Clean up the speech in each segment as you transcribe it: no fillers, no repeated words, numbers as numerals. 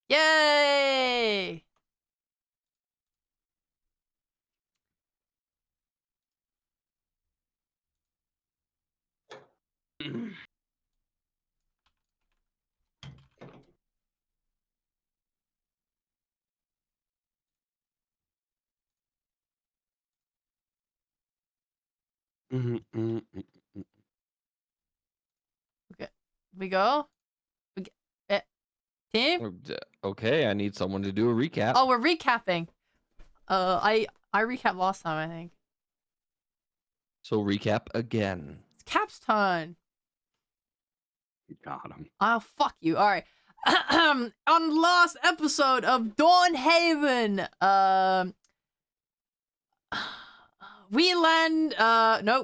Yay! Okay. We go? Team? Okay, I need someone to do a recap. Oh, we're recapping. I recapped last time, I think. So recap again. It's Cap's turn. Got him. Oh, fuck you. All right. On last episode of Dawnhaven,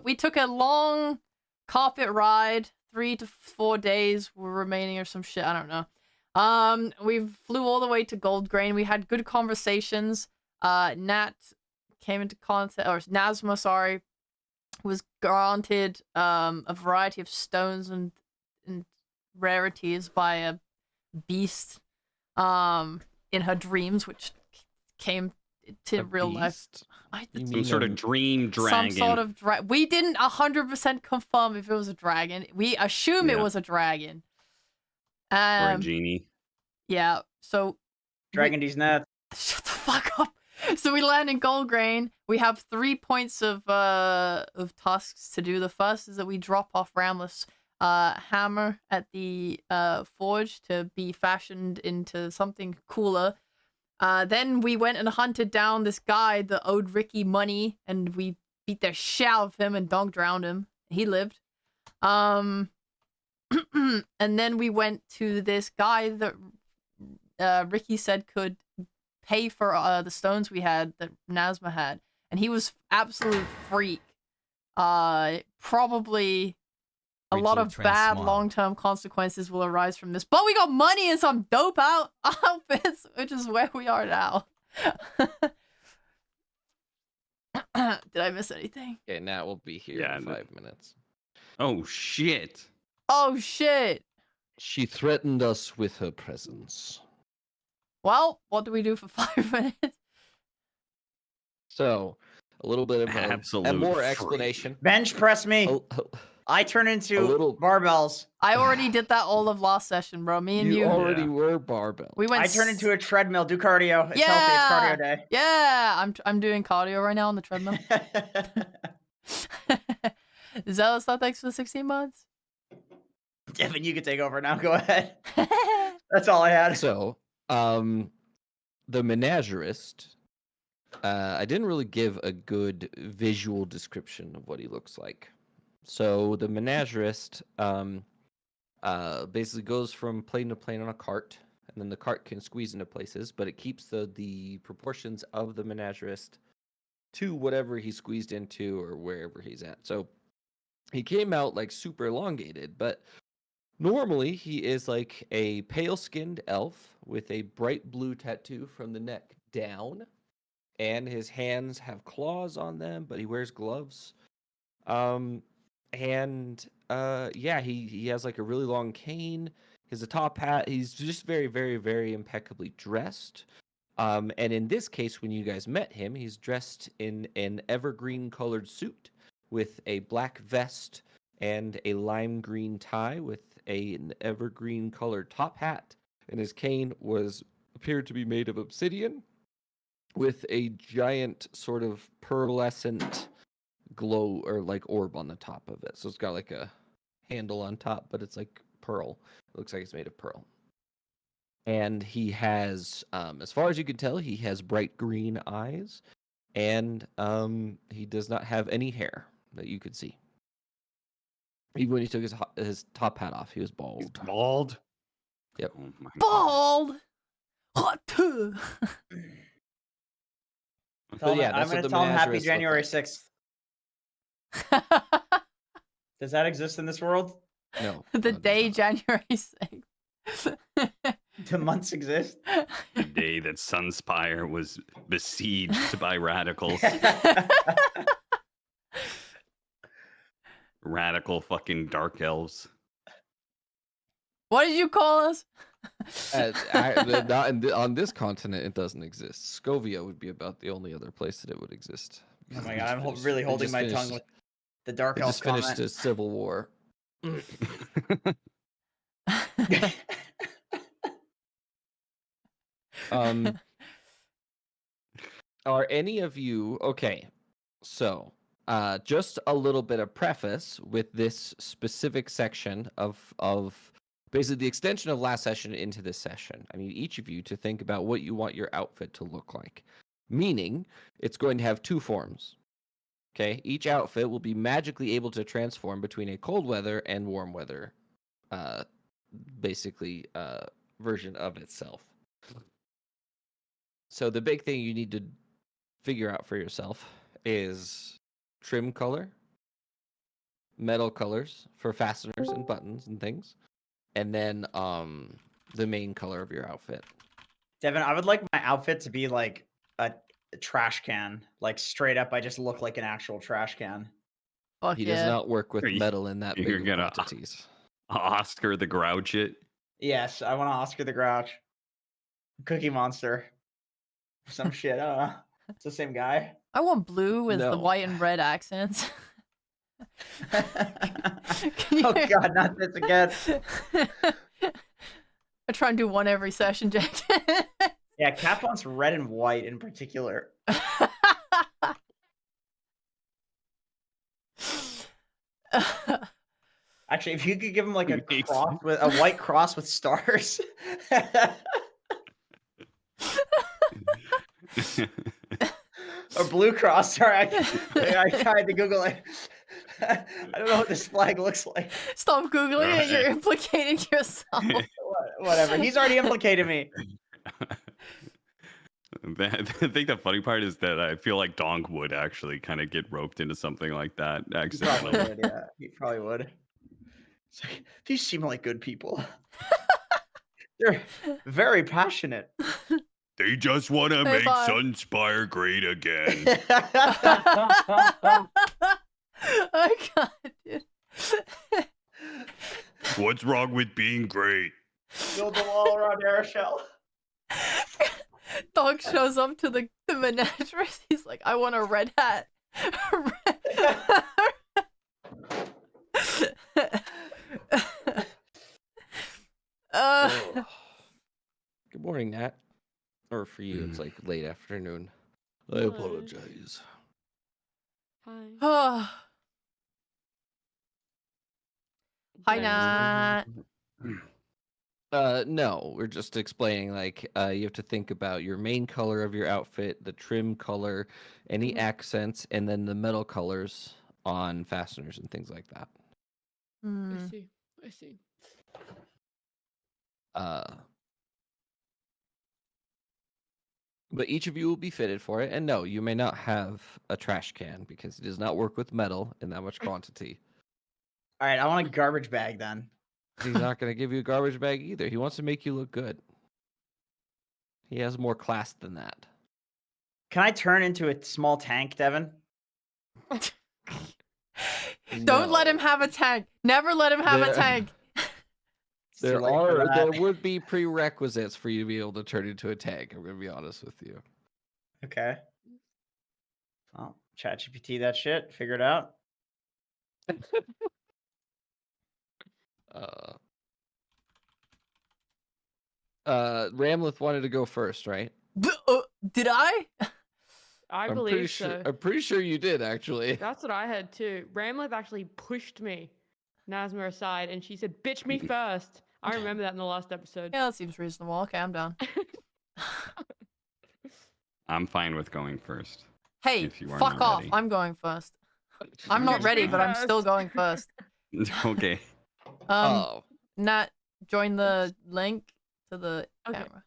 we took a long carpet ride. 3 to 4 days were remaining or some shit. I don't know. We flew all the way to Goldgrain. We had good conversations. Nat came into contact, or Nazma, sorry, was granted a variety of stones and rarities by a beast in her dreams, which came to real life. Some sort of dream dragon. Some sort of dragon. We didn't 100% confirm if it was a dragon. We assume it was a dragon. Or a genie. Yeah, so... Dragon D's nuts. Shut the fuck up. So we land in Goldgrain. We have 3 points of tasks to do. The first is that we drop off Ramlis' hammer at the forge to be fashioned into something cooler. Then we went and hunted down this guy that owed Ricky money, and we beat the shit out of him and dunk drowned him. He lived. And then we went to this guy that Ricky said could pay for the stones we had that Nazma had, and he was absolute freak. Probably a lot of bad long-term consequences will arise from this, but we got money and some dope outfits, which is where we are now. Did I miss anything? Okay, Nat will be here in 5 minutes. Oh shit. Oh shit. She threatened us with her presence. Well, what do we do for 5 minutes? So, a little bit of more explanation. Bench press me. I turn into barbells. I already did that all of last session, bro. Me and you. You already were barbell. We went. I turn into a treadmill. Do cardio. It's healthy. It's cardio day. Yeah, I'm doing cardio right now on the treadmill. Is that stuff thanks for the 16 months? Devin, you can take over now. Go ahead. That's all I had. So, the menagerist. I didn't really give a good visual description of what he looks like. So the menagerist basically goes from plane to plane on a cart, and then the cart can squeeze into places, but it keeps the proportions of the menagerist to whatever he squeezed into or wherever he's at. So he came out like super elongated, but normally he is like a pale-skinned elf with a bright blue tattoo from the neck down, and his hands have claws on them, but he wears gloves. He has like a really long cane. He has a top hat. He's just very, very, very impeccably dressed. And in this case, when you guys met him, he's dressed in an evergreen colored suit with a black vest and a lime green tie with an evergreen colored top hat. And his cane appeared to be made of obsidian with a giant sort of pearlescent glow or like orb on the top of it. So it's got like a handle on top, but it's like pearl. It looks like it's made of pearl. And he has, as far as you can tell, he has bright green eyes, and he does not have any hair that you could see. Even when he took his top hat off, he was bald. He's bald? Yep. Oh my bald! Hot I'm going to tell him happy January 6th. Does that exist in this world? No. The day January 6th. Do months exist? The day that Sunspire was besieged by radicals. Radical fucking dark elves. What did you call us? On this continent, it doesn't exist. Scovia would be about the only other place that it would exist. Oh my god, I'm really holding my tongue with the dark It elf just finished comment. a civil war. Are any of you okay? So, just a little bit of preface with this specific section of basically the extension of last session into this session. I need each of you to think about what you want your outfit to look like. Meaning, it's going to have two forms. Okay, each outfit will be magically able to transform between a cold weather and warm weather, basically version of itself. So the big thing you need to figure out for yourself is trim color, metal colors for fasteners and buttons and things, and then the main color of your outfit. Devin, I would like my outfit to be like a trash can. Like straight up, I just look like an actual trash can. Fuck He yeah. does not work with Are you- metal in that you're big of gonna- quantities. Oscar the Grouch it. Yes, I want to Oscar the Grouch. Cookie Monster. Some shit. I don't know. It's the same guy. I want blue with the No. white and red accents. Oh god, not this again. I try and do one every session, Jack. Yeah, Cap wants red and white in particular. Actually, if you could give him like a Makes- cross with a white cross with stars. Or blue cross. Sorry, I tried to Google it. I don't know what this flag looks like. Stop Googling it, you're implicating yourself. Whatever. He's already implicated me. I think the funny part is that I feel like Donk would actually kind of get roped into something like that He probably accidentally. would, yeah. He probably would. It's like, these seem like good people. They're very passionate. They just want to Hey, make bye. Sunspire great again. I got it. What's wrong with being great? Build the wall around Arashel. Dog shows up to the menagerie. He's like, I want a red hat. Oh. Good morning, Nat. Or for you, it's like late afternoon. I Hello. apologize. Hi. Hi, Did Nat. I No, we're just explaining like you have to think about your main color of your outfit, the trim color, any Mhm. accents, and then the metal colors on fasteners and things like that. Hmm. I see. But each of you will be fitted for it, and no, you may not have a trash can because it does not work with metal in that much quantity. All right, I want a garbage bag then. He's not going to give you a garbage bag either. He wants to make you look good. He has more class than that. Can I turn into a small tank, Devin? Don't let him No. have a tank. Never let him have a There- tank. It's too There late for that. there would be prerequisites for you to be able to turn into a tank. I'm going to be honest with you. Okay. Well, ChatGPT that shit. Figure it out. Ramleth wanted to go first, right? Did I? I I'm believe pretty so. sure. I'm pretty sure you did actually. That's what I had too. Ramleth actually pushed me, Nazma aside, and she said, "Bitch me first." I remember that in the last episode. Yeah, that seems reasonable. Okay, I'm down. I'm fine with going first. Hey, If you are fuck not off. ready. I'm going first. I'm not Bitch ready, me but I'm still first. going first. Okay. Oh, Nat, join the link to the Okay. camera.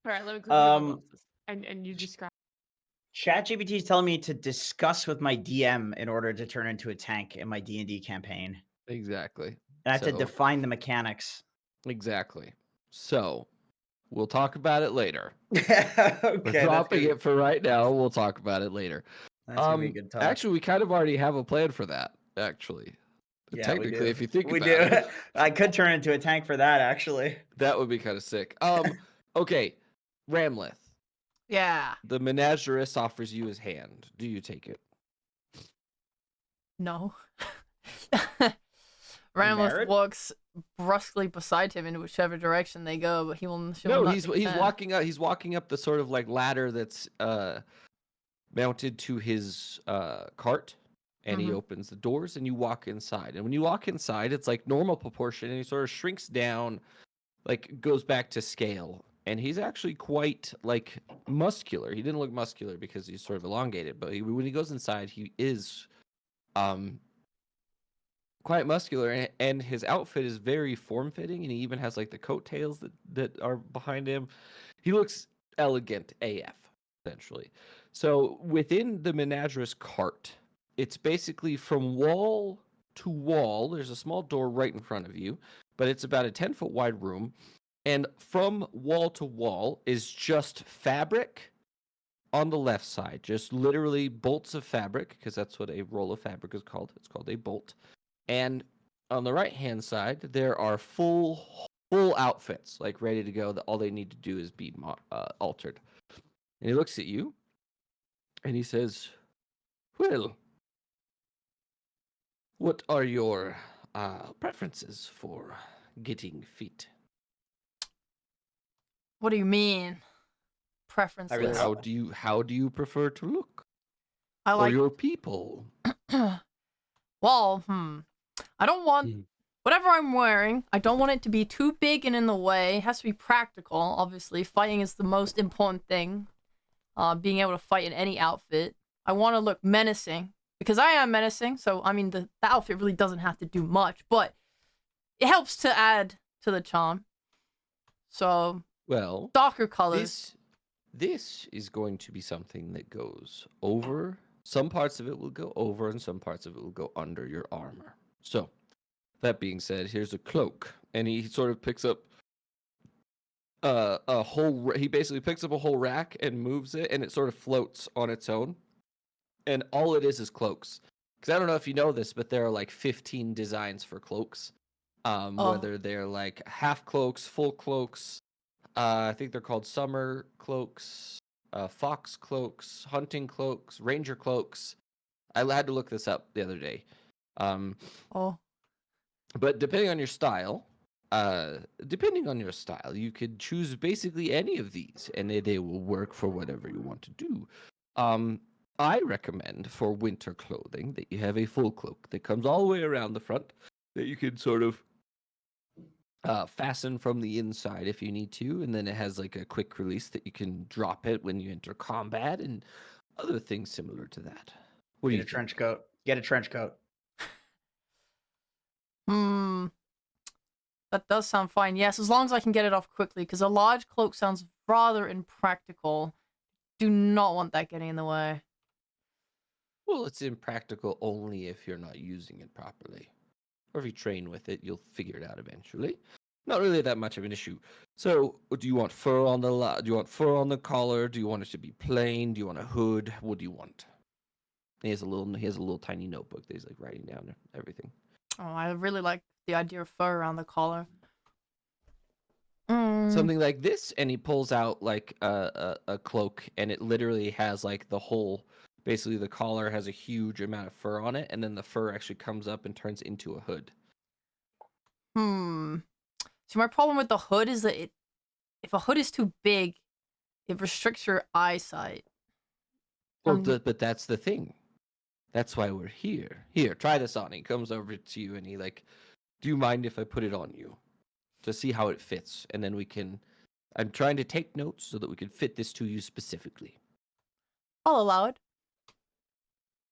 All right, let me quickly my Um, glasses. And you describe. ChatGPT is telling me to discuss with my DM in order to turn into a tank in my D&D campaign. exactly. And I have to So- define the mechanics. Exactly. So, we'll talk about it later. Okay, We're dropping it for right now. We'll talk about it later. That's gonna be a good talk. Actually, we kind of already have a plan for that. Actually, But Yeah, we technically, do. if you think We about do. it, I could turn into a tank for that, actually. that would be kind of sick. Okay, Ramleth. Yeah. The menageress offers you his hand. Do you take it? No. You Ramleth married? walks brusquely beside him in whichever direction they go, but she will No, not he's take his hand. walking up. He's walking up the sort of like ladder that's mounted to his cart, and he Mhm. opens the doors, and you walk inside. And when you walk inside, it's like normal proportion, and he sort of shrinks down, like goes back to scale. And he's actually quite like muscular. He didn't look muscular because he's sort of elongated, but when he goes inside, he is um quite muscular, and his outfit is very form-fitting, and he even has like the coattails that are behind him. He looks elegant AF, essentially. So within the menageress cart, it's basically from wall to wall. There's a small door right in front of you, but it's about a 10-foot wide room. And from wall to wall is just fabric on the left side, just literally bolts of fabric, because that's what a roll of fabric is called. It's called a bolt. And on the right hand side, there are full outfits, like ready to go. That all they need to do is be altered. And he looks at you, and he says, "Well, what are your preferences for getting fit? What do you mean? Preferences. really How do you prefer to look, I or like. your people?" Well, I don't want whatever I'm wearing. I don't want it to be too big and in the way. It has to be practical. Obviously, fighting is the most important thing. Being able to fight in any outfit. I want to look menacing because I am menacing. So I mean, the outfit really doesn't have to do much, but it helps to add to the charm. So Well, darker colors. this is going to be something that goes over. Some parts of it will go over, and some parts of it will go under your armor. So, that being said, here's a cloak, and he sort of picks up a whole. He basically picks up a whole rack and moves it, and it sort of floats on its own. And all it is cloaks. Because I don't know if you know this, but there are like 15 designs for cloaks. Oh. Whether they're like half cloaks, full cloaks. I think they're called summer cloaks, fox cloaks, hunting cloaks, ranger cloaks. I had to look this up the other day. Oh. But depending on your style, you could choose basically any of these, and they will work for whatever you want to do. I recommend for winter clothing that you have a full cloak that comes all the way around the front, that you can sort of fasten from the inside if you need to, and then it has like a quick release that you can drop it when you enter combat and other things similar to that. What do Get you a think? trench coat. Get a trench coat. That does sound fine. Yes, as long as I can get it off quickly, because a large cloak sounds rather impractical. Do not want that getting in the way. Well, it's impractical only if you're not using it properly. Or if you train with it, you'll figure it out eventually. Not really that much of an issue. So, do you want fur on the do you want fur on the collar? Do you want it to be plain? Do you want a hood? What do you want? He has a little tiny notebook that he's like writing down everything. Oh, I really like the idea of fur around the collar. Something like this, and he pulls out like a cloak, and it literally has like the whole. Basically, the collar has a huge amount of fur on it, and then the fur actually comes up and turns into a hood. See, my problem with the hood is that if a hood is too big, it restricts your eyesight. Well, but that's the thing. That's why we're here. Here, try this on. He comes over to you, and he like, do you mind if I put it on you? To see how it fits, and then we can. I'm trying to take notes so that we can fit this to you specifically. I'll allow it.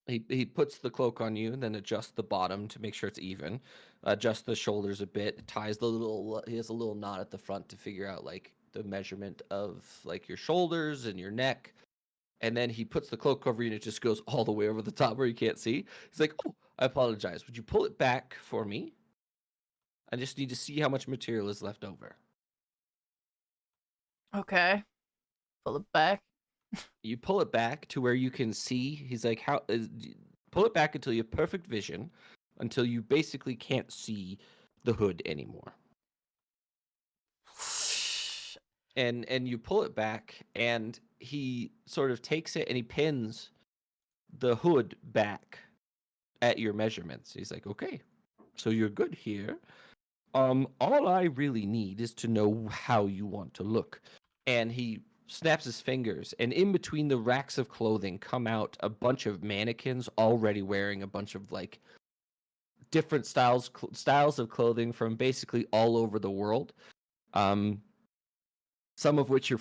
He puts the cloak on you, and then adjusts the bottom to make sure it's even. Adjust the shoulders a bit. Ties the little. He has a little knot at the front to figure out like the measurement of like your shoulders and your neck. And then he puts the cloak over you, and it just goes all the way over the top where you can't see. He's like, "Oh, I apologize. Would you pull it back for me? I just need to see how much material is left over." Okay. Pull it back. You pull it back to where you can see. He's like, pull it back until you have perfect vision. until you basically can't see the hood anymore. And you pull it back, and he sort of takes it and he pins the hood back at your measurements. He's like, okay, so you're good here. All I really need is to know how you want to look. And he snaps his fingers, and in between the racks of clothing come out a bunch of mannequins already wearing a bunch of like different styles of clothing from basically all over the world. Some of which you're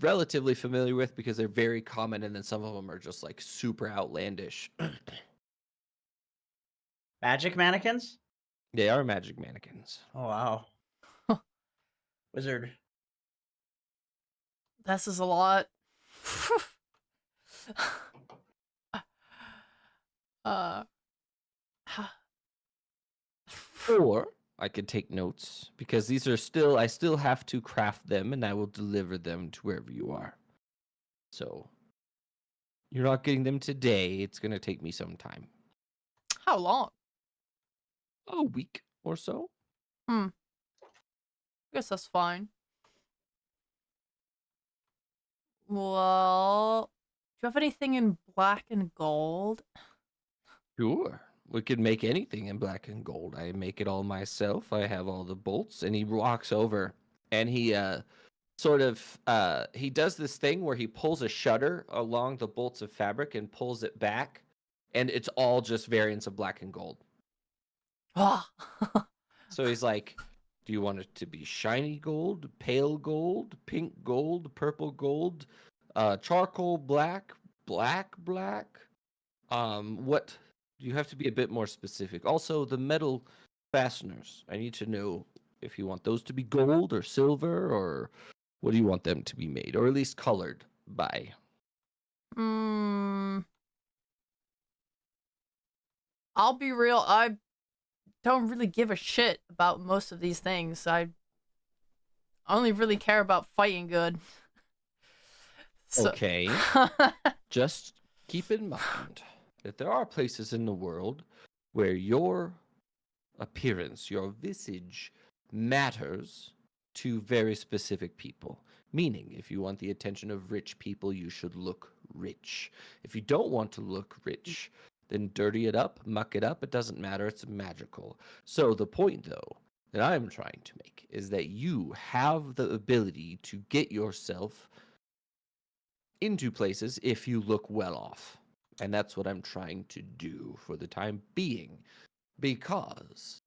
relatively familiar with because they're very common, and then some of them are just like super outlandish. Magic mannequins? They are magic mannequins. Oh wow. Wizard. This is a lot. uh, Or I could take notes because these are still, I still have to craft them, and I will deliver them to wherever you are. So you're not getting them today. It's going to take me some time. how long? A week or so. I guess that's fine. Well, do you have anything in black and gold? Sure. We could make anything in black and gold. I make it all myself. I have all the bolts. And he walks over, and he he does this thing where he pulls a shutter along the bolts of fabric and pulls it back, and it's all just variants of black and gold. Ah. So he's like, do you want it to be shiny gold, pale gold, pink gold, purple gold, charcoal black, black? What, you have to be a bit more specific. Also, the metal fasteners, I need to know if you want those to be gold or silver, or what do you want them to be made, or at least colored by? I'll be real. I don't really give a shit about most of these things. I only really care about fighting good. Okay. Just keep in mind that there are places in the world where your appearance, your visage, matters to very specific people. Meaning, if you want the attention of rich people, you should look rich. If you don't want to look rich, then dirty it up, muck it up. It doesn't matter. It's magical. So the point, though, that I'm trying to make is that you have the ability to get yourself into places if you look well off. And that's what I'm trying to do for the time being. Because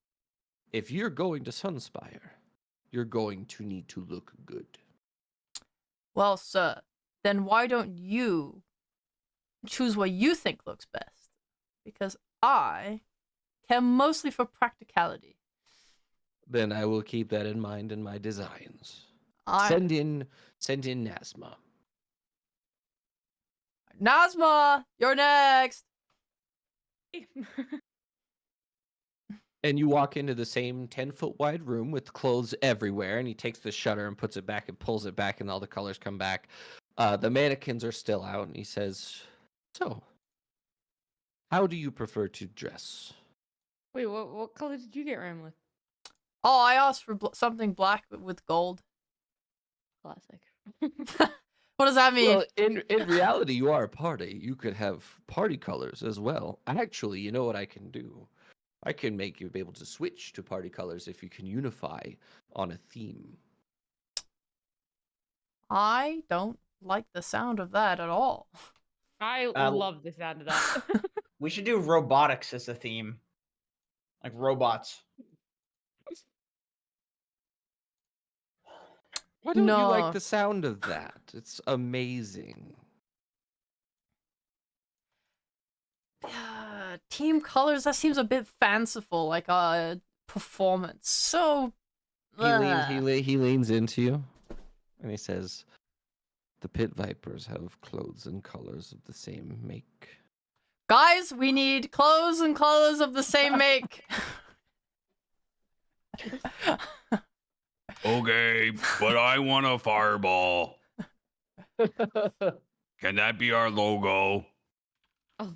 if you're going to Sunspire, you're going to need to look good. Well, sir, then why don't you choose what you think looks best? Because I care mostly for practicality. Then I will keep that in mind in my designs. I... Send in Nazma. Nazma, you're next. And you walk into the same 10-foot wide room with clothes everywhere, and he takes the shutter and puts it back and pulls it back, and all the colors come back. The mannequins are still out, and he says, so, how do you prefer to dress? Wait, what color did you get, Ramlet? Oh, I asked for something black with gold. Classic. What does that mean? Well, in reality, you are a party. You could have party colors as well. Actually, you know what I can do? I can make you be able to switch to party colors if you can unify on a theme. I don't like the sound of that at all. I love the sound of that. We should do robotics as a theme. Like robots. Why don't you No. like the sound of that? It's amazing. Team colors, that seems a bit fanciful, like a performance. So He leans into you, and he says, "The Pit Vipers have clothes and colors of the same make." Guys, we need clothes and colors of the same make. Okay, but I want a fireball. Can that be our logo? Oh,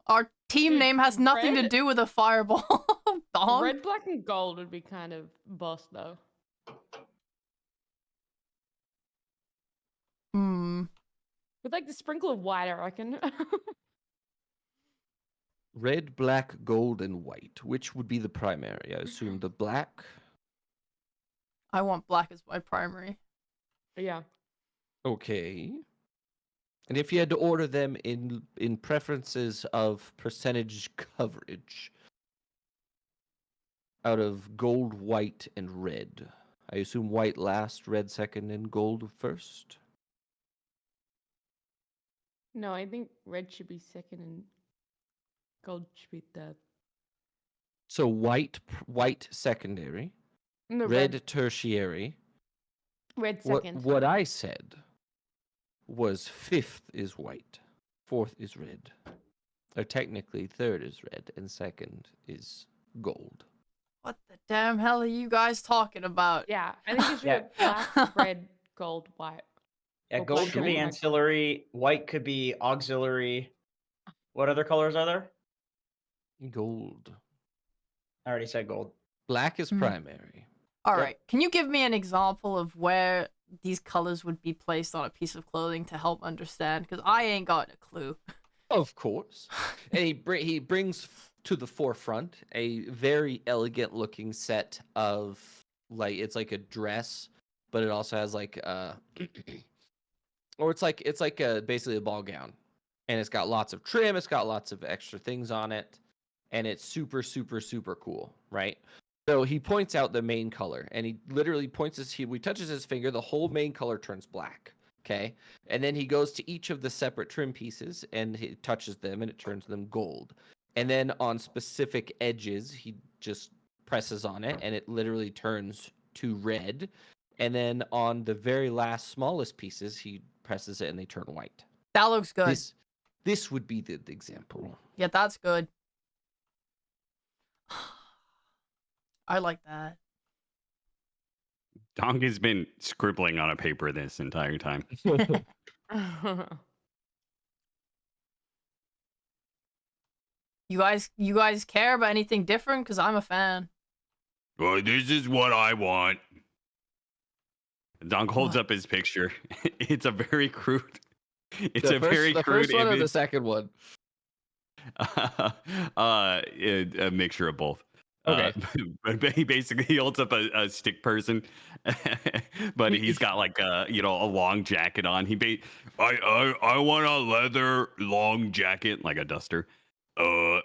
Our team Dude, name has nothing to red- do with a fireball. Dong. Red, black, and gold would be kind of boss though. Hmm. With like the sprinkle of white, I reckon. Red, black, gold, and white. Which would be the primary? I assume the black. I want black as my primary. Yeah. Okay. And if you had to order them in preferences of percentage coverage out of gold, white, and red, I assume white last, red second, and gold first. No, I think red should be second and gold should be third. So white secondary, No, red tertiary. red What second. what I said was fifth is white, fourth is red. Or technically third is red and second is gold. What the damn hell are you guys talking about? Yeah, I think it should Yeah. be black, red, gold, white. Yeah, Or gold black, could be Sure. red. ancillary, white could be auxiliary. What other colors are there? Gold. I already said gold. Black is Mhm. primary. All Yep. right. Can you give me an example of where these colors would be placed on a piece of clothing to help understand? Because I ain't got a clue. Of course. And he brings to the forefront a very elegant looking set of, like, it's like a dress, but it also has like or it's like basically a ball gown. And it's got lots of trim, it's got lots of extra things on it, and it's super super super cool, right? So he points out the main color, and he literally points his he touches his finger, the whole main color turns black. Okay. And then he goes to each of the separate trim pieces and he touches them and it turns them gold. And then on specific edges, he just presses on it and it literally turns to red. And then on the very last smallest pieces, he presses it and they turn white. That looks good. This would be the example. Yeah, that's good. I like that. Dong has been scribbling on a paper this entire time. You guys care about anything different? Because I'm a fan. Well, this is what I want. Dong holds What? up his picture. It's a very crude. It's the a first, very the crude first one or the image. second one? A mixture of both. Okay. But basically he holds up a stick person, but he's got like a a long jacket on. I want a leather long jacket, like a duster,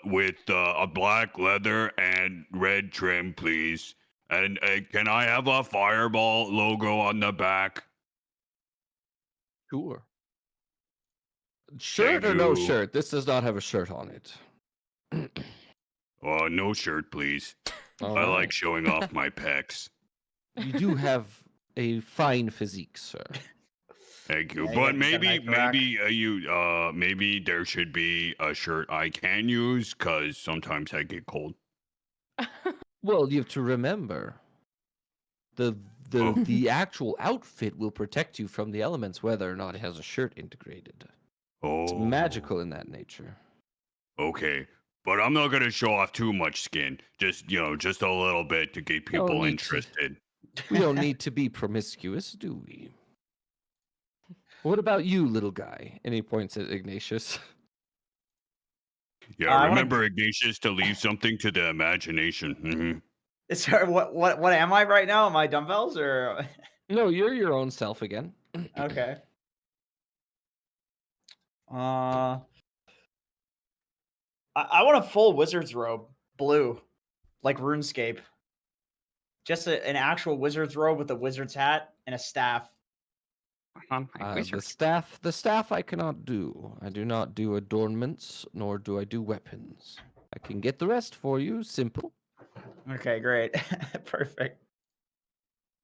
with a black leather and red trim, please. And can I have a fireball logo on the back? Sure. Shirt Thank or no you. shirt? This does not have a shirt on it. No shirt, please. All I right. like showing off my pecs. You do have a fine physique, sir. Thank you. Yeah, you But got maybe nice rack. maybe there should be a shirt I can use because sometimes I get cold. Well, you have to remember the Oh. the actual outfit will protect you from the elements, whether or not it has a shirt integrated. It's Oh, magical in that nature. Okay, but I'm not gonna show off too much skin. Just just a little bit to get Don't people need to- interested. We don't need to be promiscuous, do we? What about you, little guy? And he points at Ignatius. Yeah, I wanna remember, Ignatius, to leave something to the imagination. Sorry, what am I right now? Am I dumbbells or No, you're your own self again. okay? I want a full wizard's robe, blue, like RuneScape. Just an actual wizard's robe with a wizard's hat and a staff. The staff I cannot do. I do not do adornments, nor do I do weapons. I can get the rest for you. Simple. Okay, great, perfect.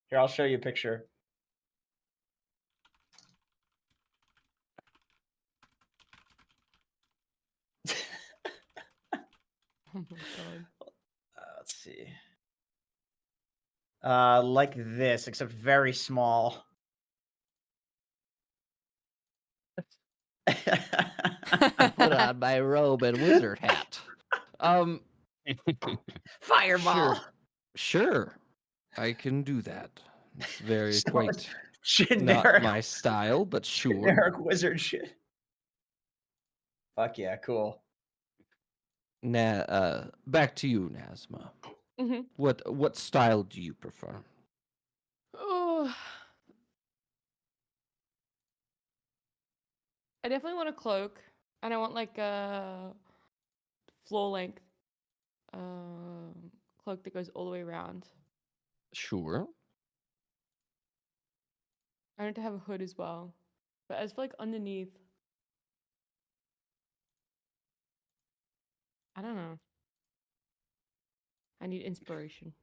Here, I'll show you a picture. Oh my god. Let's see. Like this, except very small. I put on my robe and wizard hat. Um, Fireball. sure, I can do that. It's very So quite not generic, my style, but sure. generic wizard shit. Fuck yeah, cool. Back to you, Nazma. hmm What style do you prefer? Oh, I definitely want a cloak, and I want like a floor length cloak that goes all the way around. Sure. I want to have a hood as well, but as for like underneath, I don't know. I need inspiration.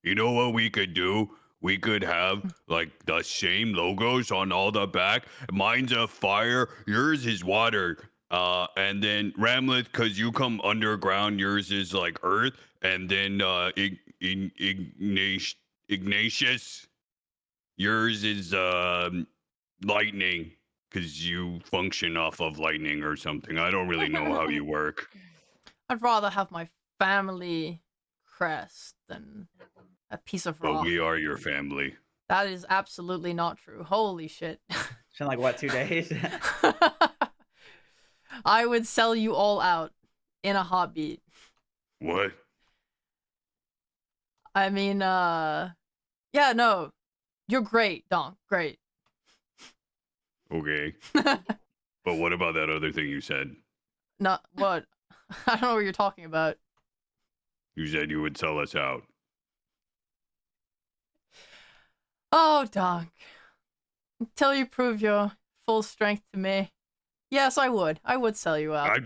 You know what we could do? We could have like the same logos on all the back. Mine's a fire, yours is water. And then Ramlet, cause you come underground, yours is like earth, and then Ignatius, yours is lightning, cause you function off of lightning or something. I don't really know how you work. I'd rather have my family crest than a piece of But rock. we are your family. That is absolutely not true. Holy shit. It's been like what, 2 days? I would sell you all out in a heartbeat. What? I mean, yeah, no. You're great, Donk. Great. Okay. But what about that other thing you said? Not what? I don't know what you're talking about. You said you would sell us out. Oh, Donk. Until you prove your full strength to me. Yes, I would. I would sell you out.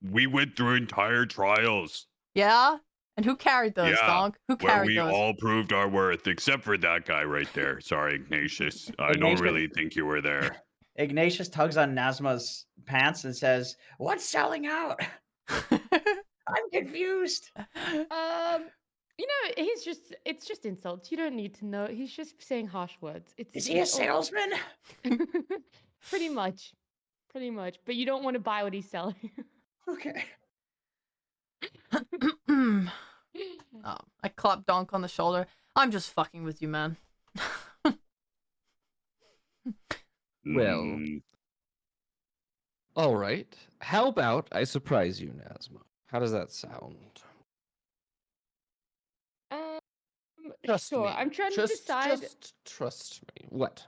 We went through entire trials Yeah? And who carried those, Yeah, Donk? Who where carried we those? all proved our worth, except for that guy right there. Sorry, Ignatius. I don't Ignatius- really think you were there. Ignatius tugs on Nazma's pants and says, "What's selling out? I'm confused." You know, it's just insults. You don't need to know. He's just saying harsh words. Is he a it's all- salesman? Pretty much. Pretty much. But you don't want to buy what he's selling. Okay. Oh, I clapped Donk on the shoulder. I'm just fucking with you, man. Well, Mm, all right. How about I surprise you, Nazma? How does that sound? Um, Trust sure. me. I'm trying to decide Just trust me. What?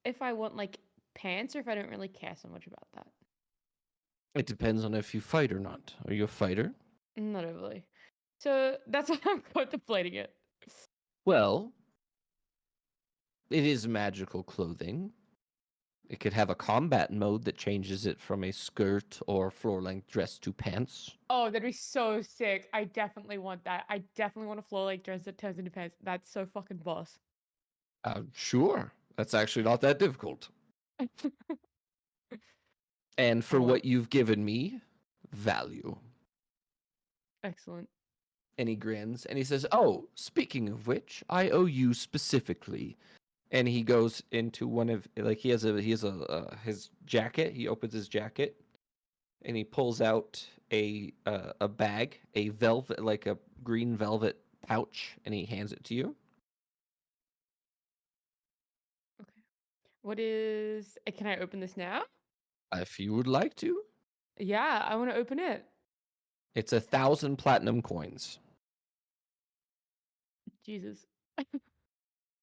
if I want like pants or if I don't really care so much about that. It depends on if you fight or not. Are you a fighter? Not overly. So that's why I'm contemplating it. Well, it is magical clothing. It could have a combat mode that changes it from a skirt or floor-length dress to pants. Oh, that'd be so sick. I definitely want that. I definitely want a floor like dress that turns into pants. That's so fucking boss. Sure. That's actually not that difficult. And for love- what you've given me, value. Excellent. And he grins and he says, "Oh, speaking of which, I owe you specifically." And he goes into one of like he has his jacket. He opens his jacket and he pulls out a bag, a velvet like a green velvet pouch, and he hands it to you. What is? Can I open this now? If you would like to, Yeah, I want to open it. it's 1,000 platinum coins. Jesus.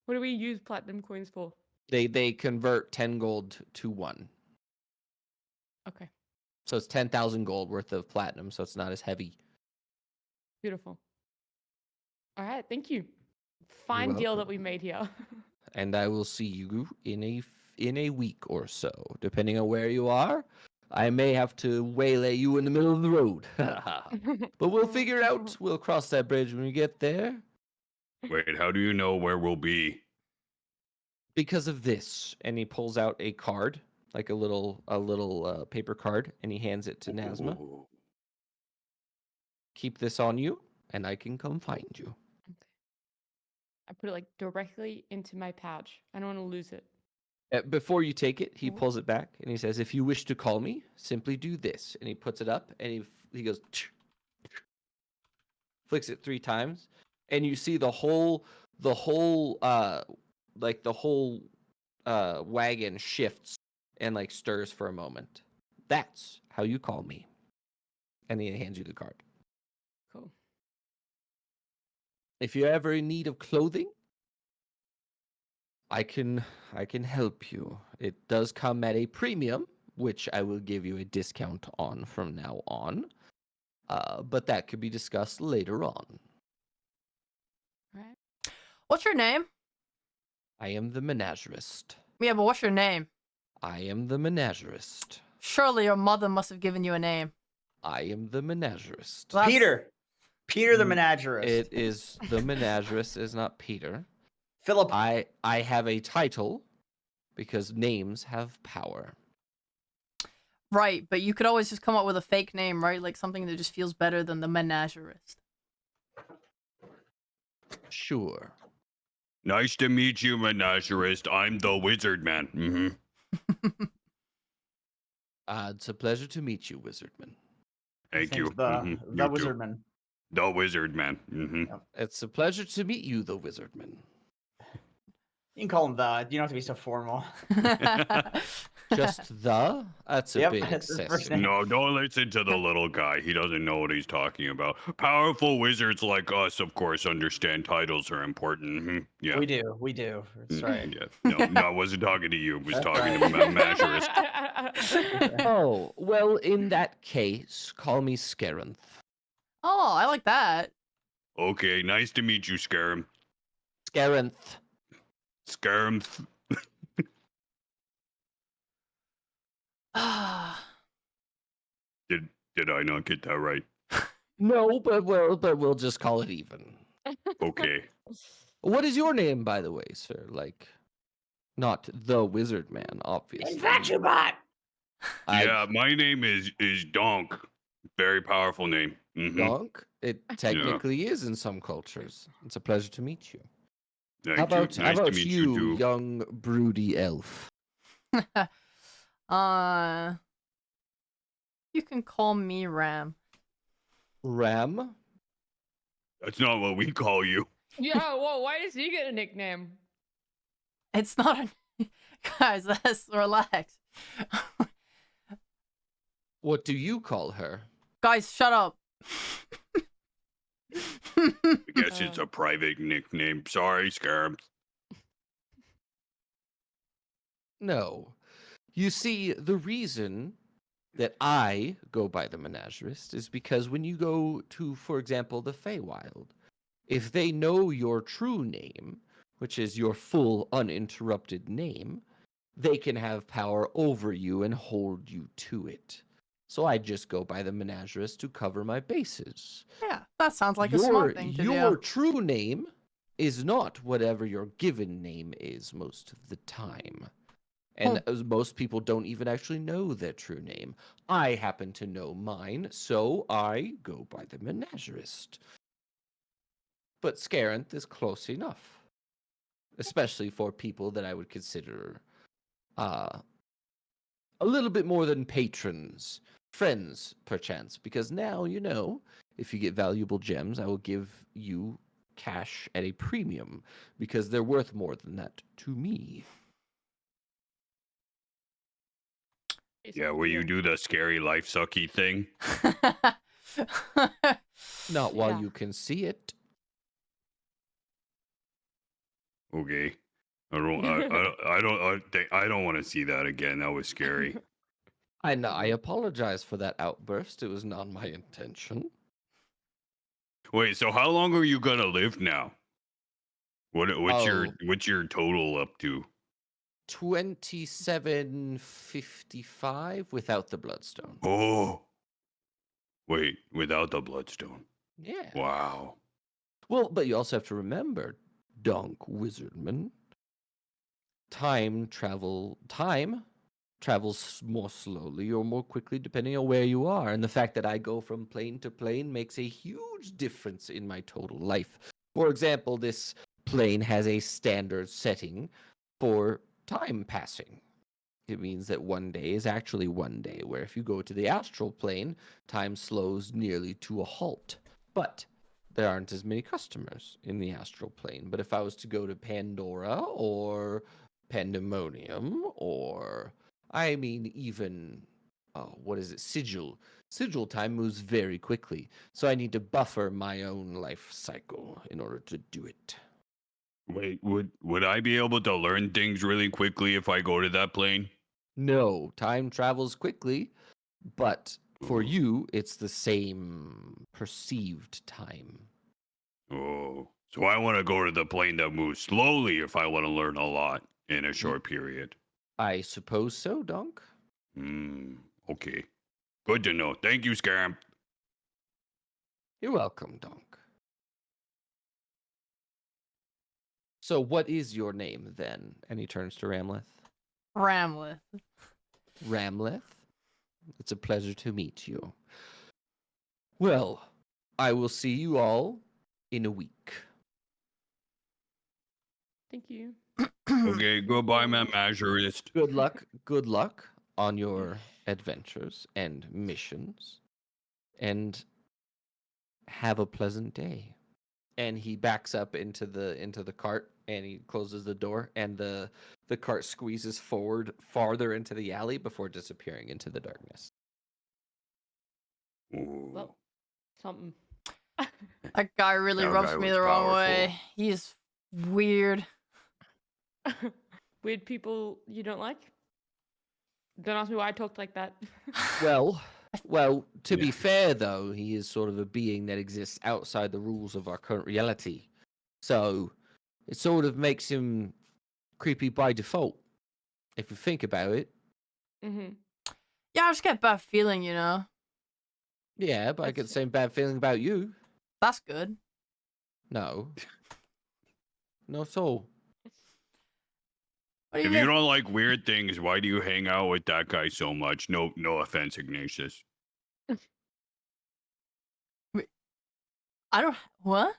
What do we use platinum coins for? They convert 10 gold to 1. Okay, So it's 10,000 gold worth of platinum, so it's not as heavy. beautiful. All right, thank you. Fine deal that we made here. And I will see you in a week or so, depending on where you are. I may have to waylay you in the middle of the road. But we'll figure it out. We'll cross that bridge when we get there. wait, how do you know where we'll be? Because of this, and he pulls out a card, like a little paper card, and he hands it to Nazma. Ooh. Keep this on you, and I can come find you. I put it like directly into my pouch. I don't want to lose it. Before you take it, he Mhm. pulls it back and he says, "If you wish to call me, simply do this." And he puts it up and he goes, flicks it 3 times, and you see the whole like the whole wagon shifts and like stirs for a moment. That's how you call me. And he hands you the card. Cool. If you're ever in need of clothing, I can help you. It does come at a premium, which I will give you a discount on from now on. But that could be discussed later on. Right. What's your name? I am the menagerist. Yeah, but what's your name? I am the menagerist. Surely your mother must have given you a name. I am the menagerist. Well, that's- Peter the Mm, menagerist. It is the menagerist is not Peter. Philip. I have a title because names have power. Right, but you could always just come up with a fake name, right? Like something that just feels better than the menagerist. Sure. Nice to meet you, menagerist. I'm the wizard man. Mm-hmm. It's a pleasure to meet you, Wizardman. His Thank you. name's The, Mhm. the You too. Wizardman. The wizard man. Mm-hmm. Yep. It's a pleasure to meet you, the Wizardman. You can call him the. You don't have to be so formal. Just the? That's a Yep, bit that's his first excessive. name. No, don't listen to the little guy. He doesn't know what he's talking about. Powerful wizards like us, of course, understand titles are important. Mhm. Yeah. We do. We do. That's right. Yeah. No, I wasn't talking to you. I was That's talking right. to Menagerist. Oh, well, in that case, call me Scarinth. Oh, I like that. Okay, nice to meet you, Scarum. Scarinth. Scarum. Did I not get that right? No, but we'll just call it even. Okay. What is your name, by the way, sir? Like, not the Wizard Man, obviously. Infectubot! Yeah, my name is Donk. Very powerful name. Mhm. Donk? It technically is in some cultures. It's a pleasure to meet you. Thank How you. about Nice to meet you too. young broody elf? You can call me Ram. Ram? That's not what we call you. Yeah, well, why does he get a nickname? It's not a... Guys, let's relax. What do you call her? Guys, shut up. I guess it's a private nickname. Sorry, Scarab. No. You see, the reason that I go by the menagerist is because when you go to, for example, the Feywild, if they know your true name, which is your full uninterrupted name, they can have power over you and hold you to it. So I just go by the menagerist to cover my bases. Yeah, that sounds like a smart thing to your do. true name is not whatever your given name is most of the time. And as most people don't even actually know their true name. I happen to know mine, so I go by the menagerist. But Scarinth is close enough. Especially for people that I would consider a little bit more than patrons. Friends, perchance. Because now, you know, if you get valuable gems, I will give you cash at a premium. Because they're worth more than that to me. Yeah, will you do the scary life sucky thing? Not while Yeah. you can see it. Okay. I don't want to see that again. That was scary. I apologize for that outburst. It was not my intention. Wait, so how long are you gonna live now? What's your total up to? 2755 without the bloodstone. Oh. Wait, without the bloodstone. Yeah. Wow. Well, but you also have to remember, Donk Wizardman, time travels more slowly or more quickly depending on where you are. And the fact that I go from plane to plane makes a huge difference in my total life. For example, this plane has a standard setting for time passing. It means that one day is actually one day, where if you go to the astral plane, time slows nearly to a halt. But there aren't as many customers in the astral plane. But if I was to go to Pandora or Pandemonium or, I mean, even, what is it, Sigil. Sigil time moves very quickly, so I need to buffer my own life cycle in order to do it. Wait, would I be able to learn things really quickly if I go to that plane? No, time travels quickly, but for Ooh. you, it's the same perceived time. Oh, so I want to go to the plane that moves slowly if I want to learn a lot in a short period. I suppose so, Donk. Okay. Good to know. Thank you, Scamp. You're welcome, Donk. So what is your name, then? And he turns to Ramleth. Ramleth. Ramleth? It's a pleasure to meet you. Well, I will see you all in a week. Thank you. Okay, goodbye, my Mazurist. Good luck on your adventures and missions. And have a pleasant day. And he backs up into the cart and he closes the door and the cart squeezes forward farther into the alley before disappearing into the darkness. Ooh. Well, something. That guy really That rubs guy me was the wrong powerful. way. He's weird. Weird people you don't like? Don't ask me why I talked like that. Well, to be Yeah. fair though, he is sort of a being that exists outside the rules of our current reality. So it sort of makes him creepy by default, if you think about it. Mm-hmm. Yeah, I just get a bad feeling, you know. Yeah, but I get the That's- same bad feeling about you. That's good. No. Not at all. What do you If you mean? don't like weird things, why do you hang out with that guy so much? No offense, Ignatius. I don't. What?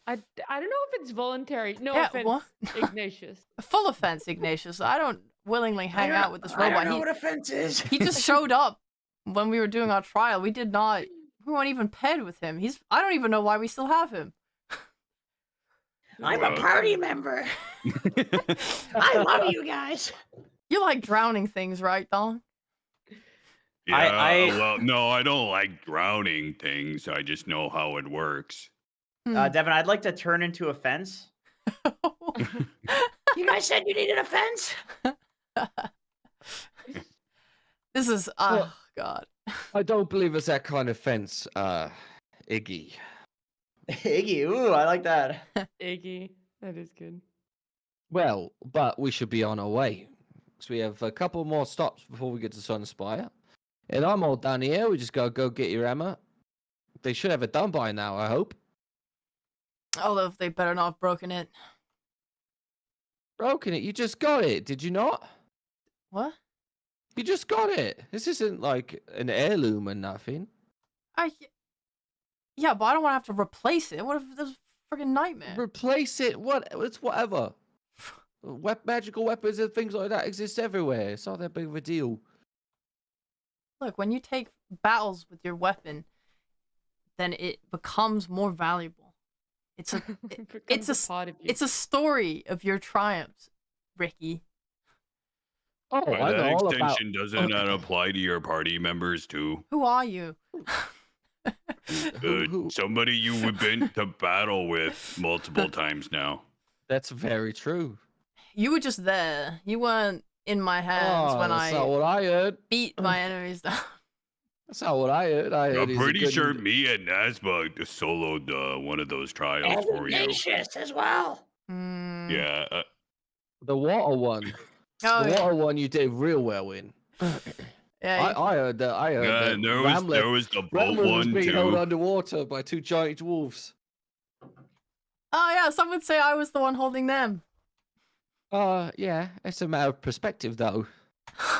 I don't know if it's voluntary. No Yeah, offense, what? Ignatius. Full offense, Ignatius. I don't willingly hang out with this I robot. don't know what offense is. He just showed up when we were doing our trial. We weren't even paired with him. I don't even know why we still have him. I'm a Well. party member. I love you guys. You like drowning things, right, Don? Yeah, well, no, I don't like drowning things. I just know how it works. Devin, I'd like to turn into a fence. You guys said you needed a fence? This is Well- God. I don't believe it's that kind of fence, Iggy. Iggy, ooh, I like that. Iggy. That is good. Well, but we should be on our way. So we have a couple more stops before we get to Sunspire. And I'm all done here. We just gotta go get your Emma. They should have it done by now, I hope. Although they better not have broken it. Broken it. You just got it, did you not? What? You just got it. This isn't like an heirloom or nothing. Yeah, but I don't want to have to replace it. What if there's a freaking nightmare? Replace it. What? It's whatever. Magical weapons and things like that exist everywhere. It's not that big of a deal. Look, when you take battles with your weapon, then it becomes more valuable. It's a Becomes part of you. it's a story of your triumphs, Ricky. Oh, By I that know all about. extension, doesn't that apply to your party members too? Who are you? Who? Somebody you've been to battle with multiple times now. That's very true. You were just there. You weren't in my hands when That's not I what I heard. beat my enemies down. That's not what I heard. I heard I'm he's a pretty good- sure me and Nazma soloed one of those trials for you. Ignatius as well. Mm. Yeah, the water one. Oh, The yeah. water one you did real well in. Yeah, I heard that. I heard that. there Ramlet was the boat Ramlet was one being held too. underwater by two giant dwarves. Oh yeah, some would say I was the one holding them. Yeah, it's a matter of perspective, though.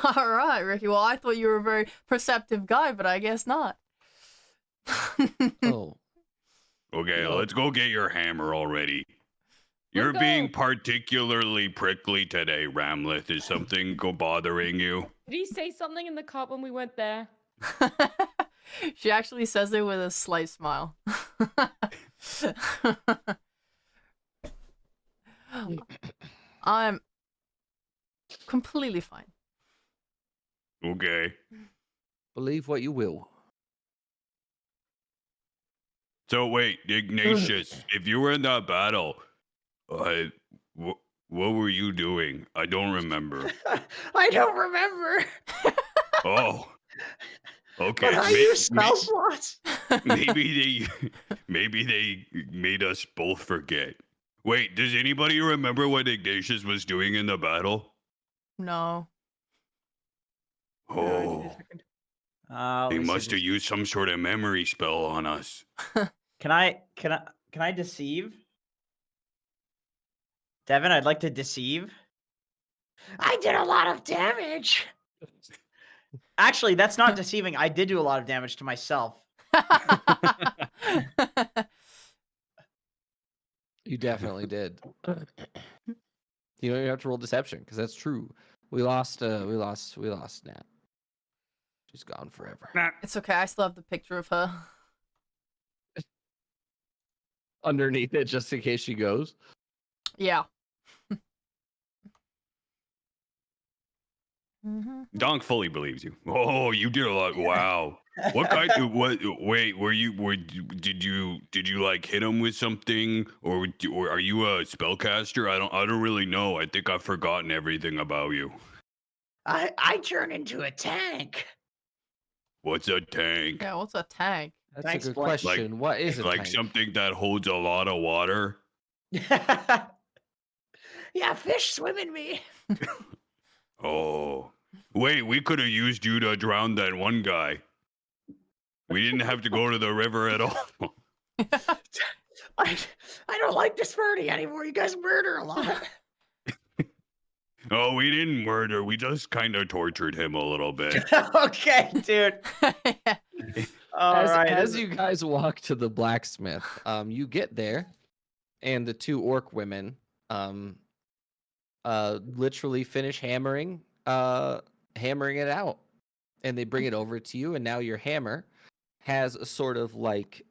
All right, Ricky. Well, I thought you were a very perceptive guy, but I guess not. Oh, Okay, No. let's go get your hammer already. You're Look being up. particularly prickly today, Ramleth. Is something bothering you? Did he say something in the cup when we went there? She actually says it with a slight smile. I'm completely fine. Okay. Believe what you will. So wait, Ignatius, if you were in that battle, what were you doing? I don't remember. I don't remember. Oh, okay. But I use spell slots. Maybe they made us both forget. Wait, does anybody remember what Ignatius was doing in the battle? No. No, I need a Oh, second. they Let me see must have this. used some sort of memory spell on us. Can I deceive? Devin, I'd like to deceive. I did a lot of damage. Actually, that's not deceiving. I did do a lot of damage to myself. You definitely did. You don't even have to roll deception because that's true. We lost Nat. She's gone forever. It's okay. I still have the picture of her. Underneath it, just in case she goes. Yeah. Donk fully believes you. Oh, you did a lot. Wow. What kind? Wait, did you like hit him with something, or are you a spellcaster? I don't really know. I think I've forgotten everything about you. I turn into a tank. What's a tank? Yeah, what's a tank? That's Can I a good explain? question. What is a Like tank? something that holds a lot of water. Yeah, fish swim in me. Oh, wait, we could have used you to drown that one guy. We didn't have to go to the river at all. I don't like this party anymore. You guys murder a lot. Oh, we didn't murder. We just kind of tortured him a little bit. Okay, dude. All right. As you guys walk to the blacksmith, you get there, and the two orc women, literally finish hammering it out, and they bring it over to you, and now your hammer has a sort of like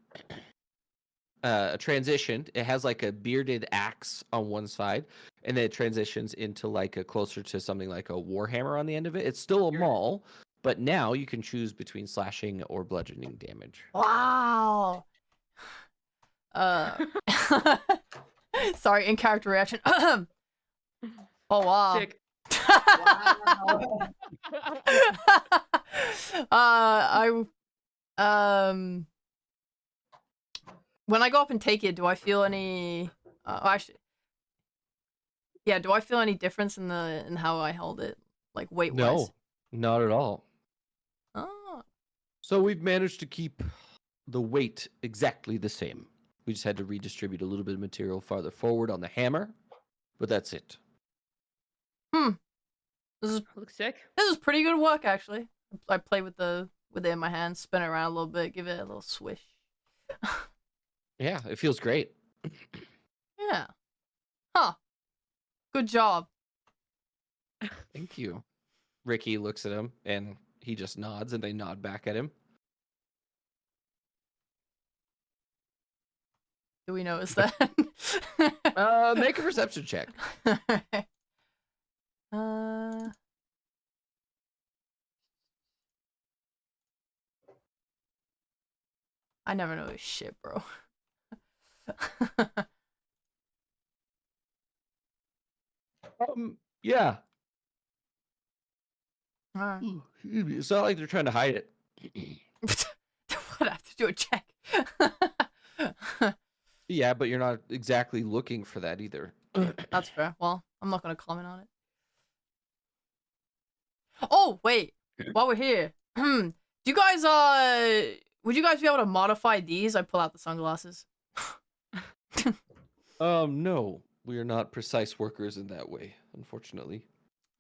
a transition. It has like a bearded axe on one side, and then it transitions into like a closer to something like a warhammer on the end of it. It's still a maul, but now you can choose between slashing or bludgeoning damage. Wow. Sorry, in character reaction. Oh wow. Sick. When I go up and take it, do I feel any do I feel any difference in how I held it, like weight wise? No, not at all. Oh. So we've managed to keep the weight exactly the same. We just had to redistribute a little bit of material farther forward on the hammer, but that's it. This Looks sick. is pretty good work actually. I play with it in my hand, spin it around a little bit, give it a little swish. Yeah, it feels great. Yeah. Huh. Good job. Thank you. Ricky looks at him and he just nods, and they nod back at him. Do we notice that? Make a perception check. I never noticed shit, bro. Yeah. Alright. It's not like they're trying to hide it. What, I have to do a check? Yeah, but you're not exactly looking for that either. That's fair. Well, I'm not gonna comment on it. Oh, wait. While we're here, do you guys would you guys be able to modify these? I pull out the sunglasses. No, we are not precise workers in that way, unfortunately.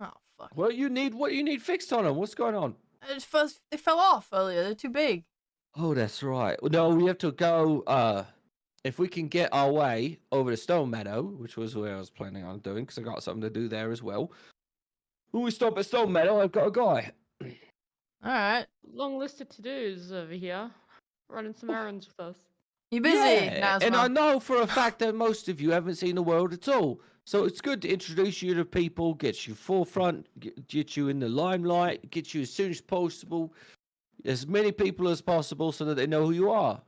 Oh fuck. What you need fixed on them? What's going on? They fell off earlier. They're too big. Oh, that's right. No, we have to go if we can get our way over to Stone Meadow, which was where I was planning on doing, because I got something to do there as well. When we stop at Stone Meadow, I've got a guy. All right. Long list of to-dos over here. Running some errands with us. You busy, Yeah, and I Nazma? know for a fact that most of you haven't seen the world at all. So it's good to introduce you to people, get you forefront, get you in the limelight, get you as soon as possible, as many people as possible, so that they know who you are.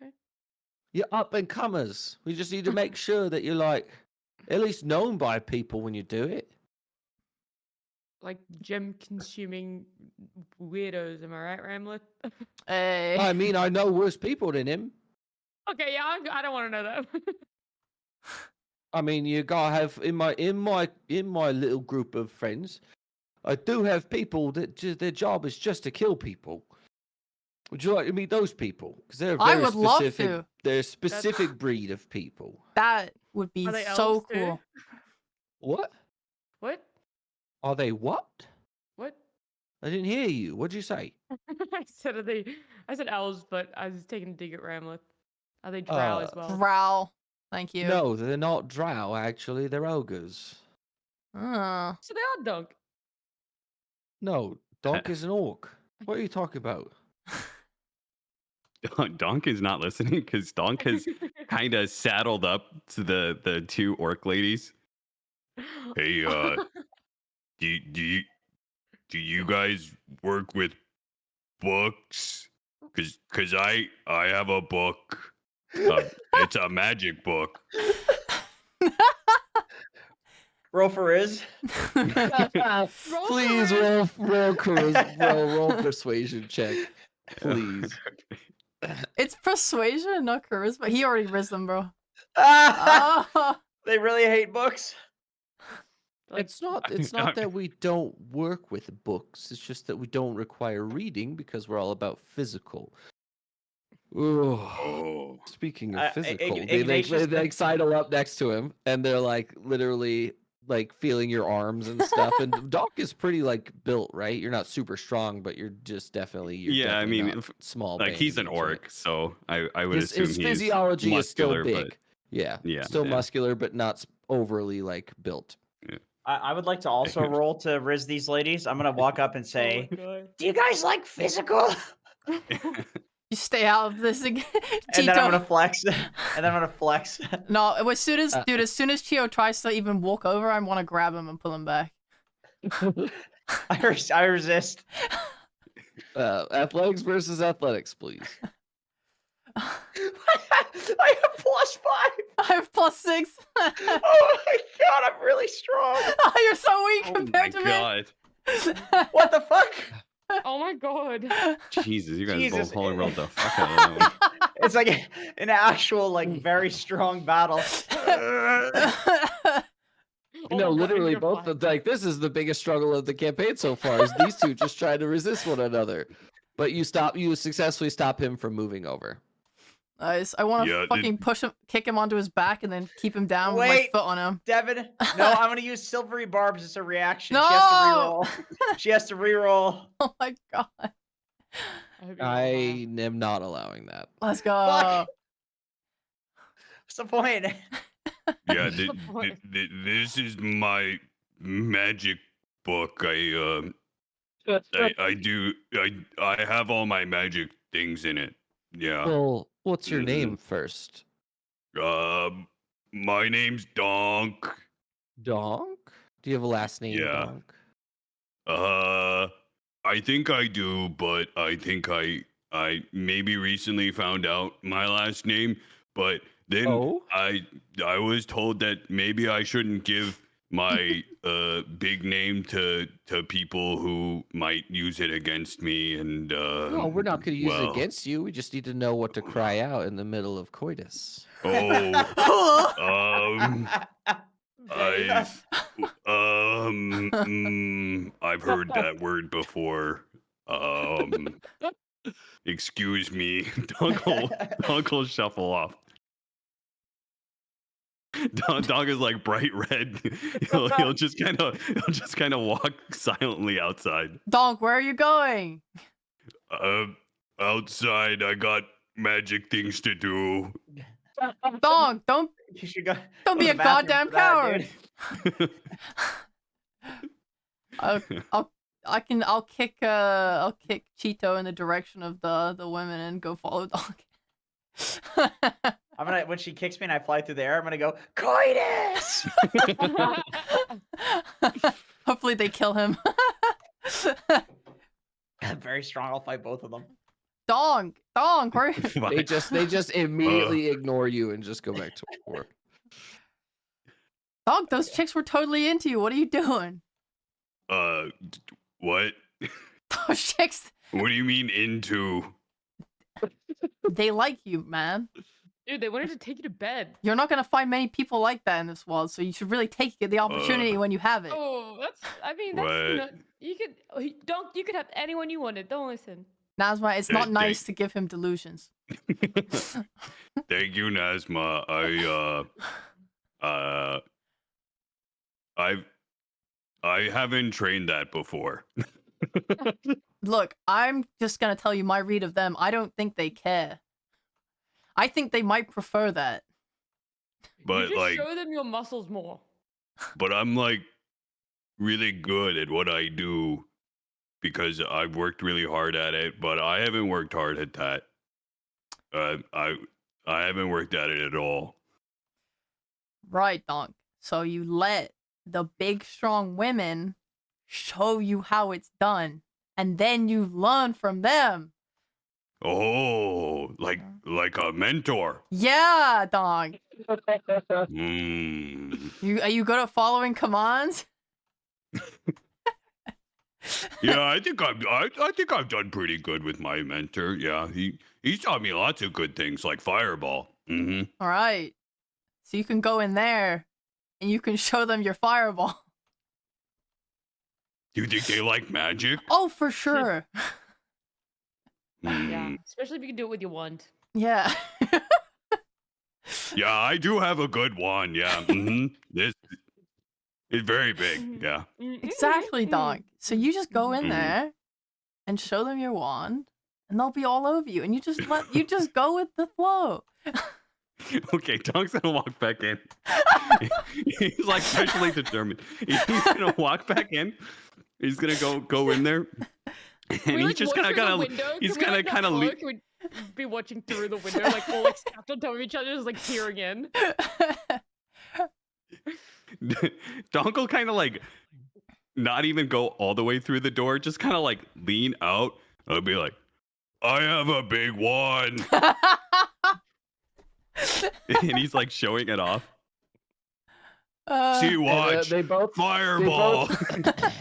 Okay. You're up and comers. We just need to make sure that you're like at least known by people when you do it. Like gem-consuming weirdos, am I right, Ramlet? Hey. I mean, I know worse people than him. Okay, yeah, I don't want to know that. I mean, you gotta have in my little group of friends, I do have people that their job is just to kill people. Would you like to meet those people? Because they're a I very would love specific. to. They're a specific breed of people. That would be Are they so elves too? cool. What? What? Are they what? What? I didn't hear you. What'd you say? I said elves, but I was taking a dig at Ramlet. Are they drow as well? Growl. Thank you. No, they're not drow. Actually, they're ogres. Oh. So they are dunk. No, Donk is an orc. What are you talking about? Donk is not listening because Donk has kind of saddled up to the two orc ladies. Hey, do you guys work with books? Cause I have a book. It's a magic book. Roll for Riz. Please roll persuasion check. Please. It's persuasion, not charisma. He already rizzed them, bro. Ah, Oh. they really hate books. Like, It's not that we don't work with books. It's just that we don't require reading because we're all about physical. Ooh. Oh. Speaking I- of physical, Ig- they Ignatius- like sidle up next to him and they're like literally like feeling your arms and stuff. And Doc is pretty like built, right? You're not super strong, but you're definitely Yeah, I mean, not small. Like he's an bandits, right? orc, so I would assume His he's physiology is still muscular, big. but Yeah, Yeah, still yeah. muscular, but not overly like built. I would like to also roll to Riz these ladies. I'm gonna walk up and say, oh my "Do you guys like physical?" God. You stay out of this again. And then I'm gonna Tito. flex. And then I'm gonna flex. No, as soon as as soon as Chio tries to even walk over, I want to grab him and pull him back. I resist. Athletics versus athletics, please. I have +5. I have +6. Oh my god, I'm really strong. Oh, you're so weak Oh my compared to god. me. What the fuck? Oh my god. Jesus, you guys Jesus. both holy rolled the fuck out of that one. It's like an actual, like, very strong battle. Oh No, my God, literally you're both fine. of like this is the biggest struggle of the campaign so far is these two just trying to resist one another. But you successfully stop him from moving over. Nice. I want to Yeah, fucking push him, kick him onto his back, and then keep him down with my Wait. foot on him. Devin, no, I'm gonna use silvery barbs as a reaction. No! She has to reroll. She has to reroll. Oh my god. I hope you roll I higher. am not allowing that. Let's go. Fuck. What's the point? Yeah, What's the point? this is my magic book. I have all my magic things in it. Yeah. Well, what's your Mhm. name first? My name's Donk. Donk? Do you have a last name, Yeah. Donk? I think I do, but I think I maybe recently found out my last name, but then Oh? I was told that maybe I shouldn't give my big name to people who might use it against me, and No, we're not going to use it well, against you. We just need to know what to cry out in the middle of coitus. Oh, Very I I've heard that word before. Excuse me. Dog will shuffle off. Dog is like bright red. He'll just kind of walk silently outside. Donk, where are you going? Outside, I got magic things to do. Dog, don't You should go. don't go be to a the bathroom goddamn for that, coward. dude. I'll kick Cheeto in the direction of the women and go follow Dog. I'm gonna when she kicks me and I fly through the air, I'm gonna go coitus. Hopefully they kill him. I'm very strong. I'll fight both of them. Dong, where? They just immediately ignore you and just go back to war. Dog, those chicks were totally into you. What are you doing? What? Those chicks, What do you mean into? they like you, man. Dude, they wanted to take you to bed. You're not gonna find many people like that in this world, so you should really take the opportunity when you have it. Oh, I mean, that's What? not, you could have anyone you wanted. Don't listen. Nazma, it's not nice to give him delusions. Thank you, Nazma. I haven't trained that before. Look, I'm just gonna tell you my read of them. I don't think they care. I think they might prefer that. But you just like, show them your muscles more. but I'm like really good at what I do because I've worked really hard at it. But I haven't worked hard at that. I haven't worked at it at all. Right, Donk. So you let the big, strong women show you how it's done, and then you learn from them. Oh, like a mentor. Yeah, Donk. Mm. Are you good at following commands? Yeah, I think I've done pretty good with my mentor. Yeah, he's taught me lots of good things like fireball. Mm-hmm. All right. So you can go in there, and you can show them your fireball. Do you think they like magic? Oh, for sure. Yeah, Hmm. especially if you can do it with your wand. Yeah. Yeah, I do have a good one. Yeah. Mm-hmm. This is very big. Yeah. Exactly, Donk. So you just go in Mhm. there and show them your wand, and they'll be all over you, and you just go with the flow. Okay, Donk's gonna walk back in. He's like specially determined. He's gonna walk back in. He's gonna go in there, and Can we, he's like, just watch gonna through the window? he's Can we, gonna like, not kind of look? We'd be watching through the window, like all like stacked on top of each other, just like peering in. Donk will kind of like not even go all the way through the door, just kind of like lean out. I'll be like, I have a big one. And he's like showing it off. See, And, watch. they both Fireball.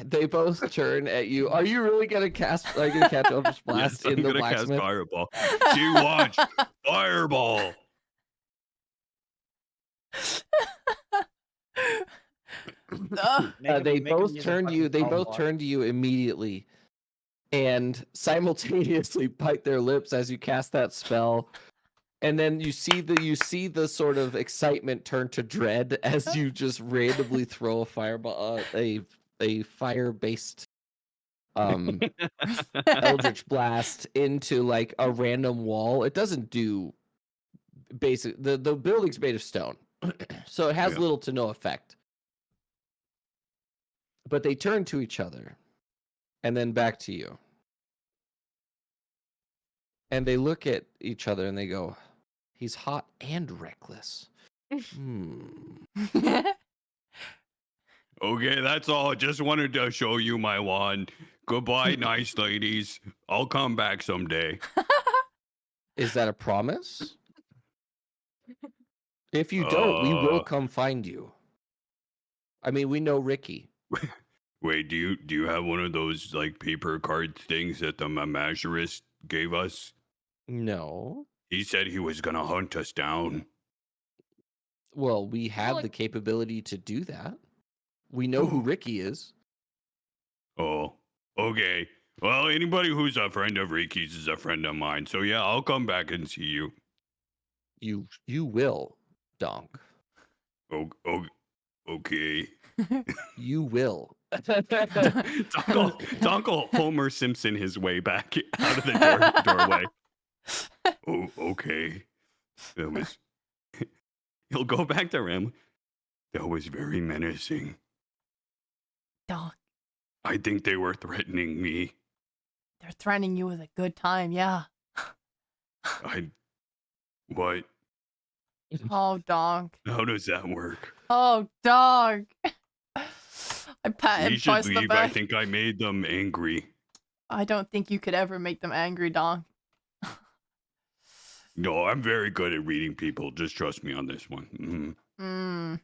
they both turn at you. Are you really gonna cast? Are you gonna catch Eldritch Blast Yes, I'm in the gonna cast blacksmith? fireball. See, watch. Fireball. They Make 'em both use a turn to you. fucking They golf both ball. turn to you immediately, and simultaneously bite their lips as you cast that spell. And then you see the sort of excitement turn to dread as you just randomly throw a fireball, a fire-based Eldritch Blast into like a random wall. It doesn't do basic. The building's made of stone, so it has Yeah. little to no effect. But they turn to each other, and then back to you, and they look at each other and they go, "He's hot and reckless." Okay, that's all. Just wanted to show you my wand. Goodbye, nice ladies. I'll come back someday. Is that a promise? If you don't, we will Uh. come find you. I mean, we know Ricky. Wait, do you have one of those like paper card things that the menagerist gave us? No. He said he was gonna hunt us down. Well, we have the like- capability to do that. We know who Ricky is. Oh, okay. Well, anybody who's a friend of Ricky's is a friend of mine. So yeah, I'll come back and see you. You will, Donk. Oh, okay. You will. Donk will Homer Simpson his way back out of the doorway. Oh, okay. That was. He'll go back to Ram. That was very menacing. Donk, I think they were threatening me. they're threatening you with a good time, yeah. What? Oh, Donk. How does that work? Oh, Donk. I pat We him should twice the leave. I back. think I made them angry. I don't think you could ever make them angry, Donk. No, I'm very good at reading people. Just trust me on this one. Hmm.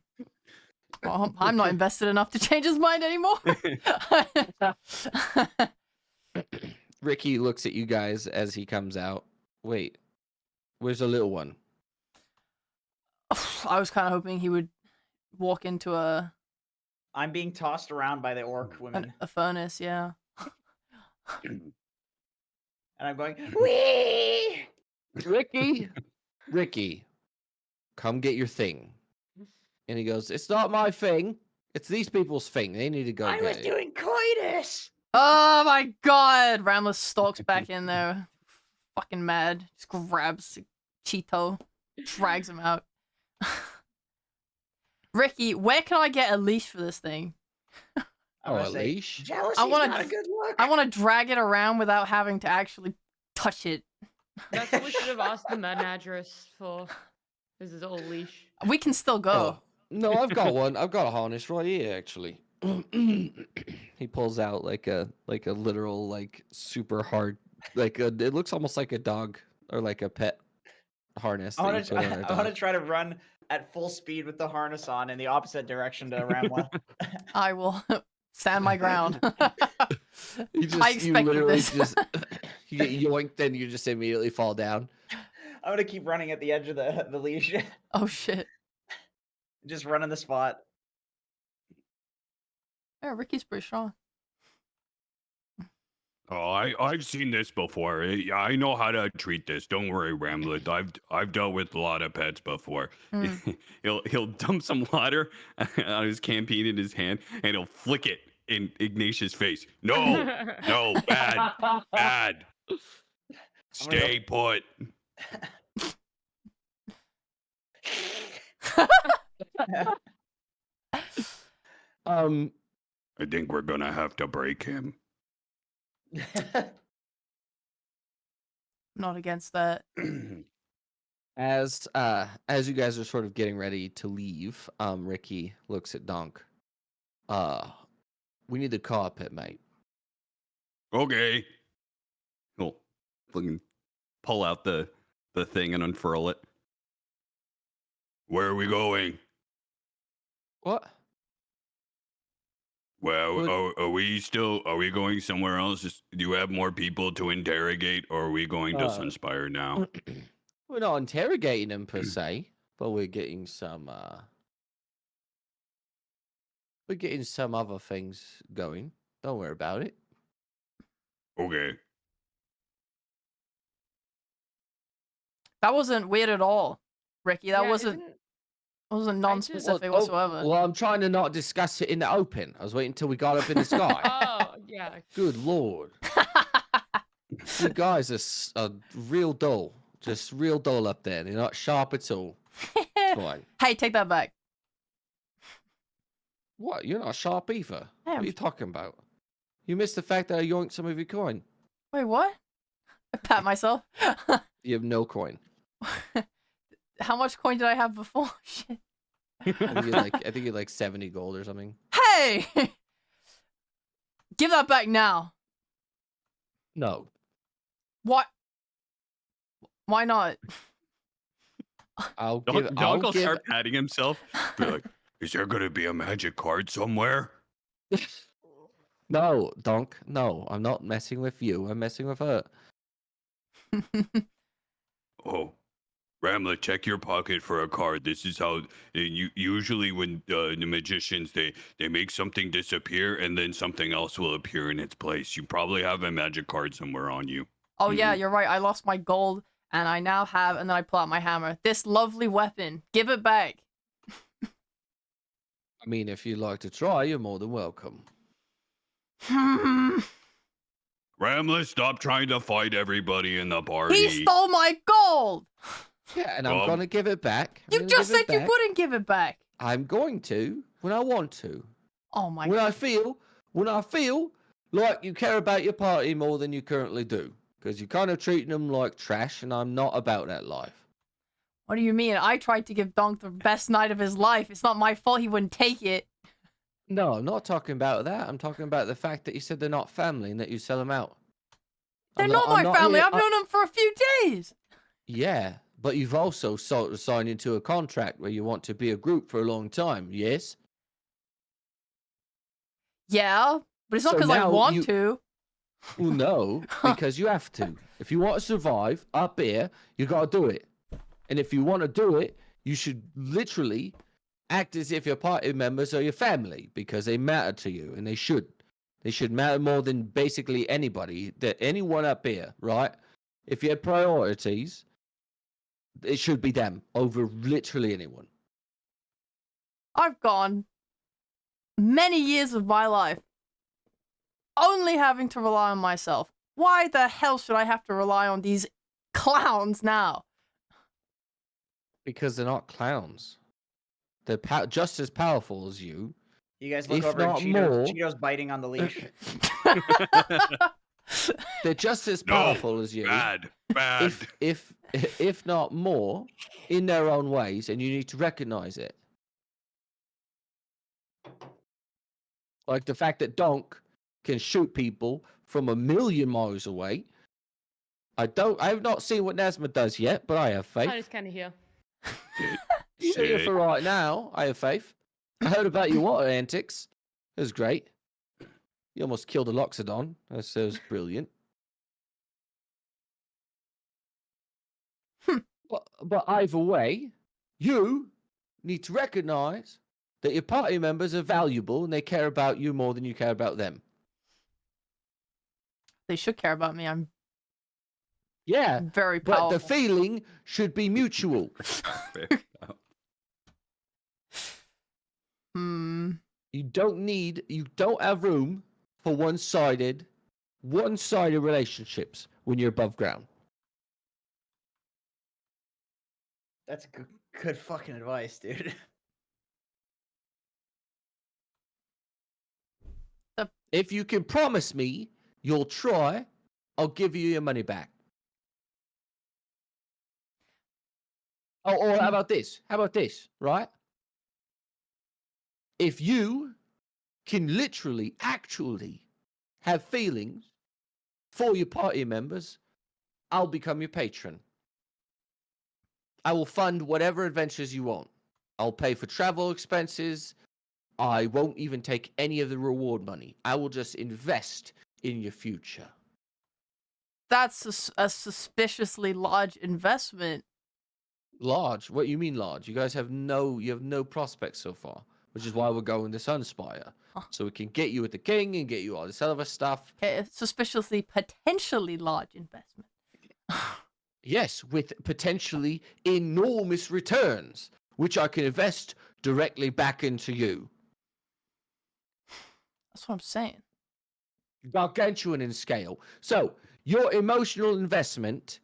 Well, I'm not invested enough to change his mind anymore. Ricky looks at you guys as he comes out. Wait, where's the little one? I was kind of hoping he would walk into I'm being tossed around by the orc women, a furnace, yeah. and I'm going, wee! Ricky, come get your thing. And he goes, it's not my thing. It's these people's thing. They need to go I get was it. doing coitus! Oh my god! Ramla stalks back in there. Fucking mad. Just grabs Cheeto. Drags him out. Ricky, where can I get a leash for this thing? Oh, a leash? Jealousy's not a good look. I want to drag it around without having to actually touch it. That's what we should have asked the manageress for. Is his old leash. We can still go. Oh, no, I've got one. I've got a harness right here, actually. He pulls out like a literal, like, super hard, like it looks almost like a dog or like a pet harness. I that want you put on a to dog. try to run at full speed with the harness on in the opposite direction to Ramla. I will stand my ground. You just, I you expected literally this. just, you get yoinked and you just immediately fall down. I'm gonna keep running at the edge of the leash. Oh shit. Just running the spot. Yeah, Ricky's pretty strong. Oh, I've seen this before. I know how to treat this. Don't worry, Ramlet. I've dealt with a lot of pets before. Mm. He'll dump some water on his campaign in his hand, and he'll flick it in Ignatius' face. No, no, bad. Stay put. I think we're gonna have to break him. Not against that. As you guys are sort of getting ready to leave, Ricky looks at Donk. We need the carpet, mate. Okay. He'll fucking pull out the thing and unfurl it. Where are we going? What? Well, are we going somewhere else? Do you have more people to interrogate, or are we going to Sunspire now? We're not interrogating him per se, but we're getting some other things going. Don't worry about it. Okay. That wasn't weird at all, Ricky. That Yeah, wasn't isn't- non-specific whatsoever. Well, I'm trying to not discuss it in the open. I was waiting until we got up in the sky. Oh, yeah. Good lord. You guys are real dull. Just real dull up there. You're not sharp at all. Come on. Hey, take that back. What? You're not sharp either. Hey, What I'm are you talking about? You missed the fact that I yoinked some of your coin. Wait, what? I pat myself. You have no coin. How much coin did I have before? Shit. I think you're like 70 gold or something. Hey! Give that back now. No. What? Why not? I'll Dunk give. will start patting himself. Be like, is there going to be a magic card somewhere? No, Donk. No, I'm not messing with you. I'm messing with her. Oh, Ramlet, check your pocket for a card. This is how usually when the magicians they make something disappear and then something else will appear in its place. You probably have a magic card somewhere on you. Oh yeah, you're right. I lost my gold, and I now have, and then I pull out my hammer. This lovely weapon. Give it back. I mean, if you'd like to try, you're more than welcome. Ramlet, stop trying to fight everybody in the party. He stole my gold. Yeah, and I'm gonna give it back. You just said you wouldn't give it back. I'm going to when I want to. Oh my. When I feel like you care about your party more than you currently do, because you're kind of treating them like trash, and I'm not about that life. What do you mean? I tried to give Donk the best night of his life. It's not my fault he wouldn't take it. No, I'm not talking about that. I'm talking about the fact that you said they're not family and that you sell them out. They're not my family. Here, I've known them for a few days. Yeah, but you've also signed into a contract where you want to be a group for a long time, yes? Yeah, but it's not because I want to. Well, no, because you have to. If you want to survive up here, you got to do it. And if you want to do it, you should literally act as if your party members are your family, because they matter to you, and they should. They should matter more than basically anybody, that anyone up here, right? If you had priorities, it should be them over literally anyone. I've gone many years of my life only having to rely on myself. Why the hell should I have to rely on these clowns now? Because they're not clowns. They're just as powerful as you. You guys look If over not and more- Cheeto's biting on the leash. They're just as No, powerful as you. Bad. If not more, in their own ways, and you need to recognize it. Like the fact that Donk can shoot people from 1,000,000 miles away. I have not seen what Nazma does yet, but I have faith. I just kind of hear. See you for right now. I have faith. I heard about your water antics. It was great. You almost killed a Loxodon. That was brilliant. But either way, you need to recognize that your party members are valuable and they care about you more than you care about them. They should care about me. I'm Yeah, very but powerful. the feeling should be mutual. You don't have room for one-sided relationships when you're above ground. That's good fucking advice, dude. If you can promise me you'll try, I'll give you your money back. Oh, or how about this? Right? If you can literally, actually have feelings for your party members, I'll become your patron. I will fund whatever adventures you want. I'll pay for travel expenses. I won't even take any of the reward money. I will just invest in your future. That's a suspiciously large investment. Large? What you mean large? You guys have no prospects so far, which is why we're going to Sunspire. So we can get you with the king and get you all this other stuff. Okay, a suspiciously potentially large investment. Yes, with potentially enormous returns, which I can invest directly back into you. That's what I'm saying. Gargantuan in scale. So your emotional investment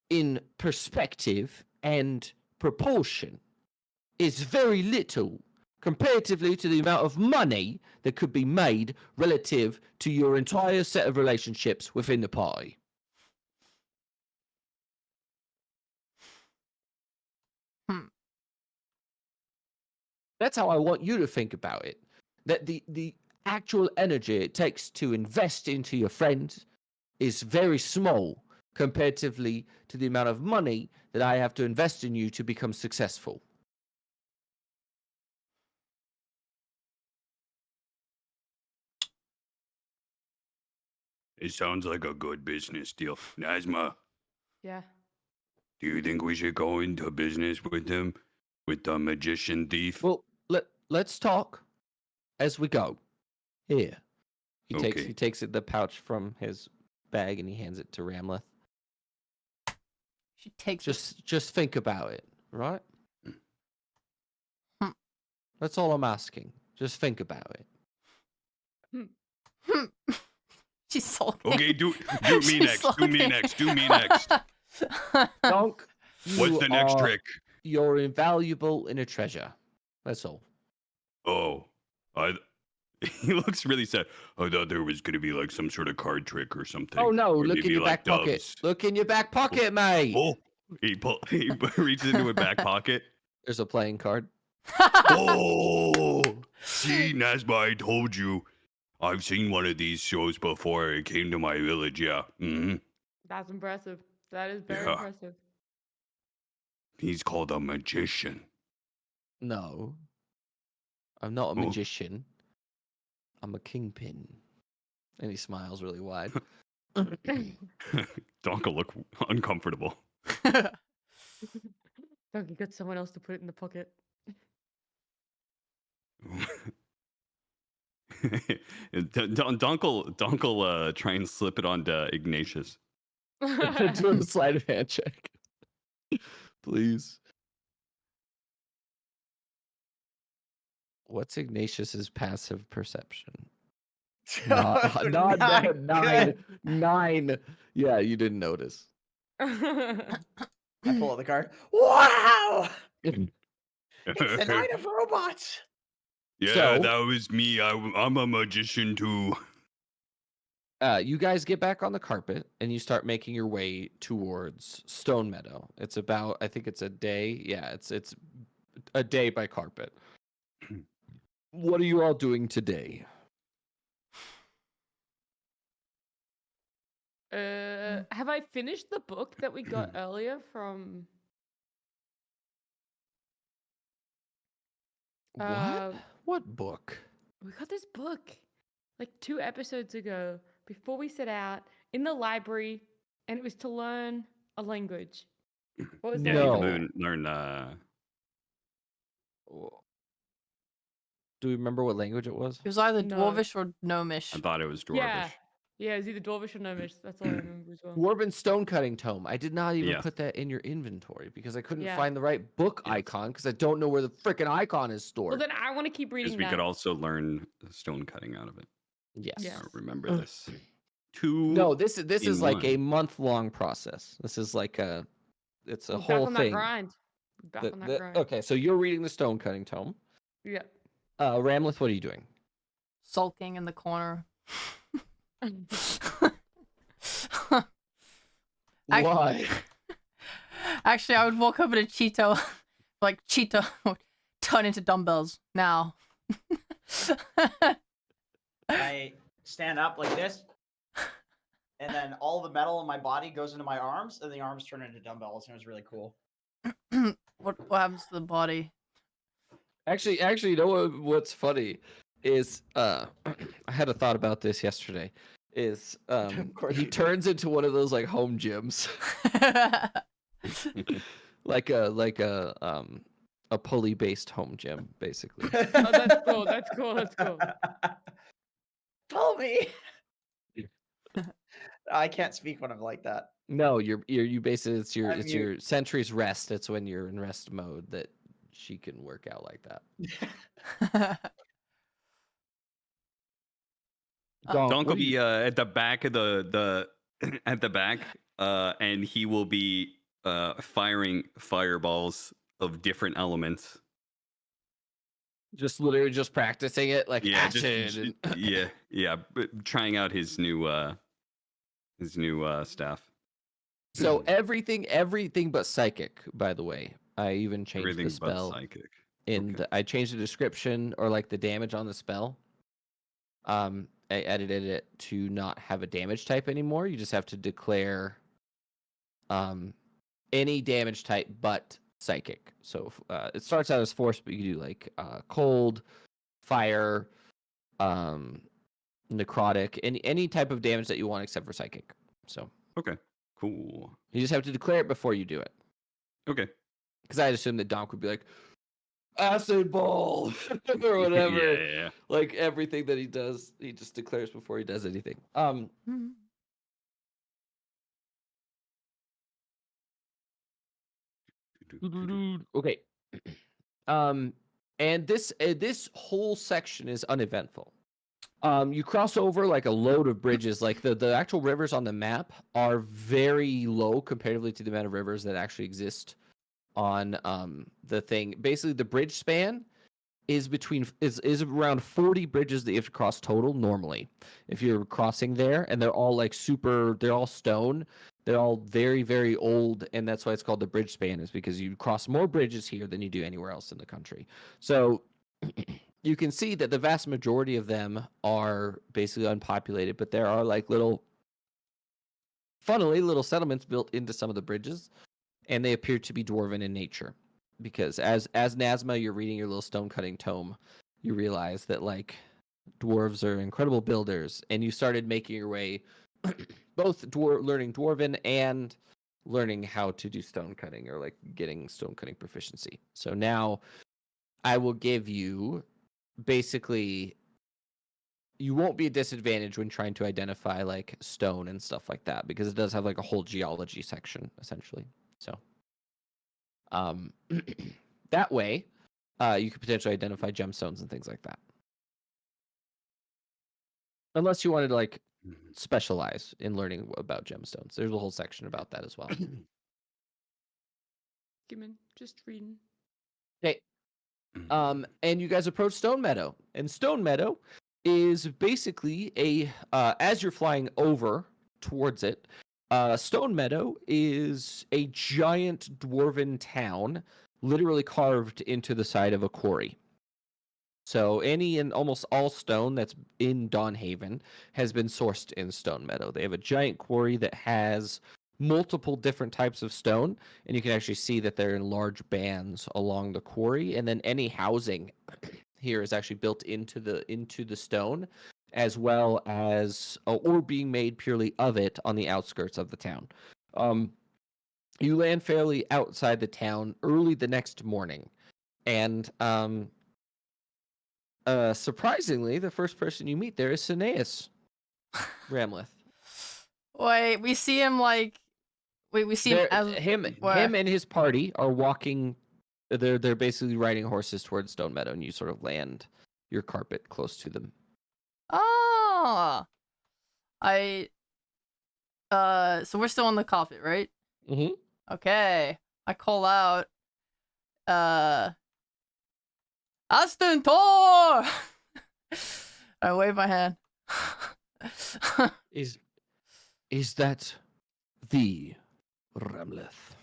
in perspective and proportion is very little comparatively to the amount of money that could be made relative to your entire set of relationships within the party. That's how I want you to think about it. That the actual energy it takes to invest into your friends is very small comparatively to the amount of money that I have to invest in you to become successful. It sounds like a good business deal. Nazma, Yeah. do you think we should go into business with him? With the magician thief? Well, let's talk as we go. Here. He Okay. takes the pouch from his bag and he hands it to Ramleth. She takes Just think about it, right? Hmm. That's all I'm asking. Just think about it. She's sulking. Okay, do me She's next. Do me sulking. next. Do me next. Donk, What's you the next are- trick? You're invaluable in a treasure. That's all. Oh, I. He looks really sad. I thought there was gonna be like some sort of card trick or something. Oh no, or look in maybe your like back pocket. doves. Look in your back pocket, mate. Oh, he reaches into his back pocket. There's a playing card. Oh, see, Nazma, I told you. I've seen one of these shows before. It came to my village. Yeah. That's impressive. That is very Yeah. impressive. He's called a magician. No. I'm not a Oh. magician. I'm a kingpin. And he smiles really wide. Donk will look uncomfortable. Donkey got someone else to put it in the pocket. Donk will try and slip it onto Ignatius. Do a sleight of hand check. Please. What's Ignatius's passive perception? Not Not nine. Yeah, you didn't notice. I pull out the card. Wow! It's the night of robots. Yeah, So- that was me. I'm a magician too. You guys get back on the carpet and you start making your way towards Stone Meadow. It's about, I think it's a day. Yeah, it's a day by carpet. What are you all doing today? Have I finished the book that we got earlier from? What? What book? We got this book like 2 episodes ago before we set out in the library, and it was to learn a language. What was Yeah, that? you No. can learn. Do we remember what language it was? It was either No. Dwarvish or Gnomish. I thought it was Dwarvish. Yeah, yeah, it was either Dwarvish or Gnomish. That's all I remember as well. Dwarven stone cutting tome. I did not even Yes. put that in your inventory because I couldn't Yeah. find the right book Yes. icon because I don't know where the freaking icon is stored. Well, then I want to keep reading Because we that. could also learn stone cutting out of it. Yes. Yeah. I remember this. Two. No, this is in like a one. month-long process. This is like it's a We're whole back on thing. that grind. We're back on that grind. Okay, so you're reading the stone cutting tome. Yeah. Ramleth, what are you doing? Sulking in the corner. Why? Actually, I would walk over to Cheeto, like Cheeto, turn into dumbbells now. I stand up like this, and then all the metal in my body goes into my arms, and the arms turn into dumbbells, and it was really cool. What happens to the body? Actually, you know what's funny is I had a thought about this yesterday. Is Of course he you do. turns into one of those like home gyms, like a pulley based home gym, basically. Oh, that's cool. That's cool. That's cool. Pull me. I can't speak when I'm like that. No, you basically it's I'm it's your sentry's rest. It's when you're in rest mode that she can work out like that. Donk will what do be you- at the back of the at the back, and he will be firing fireballs of different elements. just literally just practicing it like Yeah, acid. yeah, but trying out his new staff. So everything but psychic. By the way, I even changed Everything the spell. but psychic. And Okay. I changed the description or like the damage on the spell. I edited it to not have a damage type anymore. You just have to declare any damage type but psychic. So it starts out as force, but you can do like cold, fire, necrotic, any type of damage that you want except for psychic. So Okay. Cool. you just have to declare it before you do it. Okay. Because I'd assume that Donk would be like, acid ball or whatever. Yeah. Like everything that he does, he just declares before he does anything. Okay. And this whole section is uneventful. You cross over like a load of bridges. Like the actual rivers on the map are very low comparatively to the amount of rivers that actually exist on the thing. Basically, the bridge span is around 40 bridges that you have to cross total normally if you're crossing there, and they're all like they're all stone. They're all very, very old, and that's why it's called the bridge span, is because you cross more bridges here than you do anywhere else in the country. So you can see that the vast majority of them are basically unpopulated, but there are like funnily little settlements built into some of the bridges, and they appear to be dwarven in nature. Because as Nazma, you're reading your little stone cutting tome, you realize that like dwarves are incredible builders, and you started making your way both learning dwarven and learning how to do stone cutting, or like getting stone cutting proficiency. So now I will give you basically, you won't be a disadvantage when trying to identify like stone and stuff like that, because it does have like a whole geology section essentially. So that way you could potentially identify gemstones and things like that, unless you wanted to like specialize in learning about gemstones. There's a whole section about that as well. Gimme, just reading. Okay. And you guys approach Stone Meadow, and Stone Meadow is basically as you're flying over towards it, Stone Meadow is a giant dwarven town, literally carved into the side of a quarry. So any and almost all stone that's in Dawnhaven has been sourced in Stone Meadow. They have a giant quarry that has multiple different types of stone, and you can actually see that they're in large bands along the quarry. And then any housing here is actually built into the stone, as well as or being made purely of it on the outskirts of the town. You land fairly outside the town early the next morning, and surprisingly, the first person you meet there is Cineas Ramleth. Wait, we see him like. Wait, we see him as Him where? and his party are walking. They're basically riding horses towards Stone Meadow, and you sort of land your carpet close to them. Oh, I. So we're still on the carpet, right? Mm-hmm. Okay. I call out. Aston Tor. I wave my hand. Is that the Ramleth?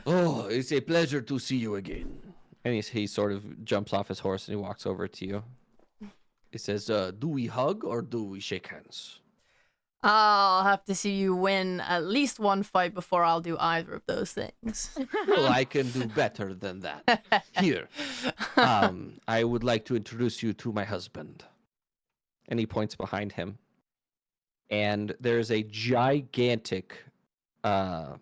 Oh, it's a pleasure to see you again. And he sort of jumps off his horse and he walks over to you. He says, do we hug or do we shake hands? I'll have to see you win at least one fight before I'll do either of those things. Well, I can do better than that. Here, I would like to introduce you to my husband. And he points behind him. And there's a gigantic, dark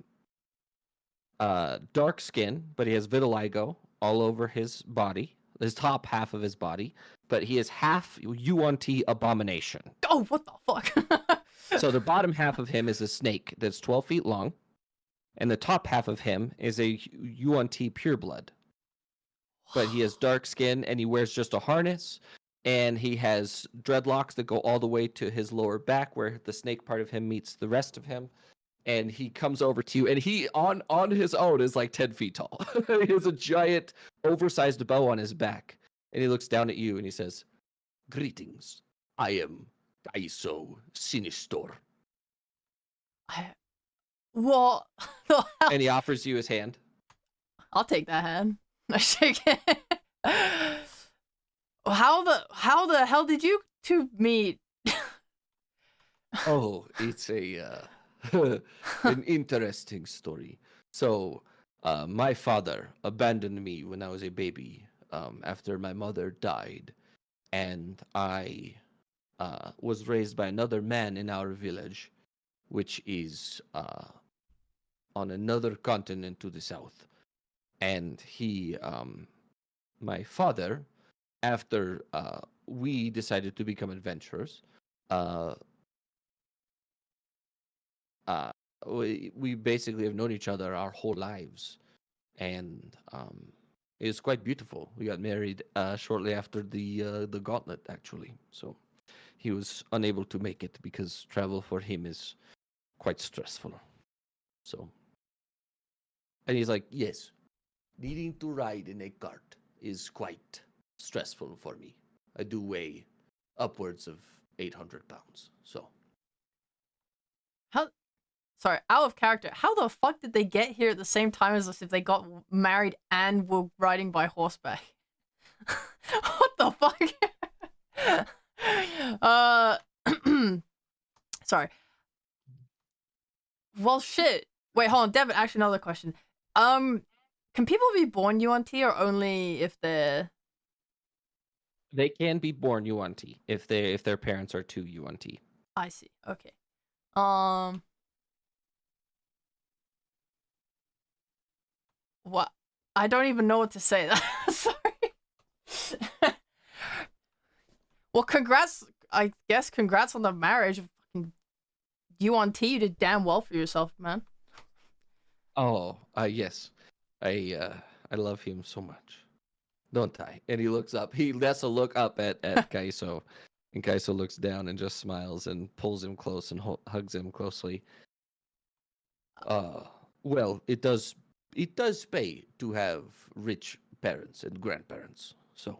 skin, but he has vitiligo all over his body, his top half of his body. But he is half UNT abomination. Oh, what the fuck? So the bottom half of him is a snake that's 12 feet long, and the top half of him is a UNT pureblood. But he has dark skin, and he wears just a harness, and he has dreadlocks that go all the way to his lower back, where the snake part of him meets the rest of him. And he comes over to you, and he on his own is like 10 feet tall. He has a giant, oversized bow on his back, and he looks down at you and he says, "Greetings. I am Kaiso Sinistor." What the hell? And he offers you his hand. I'll take that hand. I shake it. How the hell did you two meet? Oh, it's a an interesting story. So, my father abandoned me when I was a baby, after my mother died, and I was raised by another man in our village, which is on another continent to the south. And he, my father, after we decided to become adventurers, uh, we basically have known each other our whole lives, and It was quite beautiful. We got married shortly after the gauntlet, actually. So he was unable to make it because travel for him is quite stressful. So, and he's like, yes, needing to ride in a cart is quite stressful for me. I do weigh upwards of 800 pounds. So, How? Sorry, out of character. How the fuck did they get here at the same time as us if they got married and were riding by horseback? What the fuck? uh, sorry. Well, shit. Wait, hold on, Devin. Actually, another question. Can people be born UNT or only if they're? they can be born UNT if their parents are too UNT. I see. Okay. Um. What? I don't even know what to say. Sorry. Well, congrats. I guess congrats on the marriage. Fucking UNT, you did damn well for yourself, man. Oh, yes. I love him so much. Don't I? And he looks up. He lets a look up at Kaiso. And Kaiso looks down and just smiles and pulls him close and hugs him closely. Well, it does pay to have rich parents and grandparents. So,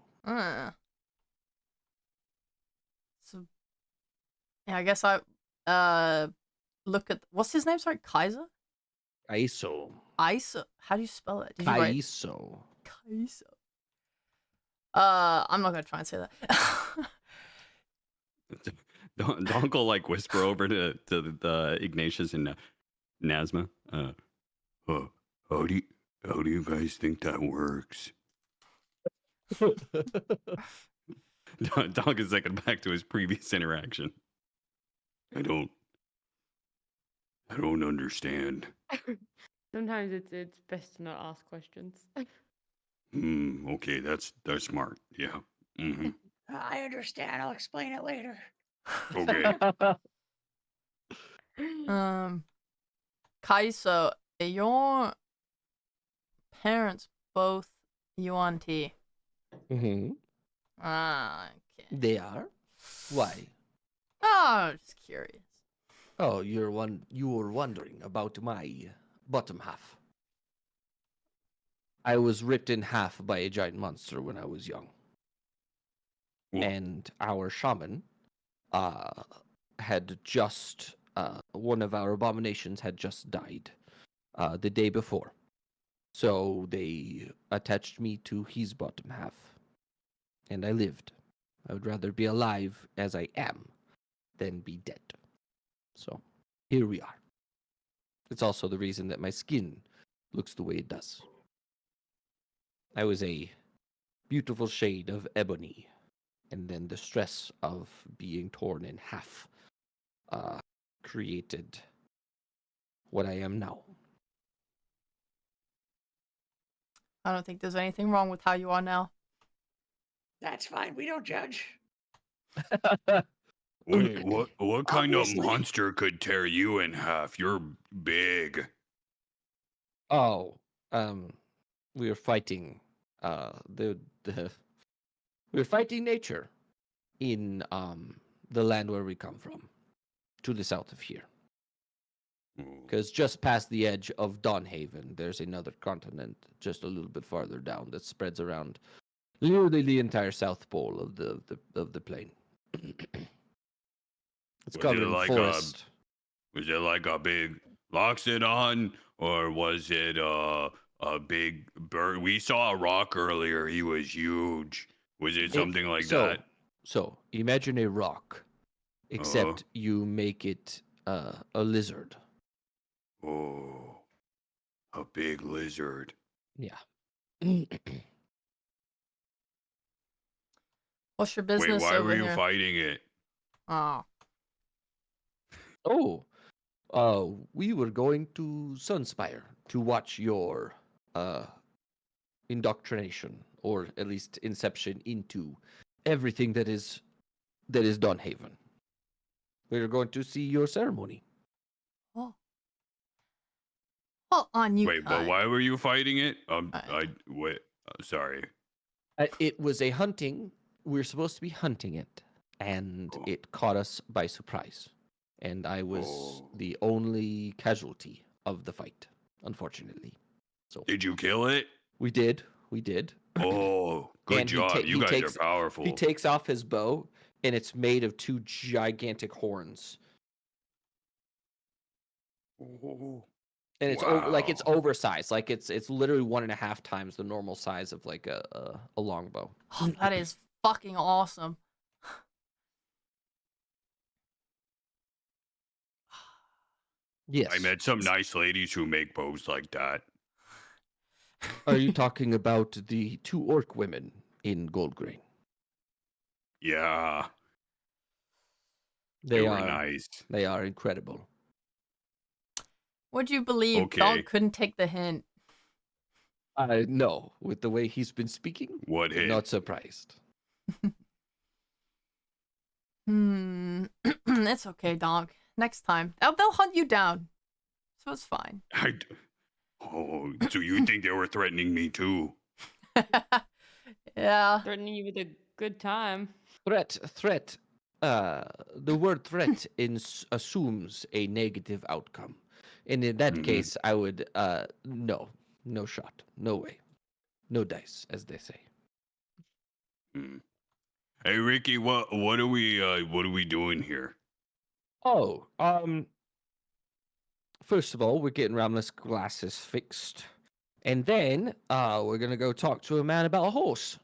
So yeah, I guess I look at what's his name? Sorry, Kaiser. Kaiso. Isa. How do you spell it? Did you write Kaiso. Kaiser? I'm not gonna try and say that. Don't like whisper over to the Ignatius and Nazma. How do you guys think that works? Donk is taken back to his previous interaction. I don't understand. Sometimes it's best to not ask questions. Okay, that's smart. Yeah. Mm-hmm. I understand. I'll explain it later. Okay. Kaiso, your parents both UNT. Mm-hmm. Okay. They are? Why? Oh, just curious. Oh, you were wondering about my bottom half. I was ripped in half by a giant monster when I was young. Wha- And our shaman had just one of our abominations had just died the day before. So they attached me to his bottom half. And I lived. I would rather be alive as I am than be dead. So here we are. It's also the reason that my skin looks the way it does. I was a beautiful shade of ebony, and then the stress of being torn in half created what I am now. I don't think there's anything wrong with how you are now. That's fine. We don't judge. Wait, what kind of Obviously. monster could tear you in half? You're big. Oh, we were fighting the we were fighting nature in the land where we come from, to the south of here. Because just past the edge of Dawnhaven, there's another continent just a little bit farther down that spreads around literally the entire south pole of the plane. It's Was covered it in like forest. Was it like a big loxodon, or was it a big bird? We saw a rock earlier. He was huge. Was it something like that? So imagine a rock, except you make it a lizard. Oh, a big lizard. Yeah. What's your Wait, business why over were you here? fighting it? Oh. We were going to Sunspire to watch your indoctrination, or at least inception into everything that is Dawnhaven. We were going to see your ceremony. Oh. Well, on you Wait, but kind. why were you fighting it? Alright. Wait. Sorry. It was a hunting. We were supposed to be hunting it, and Oh. it caught us by surprise. And I was Oh. the only casualty of the fight, unfortunately. So Did you kill it? we did. We did. Oh, good And job. You he guys takes are powerful. he takes off his bow, and it's made of 2 gigantic horns. Oh, And it's it's wow. oversized. Like it's literally 1.5 times the normal size of like a longbow. Oh, that is fucking awesome. Yes. I met some nice ladies who make bows like that. Are you talking about the 2 orc women in Goldgrain? Yeah, They were are nice. They are incredible. Would you believe Okay. Dog couldn't take the hint? No, with the way he's been speaking, What hit? not surprised. It's okay, Dog. Next time. They'll hunt you down. So it's fine. Oh, so you think they were threatening me too? Yeah. Threatening you with a good time. Threat. The word threat assumes a negative outcome, and in that Mhm. case, I would no shot, no way, no dice, as they say. Hey Ricky, what are we doing here? Oh, first of all, we're getting Ramla's glasses fixed, and then we're gonna go talk to a man about a horse.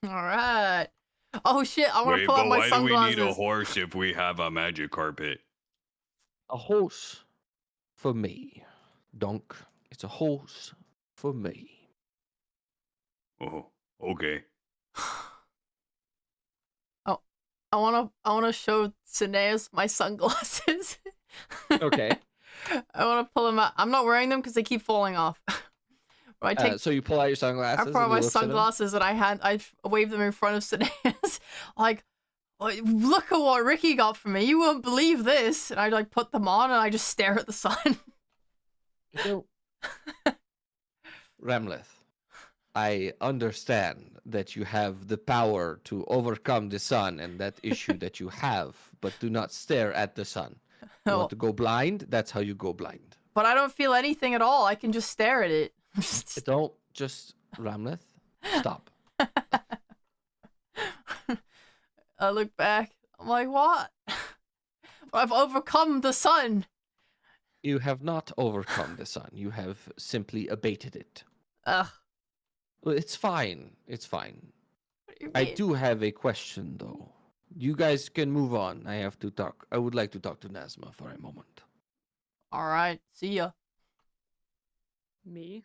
All right. Oh shit! I want to Wait, pull out but my why do we need a sunglasses. horse if we have a magic carpet? A horse for me, Donk. It's a horse for me. Oh, okay. Oh, I wanna show Sineas my sunglasses. Okay. I want to pull them out. I'm not wearing them because they keep falling off. I take. So you pull out your I sunglasses. pull out and my he looks at 'em? sunglasses and I wave them in front of Sineas. Like, look at what Ricky got for me. You won't believe this. And I like put them on and I just stare at the sun. You know, Ramleth, I understand that you have the power to overcome the sun and that issue that you have, but do not stare at the sun. You want to go blind? That's how you go blind. But I don't feel anything at all. I can just stare at it. Don't just, Ramleth, stop. I look back. I'm like, what? I've overcome the sun. You have not overcome the sun. You have simply abated it. Ugh. Well, it's fine. It's fine. What do you I mean? do have a question, though. You guys can move on. I have to talk. I would like to talk to Nazma for a moment. All right. See ya. Me?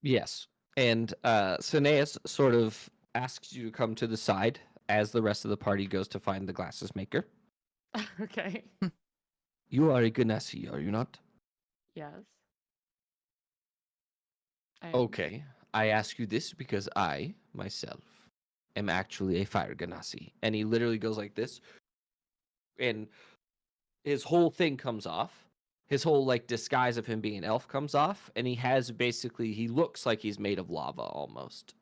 Yes. And Sineas sort of asks you to come to the side as the rest of the party goes to find the glasses maker. Okay. You are a Ganassi, are you not? Yes. I am. Okay. I ask you this because I, myself, am actually a fire Ganassi. And he literally goes like this. And his whole thing comes off. His whole like disguise of him being an elf comes off, and he has basically he looks like he's made of lava almost,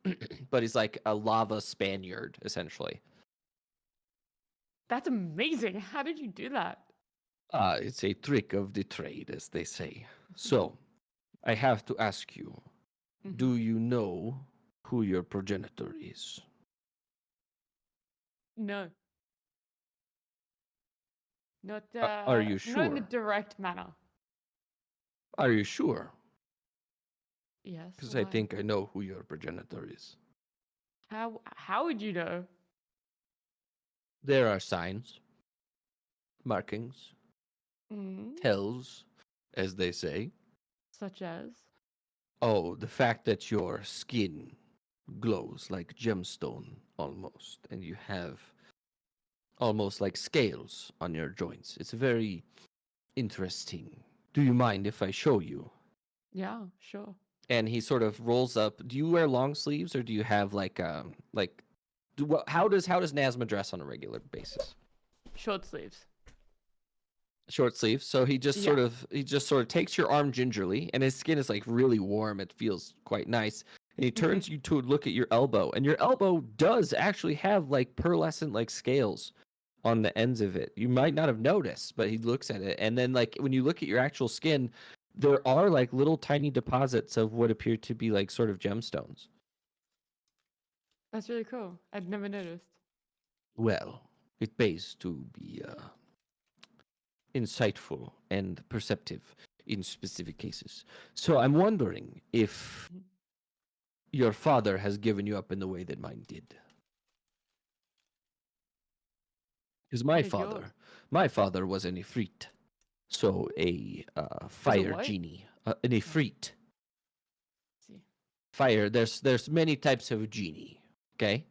but he's like a lava Spaniard essentially. That's amazing. How did you do that? It's a trick of the trade, as they say. So, I have to ask you: Mhm. do you know who your progenitor is? No. Not Are you not in a sure? direct manner. Are you sure? Yes. Because I why? think I know who your progenitor is. How would you know? There are signs, markings, Mm, tells, as they say. such as? Oh, the fact that your skin glows like gemstone almost, and you have almost like scales on your joints. It's very interesting. Do you mind if I show you? Yeah, sure. And he sort of rolls up. Do you wear long sleeves or do you have how does Nazma dress on a regular basis? Short sleeves. Short sleeves. So he just Yeah. sort of takes your arm gingerly, and his skin is like really warm. It feels quite nice. And he turns you to look at your elbow, and your elbow does actually have like pearlescent like scales on the ends of it. You might not have noticed, but he looks at it, and then like when you look at your actual skin, there are like little tiny deposits of what appear to be like sort of gemstones. That's really cool. I'd never noticed. Well, it pays to be insightful and perceptive in specific cases. So I'm wondering if Mhm. your father has given you up in the way that mine did. Because How did yours? my father was an ifrit, so a fire what? genie, an ifrit. See. Fire. There's many types of genie. Okay,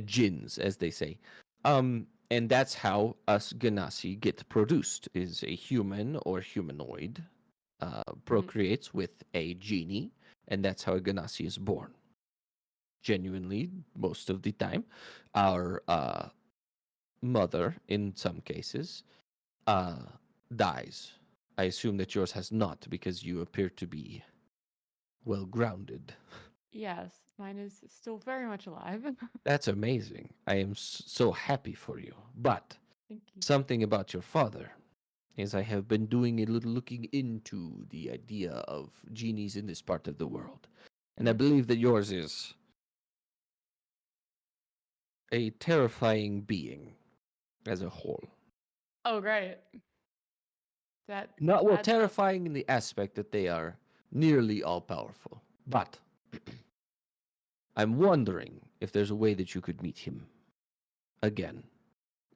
jinns as they say. And that's how us Ganassi get produced. Is a human or humanoid procreates with a genie, and that's how a Ganassi is born. Genuinely, most of the time, our mother, in some cases, dies. I assume that yours has not, because you appear to be well grounded. Yes, mine is still very much alive. That's amazing. I am so happy for you. But Thank you. something about your father is I have been doing a little looking into the idea of genies in this part of the world. And I believe that yours is a terrifying being as a whole. Oh, great. That Not well, adds up. terrifying in the aspect that they are nearly all powerful. But I'm wondering if there's a way that you could meet him again,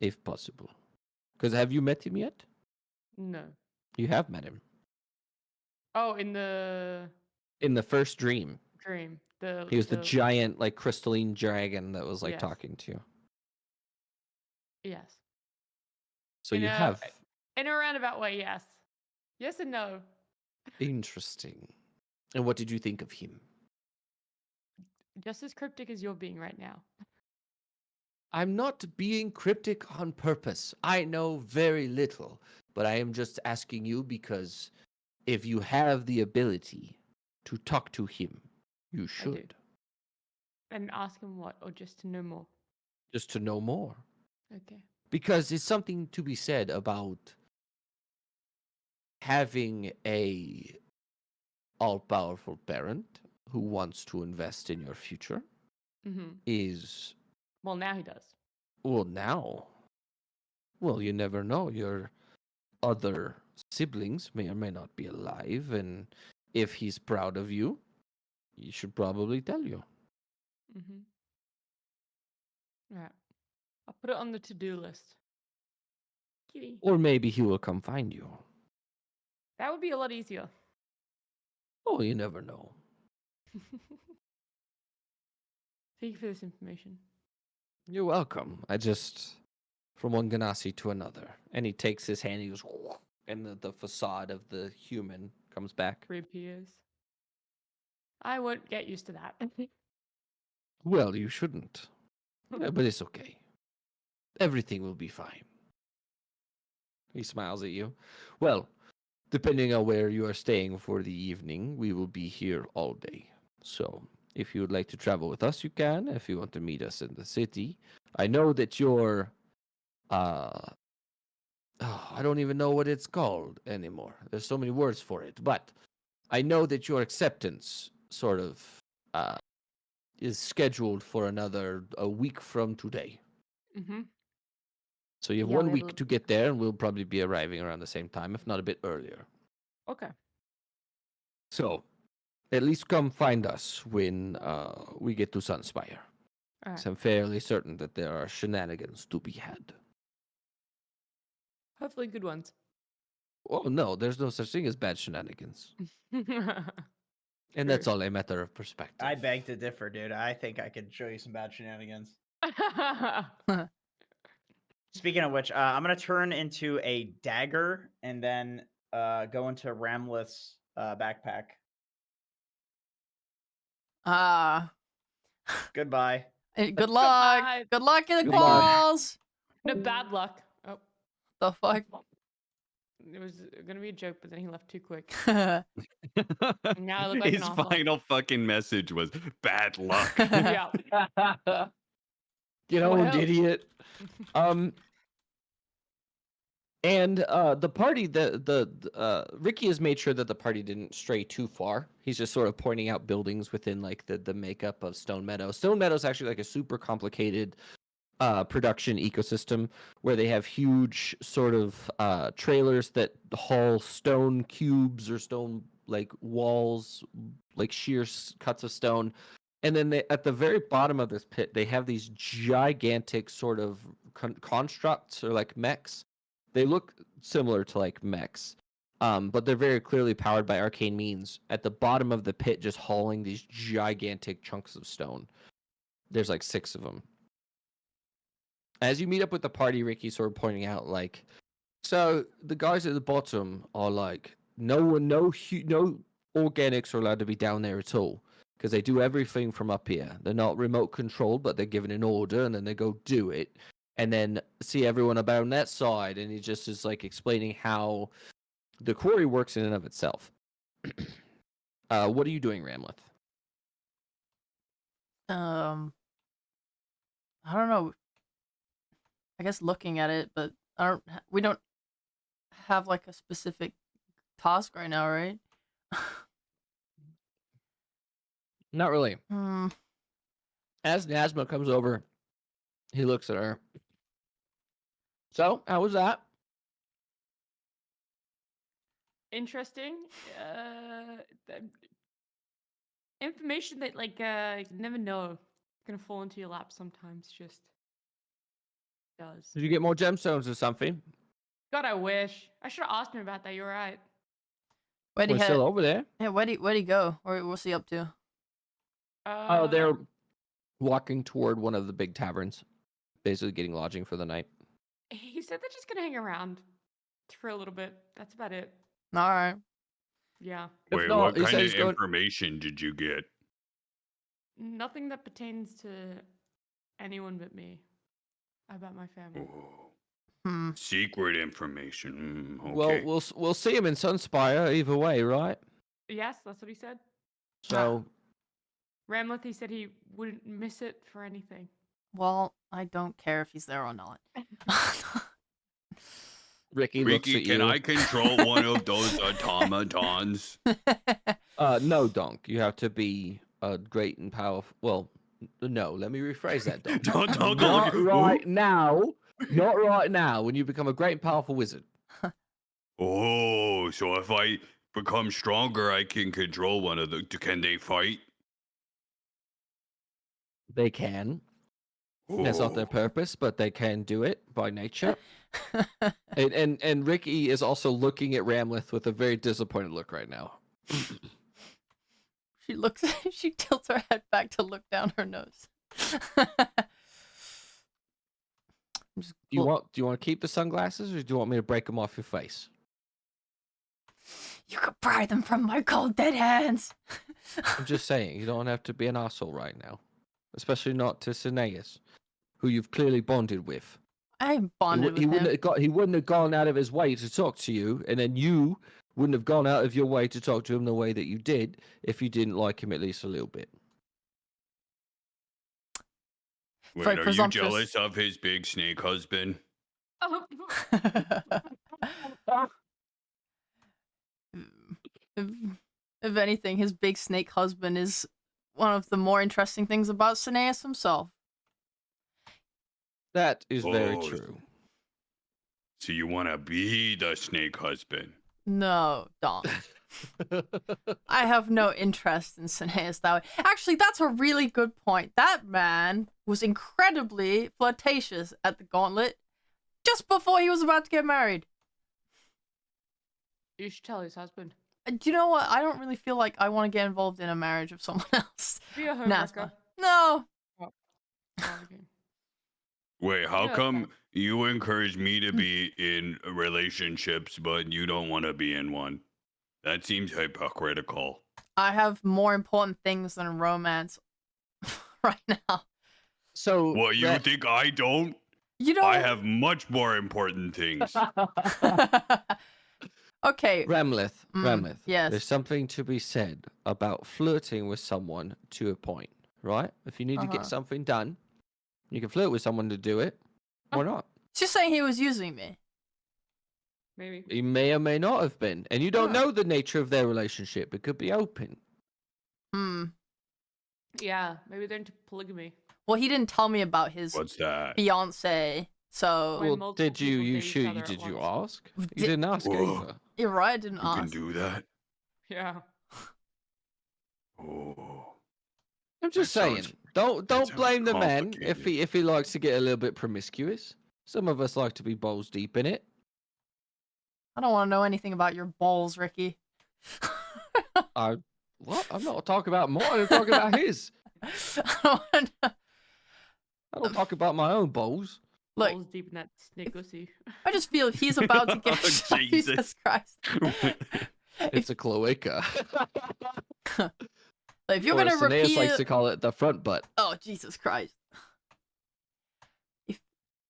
if possible. Because have you met him yet? No. You have met him. Oh, in the In the first dream, dream. he was the giant, like, crystalline dragon that was, like, Yes. talking to you. Yes. So In you a have. in a roundabout way, yes. Yes and no. Interesting. And what did you think of him? Just as cryptic as you're being right now. I'm not being cryptic on purpose. I know very little, but I am just asking you because if you have the ability to talk to him, you I do. should. And ask him what, or just to know more. Just to know more. Okay. Because it's something to be said about having a all-powerful parent who wants to invest in your future Mm-hmm. is, Well, now he does. well, now. Well, you never know. Your other siblings may or may not be alive, and if he's proud of you, he should probably tell you. Mm-hmm. All right. I'll put it on the to-do list. Kitty. Or maybe he will come find you. That would be a lot easier. Oh, you never know. Thank you for this information. You're welcome. I just, from one Ganassi to another. And he takes his hand, he goes, and the facade of the human comes back. Reappears. I won't get used to that. Well, you shouldn't. But it's okay. Everything will be fine. He smiles at you. Well, depending on where you are staying for the evening, we will be here all day. So, if you would like to travel with us, you can. If you want to meet us in the city, I know that your, I don't even know what it's called anymore. There's so many words for it, but I know that your acceptance sort of is scheduled for a week from today. Mm-hmm. So you have Yeah, we one have week a- to get there, and we'll probably be arriving around the same time, if not a bit earlier. Okay. So, at least come find us when we get to Sunspire. All right. So I'm fairly certain that there are shenanigans to be had. Hopefully good ones. Oh, no, there's no such thing as bad shenanigans. And that's True. all a matter of perspective. I beg to differ, dude. I think I could show you some bad shenanigans. Speaking of which, I'm gonna turn into a dagger and then go into Ramleth's backpack. Ah. Goodbye. Good luck. Goodbye. Good luck in the Good luck. calls. No bad luck. Oh. The fuck? it was gonna be a joke, but then he left too quick. Yeah. And now I look like His an asshole. final fucking message was bad luck. Yeah. Get Well. owned, idiot. And the party, Ricky has made sure that the party didn't stray too far. He's just sort of pointing out buildings within like the makeup of Stone Meadow. Stone Meadow is actually like a super complicated production ecosystem where they have huge sort of trailers that haul stone cubes or stone like walls, like sheer cuts of stone. And then at the very bottom of this pit, they have these gigantic sort of constructs or like mechs. They look similar to like mechs, but they're very clearly powered by arcane means. At the bottom of the pit, just hauling these gigantic chunks of stone. There's like 6 of them. As you meet up with the party, Ricky's sort of pointing out, like, so the guys at the bottom are like, no organics are allowed to be down there at all because they do everything from up here. They're not remote controlled, but they're given an order and then they go do it, and then see everyone about on that side. And he just is like explaining how the quarry works in and of itself. What are you doing, Ramleth? I don't know. I guess looking at it, but we don't have like a specific task right now, right? Not really. Hmm. As Nazma comes over, he looks at her. So, how was that? Interesting. Th- Information that like you never know gonna fall into your lap sometimes. Just does. Did you get more gemstones or something? God, I wish. I should have asked him about that. You're right. Where'd he We're head? still over there. Yeah, where'd he go? What's he up to? Oh, they're walking toward one of the big taverns, basically getting lodging for the night. He said they're just gonna hang around for a little bit. That's about it. All right. Yeah. If Wait, not, what he kind said of he's going- information did you get? Nothing that pertains to anyone but me about my family. Oh, Hmm. secret information. Okay. Well, we'll see him in Sunspire either way, right? Yes, that's what he said. So Ramleth, he said he wouldn't miss it for anything. Well, I don't care if he's there or not. Ricky looks Ricky, at can you. I control one of those automatons? No, Donk. You have to be great and powerful. Well, no. Let me rephrase that, Donk. Don't Not look. right now. Not right now. When you become a great and powerful wizard. Oh, so if I become stronger, I can control one of the. Can they fight? They can. That's not their Oh. purpose, but they can do it by nature. And Ricky is also looking at Ramleth with a very disappointed look right now. She tilts her head back to look down her nose. Do you want to keep the sunglasses, or do you want me to break them off your face? You could pry them from my cold dead hands. I'm just saying, you don't have to be an asshole right now, especially not to Cineas, who you've clearly bonded with. I'm bonded with him. He wouldn't have gone out of his way to talk to you, and then you wouldn't have gone out of your way to talk to him the way that you did if you didn't like him at least a little bit. Wait, Very are you presumptuous. jealous of his big snake husband? Oh, if anything, his big snake husband is one of the more interesting things about Cineas himself. That is very Oh, true. So you want to be the snake husband? No, Dom. I have no interest in Cineas that way. Actually, that's a really good point. That man was incredibly flirtatious at the gauntlet just before he was about to get married. you should tell his husband. Do you know what? I don't really feel like I want to get involved in a marriage of someone else. Be a Nazma. homewrecker. No. Oh, okay. Wait, how Yeah, come you encourage me to be in relationships, but you don't want to be in one? That seems hypocritical. I have more important things than romance right now. So What, you think I don't? You know, I have much more important things. Okay. Ramleth, Ramleth. yes. There's something to be said about flirting with someone to a point, right? If you need to get Uh-huh. something done, you can flirt with someone to do it. Why not? She's saying he was using me. Maybe. He may or may not have been, and you don't Huh. know the nature of their relationship. It could be open. Hmm. Yeah, maybe they're into polygamy. Well, he didn't tell me about his What's that? fiance, so When Well, multiple did you? people You date each other at Did you once. ask? You Di- didn't ask Whoa. either. you're right. I didn't You can ask. do that. Yeah. Oh, I'm just That sounds- saying. Don't sounds blame the man complicated. if he likes to get a little bit promiscuous. Some of us like to be balls deep in it. I don't want to know anything about your balls, Ricky. What? I'm not talking about mine. I'm talking about his. I don't wanna know. I don't talk about my own balls. Look, Balls deep in that snake pussy. I just feel if he's about to get Oh, shot, Jesus. Jesus Christ. It's a cloaca. If you're Or gonna as Cineas repeat, likes to call it, the front butt. oh Jesus Christ. If,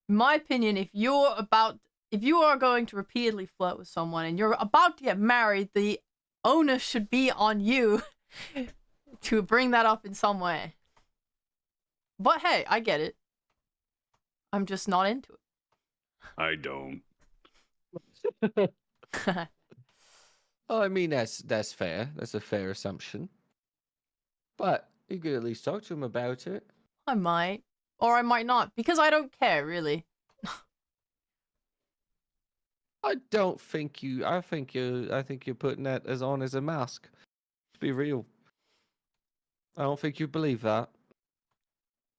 in my opinion, if you are going to repeatedly flirt with someone and you're about to get married, the onus should be on you to bring that up in some way. But hey, I get it. I'm just not into I don't. it. Oh, I mean that's fair. That's a fair assumption. But you could at least talk to him about it. I might. Or I might not, because I don't care, really. I don't think you. I think you're putting that as on as a mask. To be real. I don't think you believe that.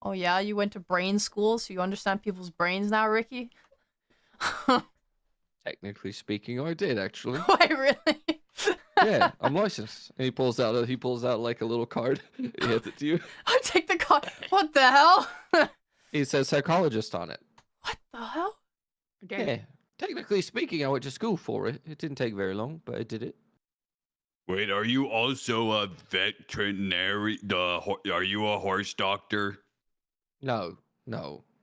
Oh yeah, you went to brain school, so you understand people's brains now, Ricky? Technically speaking, I did actually. Wait, really? Yeah, I'm licensed. And he pulls out like a little card. He hands it to you. I take the card. What the hell? He says psychologist on it. What the hell? Damn. Yeah. Technically speaking, I went to school for it. It didn't take very long, but I did it. Wait, are you also a veterinary? Are you a horse doctor? No,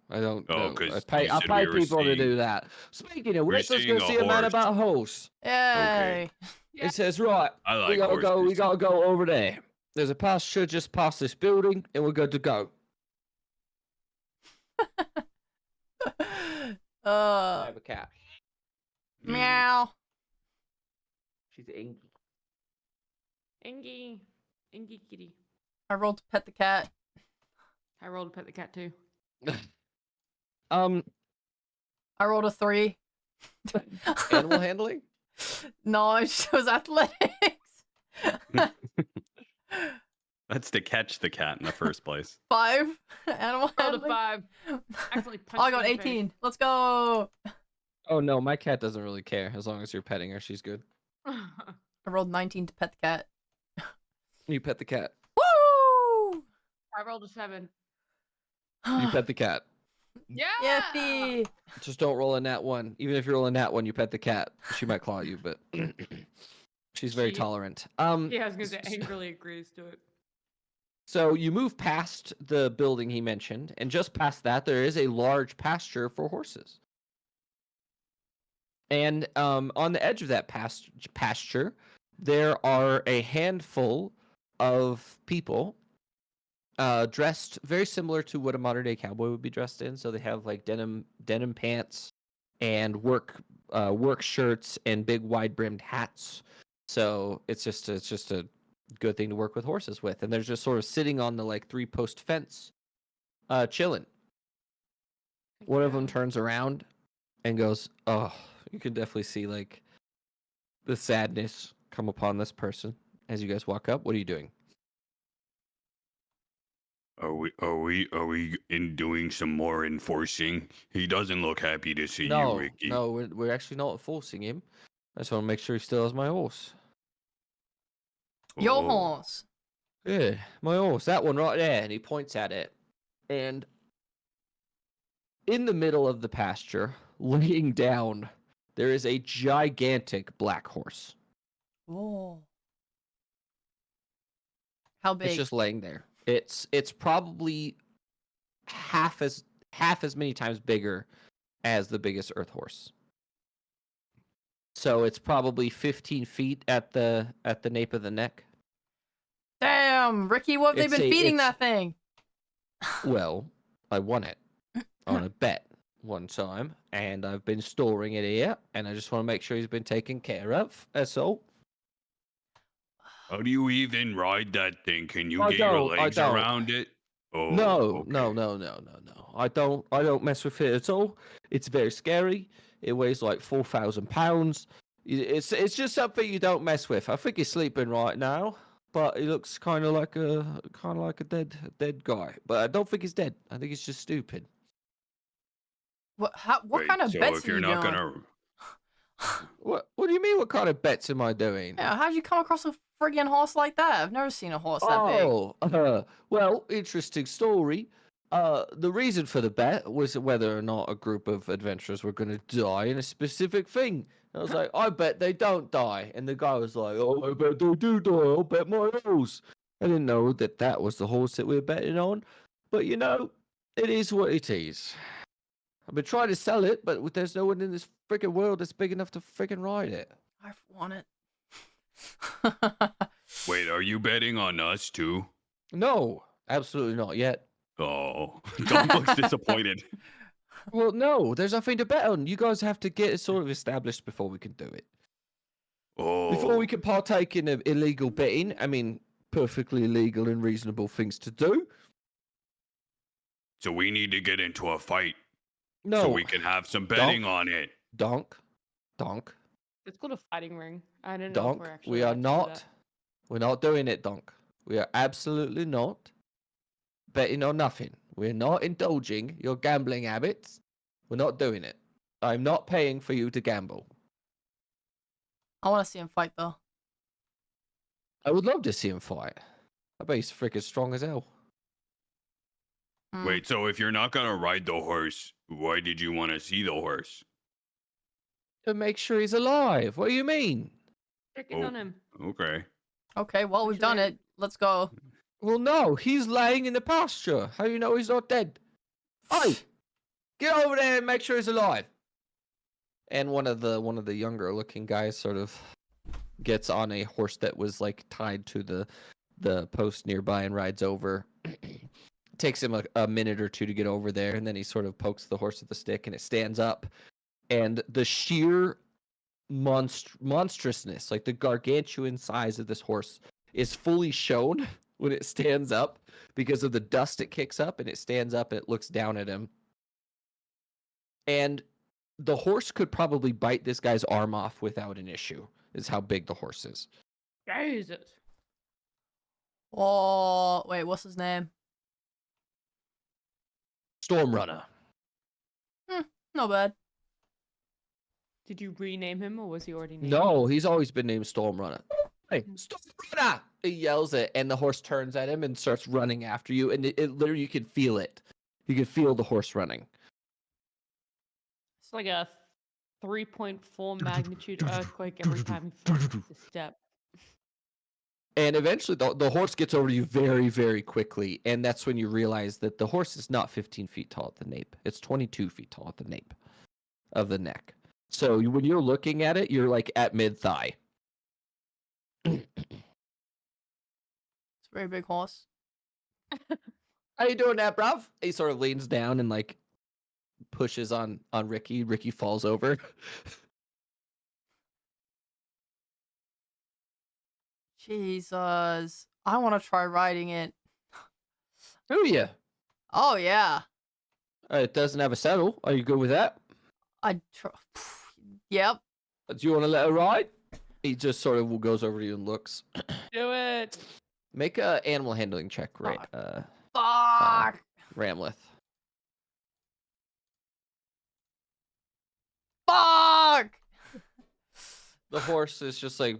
I don't. Oh, know. 'cause I pay you said we were people to do seeing- that. Speaking of we're which, let's seeing go a see a man horse. about a horse. Yay. Yeah. It says, right, I like we gotta go. We horses. gotta go over there. There's a pasture just past this building, and we're good to go. I have a cat. Meow. She's angry. Engie. Engie kitty. I rolled to pet the cat. I rolled to pet the cat too. I rolled a 3. Animal handling. No, I chose athletics. That's to catch the cat in the first place. 5. Animal Rolled a handling. 5. Accidentally Oh, I punched got her in the face. 18. Let's go. Oh no, my cat doesn't really care as long as you're petting her. She's good. I rolled 19 to pet the cat. You pet the cat. Woo! I rolled a 7. You pet the cat. Yeah. Yippee! Just don't roll a nat 1. Even if you roll a nat 1, you pet the cat. She might claw you, but she's very She- tolerant. Yeah, I was gonna say angrily agrees to it. So you move past the building he mentioned, and just past that, there is a large pasture for horses. And on the edge of that pasture, there are a handful of people dressed very similar to what a modern day cowboy would be dressed in. So they have like denim pants and work shirts and big wide brimmed hats. So it's just a good thing to work with horses with. And they're just sort of sitting on the like 3-post fence, chilling. One of them turns around and goes, "Oh, you can definitely see like the sadness come upon this person as you guys walk up. What are you doing?" Are we in doing some more enforcing? He doesn't look happy to see you, Ricky. No, we're actually not forcing him. I just want to make sure he still has my horse. Your Oh. horse. Yeah, my horse, that one right there. And he points at it. And in the middle of the pasture, laying down, there is a gigantic black horse. Oh. How big? It's just laying there. It's probably half as many times bigger as the biggest earth horse. So it's probably 15 feet at the nape of the neck. Damn, Ricky, what have they It's been a- feeding it's- that thing? Well, I won it on a bet one time, and I've been storing it here, and I just want to make sure he's been taken care of. That's all. How do you even ride that thing? Can you I get your don't, I legs don't. around it? Oh, No, okay. no. I don't mess with it at all. It's very scary. It weighs like 4,000 pounds. It's just something you don't mess with. I think he's sleeping right now, but he looks kind of like a dead guy. But I don't think he's dead. I think he's just stupid. What Wait, kind of so bets if are you're you not doing? gonna, What do you mean? What kind of bets am I doing? Yeah, how'd you come across a friggin' horse like that? I've never seen a horse that big. Oh, well, interesting story. The reason for the bet was whether or not a group of adventurers were going to die in a specific thing. I was like, I bet they don't die. And the guy was like, oh, I bet they do die. I'll bet my horse. I didn't know that that was the horse that we were betting on. But, it is what it is. I've been trying to sell it, but there's no one in this freaking world that's big enough to freaking ride it. I want it. wait, are you betting on us too? No, absolutely not yet. Oh, Dom looks disappointed. Well, no, there's nothing to bet on. You guys have to get it sort of established before we can do it. Before Oh, we can partake in illegal betting, I mean, perfectly legal and reasonable things to do. so we need to get into a fight No, so we can have some betting on it. donk. It's called a fighting ring. I don't know if we're actually We are allowed to do not. that. We're not doing it, donk. We are absolutely not betting on nothing. We're not indulging your gambling habits. We're not doing it. I'm not paying for you to gamble. I want to see him fight though. I would love to see him fight. I bet he's freaking strong as hell. Hmm. Wait, so if you're not gonna ride the horse, why did you want to see the horse? To make sure he's alive. What do you mean? Check in Oh. on him. Okay. Okay, well we've done Actually- it. Let's go. Well, no, he's laying in the pasture. How do you know he's not dead? Hey, get over there and make sure he's alive. And one of the younger looking guys sort of gets on a horse that was like tied to the post nearby and rides over. Takes him a minute or two to get over there, and then he sort of pokes the horse with the stick, and it stands up. And the sheer monstrousness, like the gargantuan size of this horse, is fully shown when it stands up because of the dust it kicks up, and it stands up and it looks down at him. And the horse could probably bite this guy's arm off without an issue, is how big the horse is. Jesus. Oh, wait, what's his name? Stormrunner. Not bad. Did you rename him or was he already named? No, he's always been named Stormrunner. Hey, Stormrunner! He yells it, and the horse turns at him and starts running after you, and it literally, you can feel it. You can feel the horse running. It's like a 3.4 magnitude earthquake every time he takes a step. And eventually, the horse gets over to you very, very quickly, and that's when you realize that the horse is not 15 feet tall at the nape. It's 22 feet tall at the nape of the neck. So when you're looking at it, you're like at mid-thigh. It's a very big horse. How you doing that, bruv? He sort of leans down and like pushes on Ricky. Ricky falls over. Jesus. I want to try riding it. Who are you? Oh, yeah. It doesn't have a saddle. Are you good with that? Yep. Do you want to let her ride? He just sort of goes over to you and looks. Do it. Make a animal handling check, right? Fuck. Ramleth. Fuck. The horse is just like.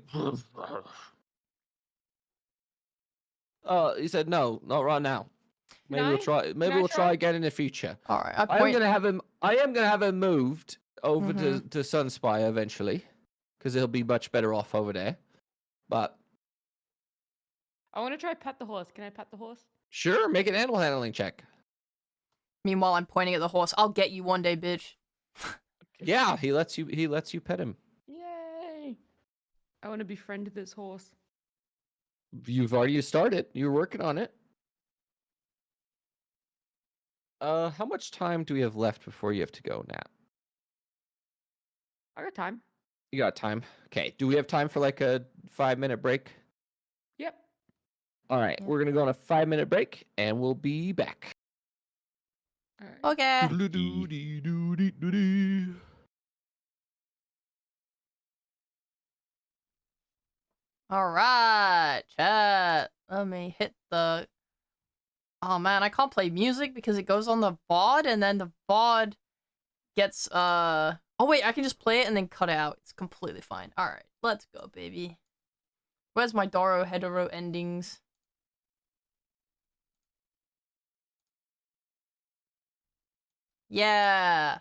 He said no, not right now. Maybe Can we'll I- try. Maybe can I we'll try try? again in the future. All right. I am gonna have him. I am gonna have him moved over to Sunspire eventually, because he'll be much better off over there. But I want to try pet the horse. Can I pet the horse? sure, make an animal handling check. Meanwhile, I'm pointing at the horse. I'll get you one day, bitch. Yeah, he lets you. He lets you pet him. Yay. I want to befriend this horse. You've already started. You're working on it. How much time do we have left before you have to go, Nat? I got time. You got time. Okay. Do we have time for like a 5-minute break? Yep. All right. Yeah. We're gonna go on a 5-minute break, and we'll be back. All right. Okay. Doodle-doo-dee-doo-dee-doo-dee. All right, chat. Let me hit the. Oh man, I can't play music because it goes on the VOD, and then the VOD gets Oh wait, I can just play it and then cut it out. It's completely fine. All right, let's go, baby. Where's my Doro hetero endings? Yeah.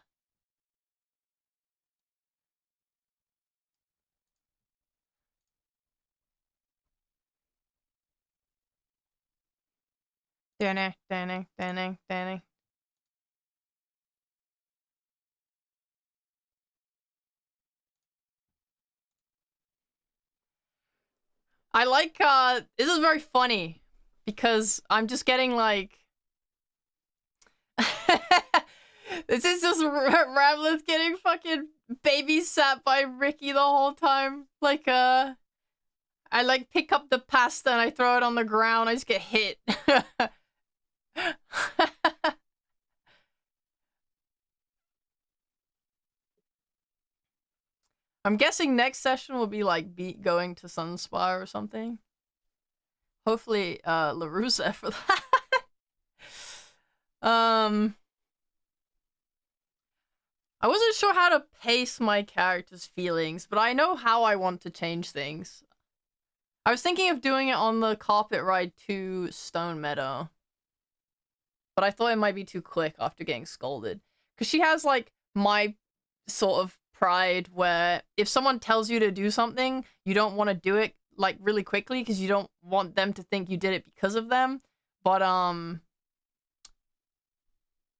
Danny, Danny, Danny, Danny. I like this is very funny because I'm just getting like this is just Ramlet getting fucking babysat by Ricky the whole time. Like I like pick up the pasta and I throw it on the ground. I just get hit. I'm guessing next session will be like going to Sunspa or something. Hopefully LaRue's there for that. I wasn't sure how to pace my character's feelings, but I know how I want to change things. I was thinking of doing it on the carpet ride to Stone Meadow, but I thought it might be too quick after getting scolded. Because she has, like, my sort of pride where if someone tells you to do something, you don't want to do it, like, really quickly because you don't want them to think you did it because of them. But,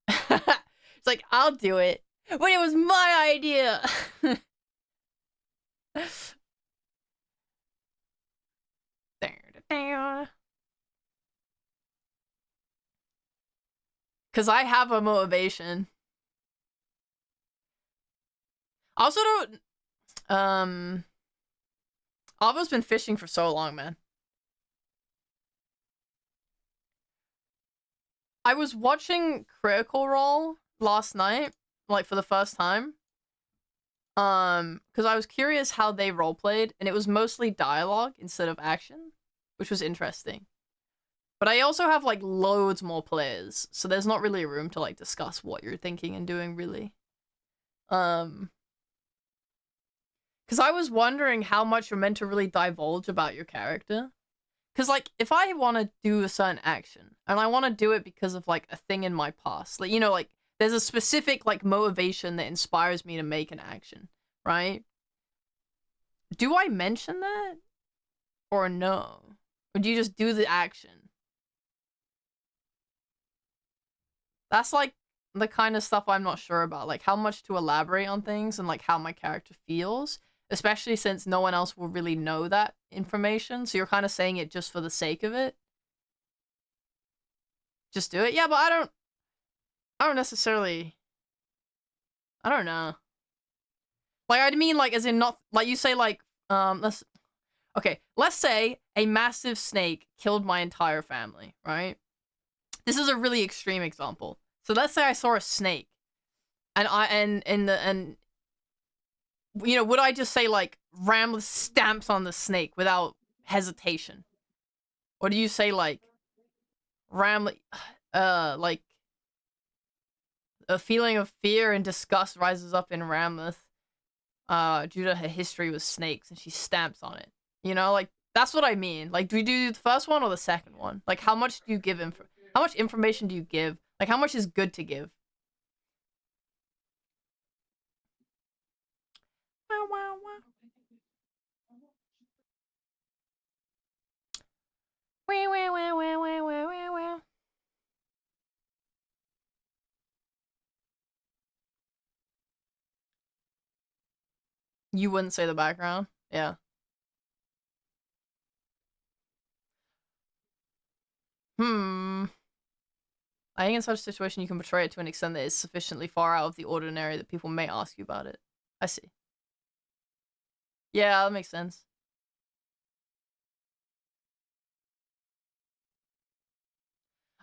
it's like, I'll do it. But it was my idea! Because I have a motivation. I also don't... Avo's been fishing for so long, man. I was watching Critical Role last night, like, for the first time. Because I was curious how they roleplayed, and it was mostly dialogue instead of action, which was interesting. But I also have, like, loads more players, so there's not really room to, like, discuss what you're thinking and doing, really. Because I was wondering how much you're meant to really divulge about your character. Because, like, if I want to do a certain action, and I want to do it because of, like, a thing in my past, like, you know, like, there's a specific, like, motivation that inspires me to make an action, right? Do I mention that? Or no? Or do you just do the action? That's, like, the kind of stuff I'm not sure about. Like, how much to elaborate on things and, like, how my character feels. Especially since no one else will really know that information. So you're kind of saying it just for the sake of it. Just do it? Yeah, but I don't necessarily... I don't know. Like, I mean, like, as in not... Like, you say, like, okay, let's say a massive snake killed my entire family, right? This is a really extreme example. So let's say I saw a snake, and you know, would I just say, like, Ramlet stamps on the snake without hesitation? Or do you say, like, Ramlet, like, a feeling of fear and disgust rises up in Ramlet, due to her history with snakes, and she stamps on it. You know, like, that's what I mean. Like, do we do the first one or the second one? Like, how much do you give how much information do you give? Like, how much is good to give? Wow, wow, wow. Wow, wow, wow, wow, wow, wow, wow, wow. You wouldn't say the background? Yeah. I think in such a situation you can portray it to an extent that is sufficiently far out of the ordinary that people may ask you about it. I see. Yeah, that makes sense.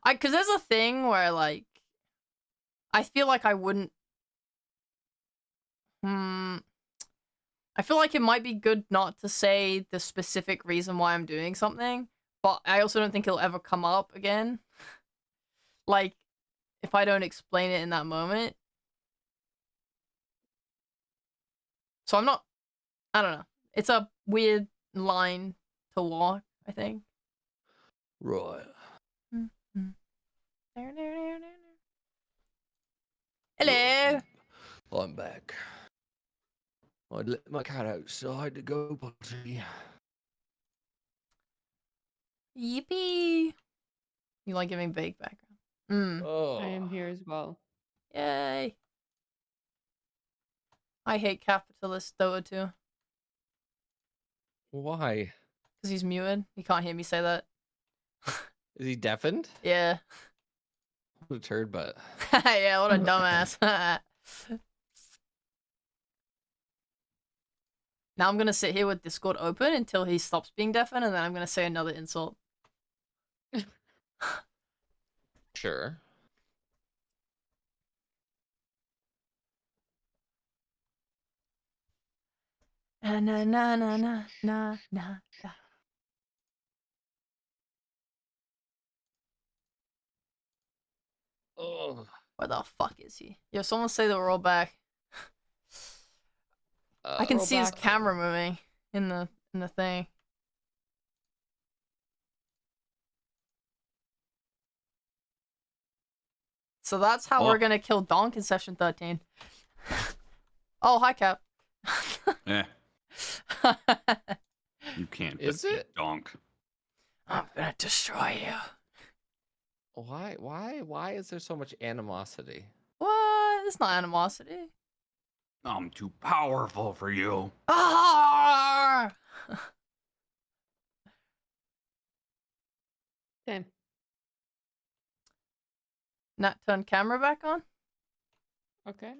Cause there's a thing where like I feel like I wouldn't I feel like it might be good not to say the specific reason why I'm doing something, but I also don't think it'll ever come up again. Like, if I don't explain it in that moment. So I don't know. It's a weird line to walk, I think. Right. Hello! I'm back. I'd let my cat outside to go potty. Yippee! You like giving vague background. Oh. I am here as well. Yay! I hate capitalist Dota too. Why? Because he's muted. He can't hear me say that. Is he deafened? Yeah. What a turd butt. Yeah, what a dumbass. Now I'm gonna sit here with Discord open until he stops being deafened, and then I'm gonna say another insult. Sure. Na na na na na na na. Oh. Where the fuck is he? Yo, someone say that we're all back. I can We're all see his back. camera moving in the thing. So that's how we're Oh. gonna kill Donk in session 13. Oh, hi, Cap. Eh, you can't Is defeat it? Donk. I'm gonna destroy you. Why is there so much animosity? What? It's not animosity. I'm too powerful for you. Ah! Same. Nat, turn camera back on? Okay.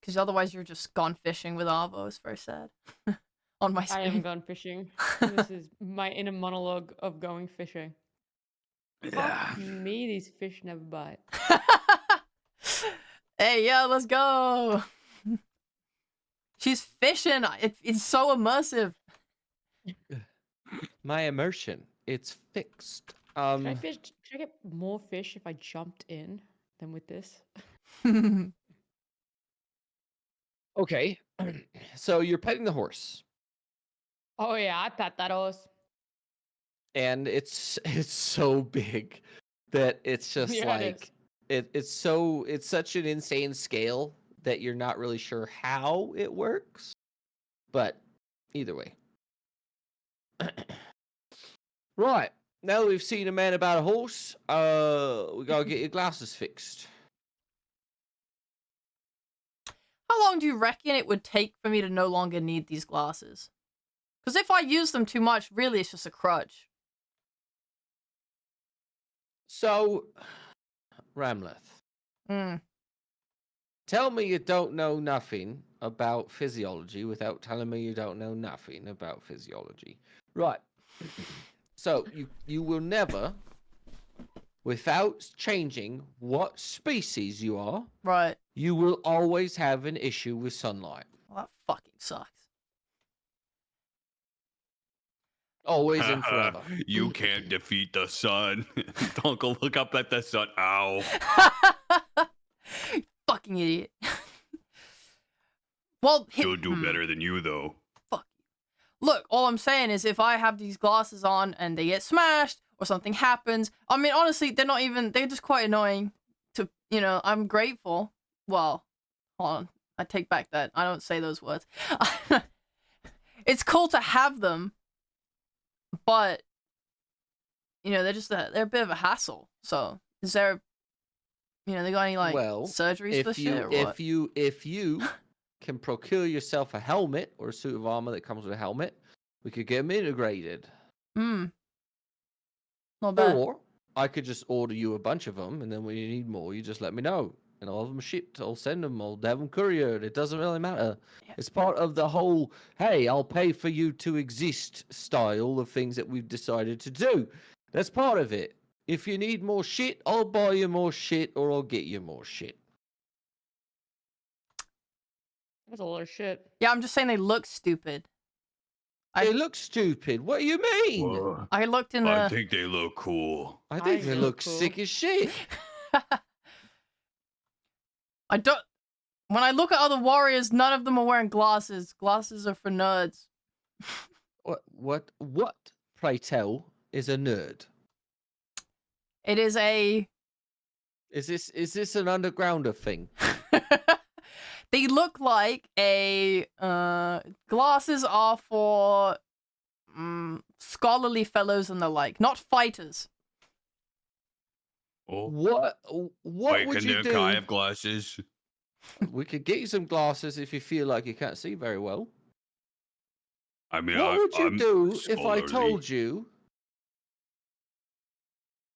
Because otherwise you're just gone fishing with Arvo. It's very sad. On my I haven't screen. gone fishing. This is my inner monologue of going fishing. Yeah. Fuck me, these fish never bite. Hey, yo, let's go. She's fishing. It's so immersive. My immersion. It's fixed. Should I get more fish if I jumped in than with this? Okay. So you're petting the horse, Oh yeah, I pat that horse. and it's so big that it's just Yeah, it is. it's such an insane scale that you're not really sure how it works. But either way. Right. Now that we've seen a man about a horse, we gotta get your glasses fixed. How long do you reckon it would take for me to no longer need these glasses? Because if I use them too much, really it's just a crutch. So, Ramleth, tell me you don't know nothing about physiology without telling me you don't know nothing about physiology. Right. So, you will never, without changing what species you are, Right. you will always have an issue with sunlight. Well, that fucking sucks. Always and forever. You can't defeat the sun. Donk will look up at the sun. Ow. Fucking idiot. Well, He'll do better than you, though. Fuck you. Look, all I'm saying is if I have these glasses on and they get smashed or something happens, I mean, honestly, they're just quite annoying to, I'm grateful. Well, hold on. I take back that. I don't say those words. It's cool to have them, but, they're a bit of a hassle. So, is there, they got any, surgeries for shit or what? If you can procure yourself a helmet or a suit of armor that comes with a helmet, we could get them integrated. Not bad. Or I could just order you a bunch of them, and then when you need more, you just let me know, and I'll have them shipped. I'll send them. I'll have them couriered. It doesn't really matter. Yeah. It's part of the whole, hey, I'll pay for you to exist style of things that we've decided to do. That's part of it. If you need more shit, I'll buy you more shit, or I'll get you more shit. That's a lot of shit. Yeah, I'm just saying they look stupid. They look stupid. What do you mean? Whoa. I looked in I the. think they look cool. I think I they think look cool. sick as shit. I don't. When I look at other warriors, none of them are wearing glasses. Glasses are for nerds. What, pray tell, is a nerd? It is a. Is this an undergrounder thing? They look like a. Glasses are for scholarly fellows and the like, not fighters. Oh, What wait, would you can I do? have glasses? We could get you some glasses if you feel like you can't see very well. I mean, What would you I'm do if I scholarly. told you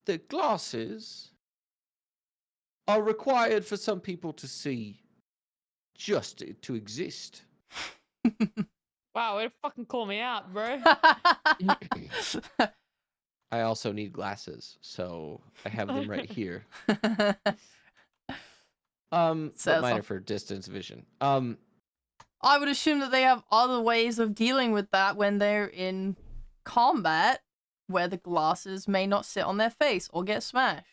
that glasses are required for some people to see, just to exist? Wow, way to fucking call me out, bro. I also need glasses, so I have them right here. But Says mine off. are for distance vision. I would assume that they have other ways of dealing with that when they're in combat, where the glasses may not sit on their face or get smashed.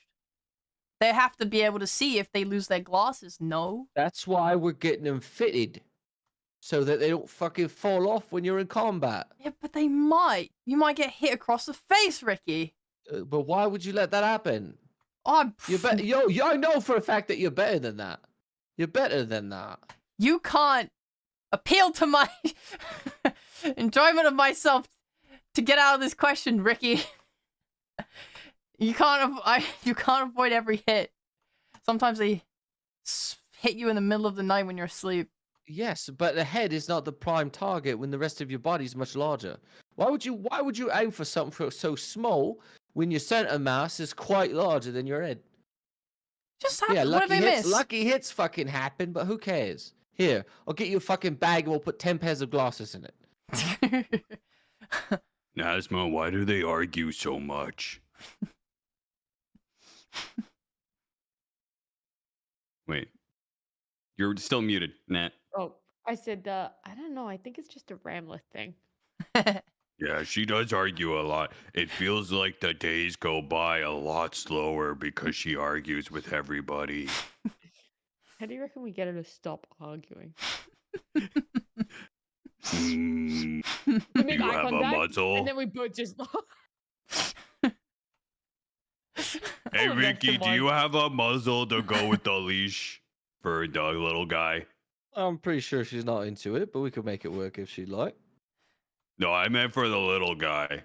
They have to be able to see if they lose their glasses. No. That's why we're getting them fitted, so that they don't fucking fall off when you're in combat. Yeah, but they might. You might get hit across the face, Ricky. But why would you let that happen? Oh, I know for a fact that you're better than that. You're better than that. you can't appeal to my enjoyment of myself to get out of this question, Ricky. You can't avoid every hit. Sometimes they hit you in the middle of the night when you're asleep. Yes, but the head is not the prime target when the rest of your body is much larger. Why would you aim for something so small when your center mass is quite larger than your head? Just happen. Yeah, What if they miss? lucky hits fucking happen, but who cares? Here, I'll get you a fucking bag and we'll put 10 pairs of glasses in it. Nazma, why do they argue so much? Wait, you're still muted, Nat. Oh, I said, I don't know. I think it's just a Ramlet thing. Yeah, she does argue a lot. It feels like the days go by a lot slower because she argues with everybody. How do you reckon we get her to stop arguing? Mm, We do make you eye have a contact, muzzle? and then we both just. Hey, Oh, that's Ricky, the do you one. have a muzzle to go with the leash for the little guy? I'm pretty sure she's not into it, but we could make it work if she'd like. No, I meant for the little guy.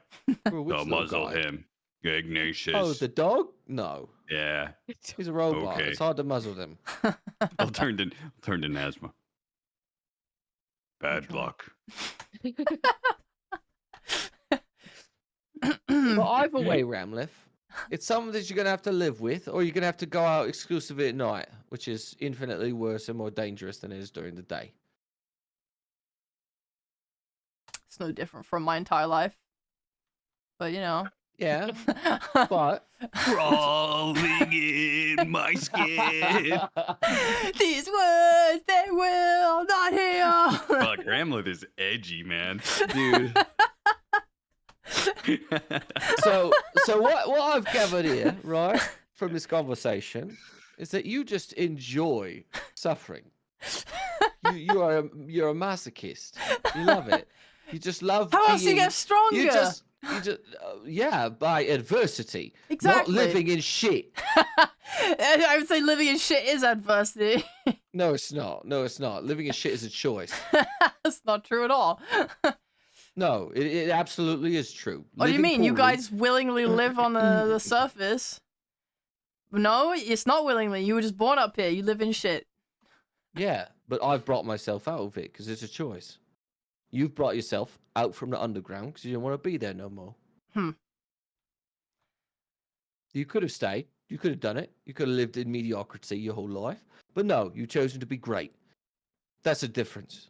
For which To little muzzle guy? him. Ignatius. Oh, the dog? No. Yeah. He's a robot. Okay. It's hard to muzzle them. I'll turn to Nazma. Bad try. luck. But either way, Ramleth, it's something that you're going to have to live with, or you're going to have to go out exclusively at night, which is infinitely worse and more dangerous than it is during the day. It's no different from my entire life. But you know. Yeah, but Crawling in my skin. These words they will not hear. Fuck, Ramlet is edgy, man. dude. So what I've gathered here, right, from this conversation, is that you just enjoy suffering. You're a masochist. You love it. You just love. How else do you being- get stronger? You just yeah, by adversity. Exactly. Not living in shit. I would say living in shit is adversity. No, it's not. No, it's not. Living in shit is a choice. That's not true at all. No, it absolutely is true. What do you Living mean? You poorly- guys willingly live on the surface? No, it's not willingly. You were just born up here. You live in shit. Yeah, but I've brought myself out of it because it's a choice. You've brought yourself out from the underground because you don't want to be there no more. You could have stayed. You could have done it. You could have lived in mediocrity your whole life. But no, you've chosen to be great. That's a difference.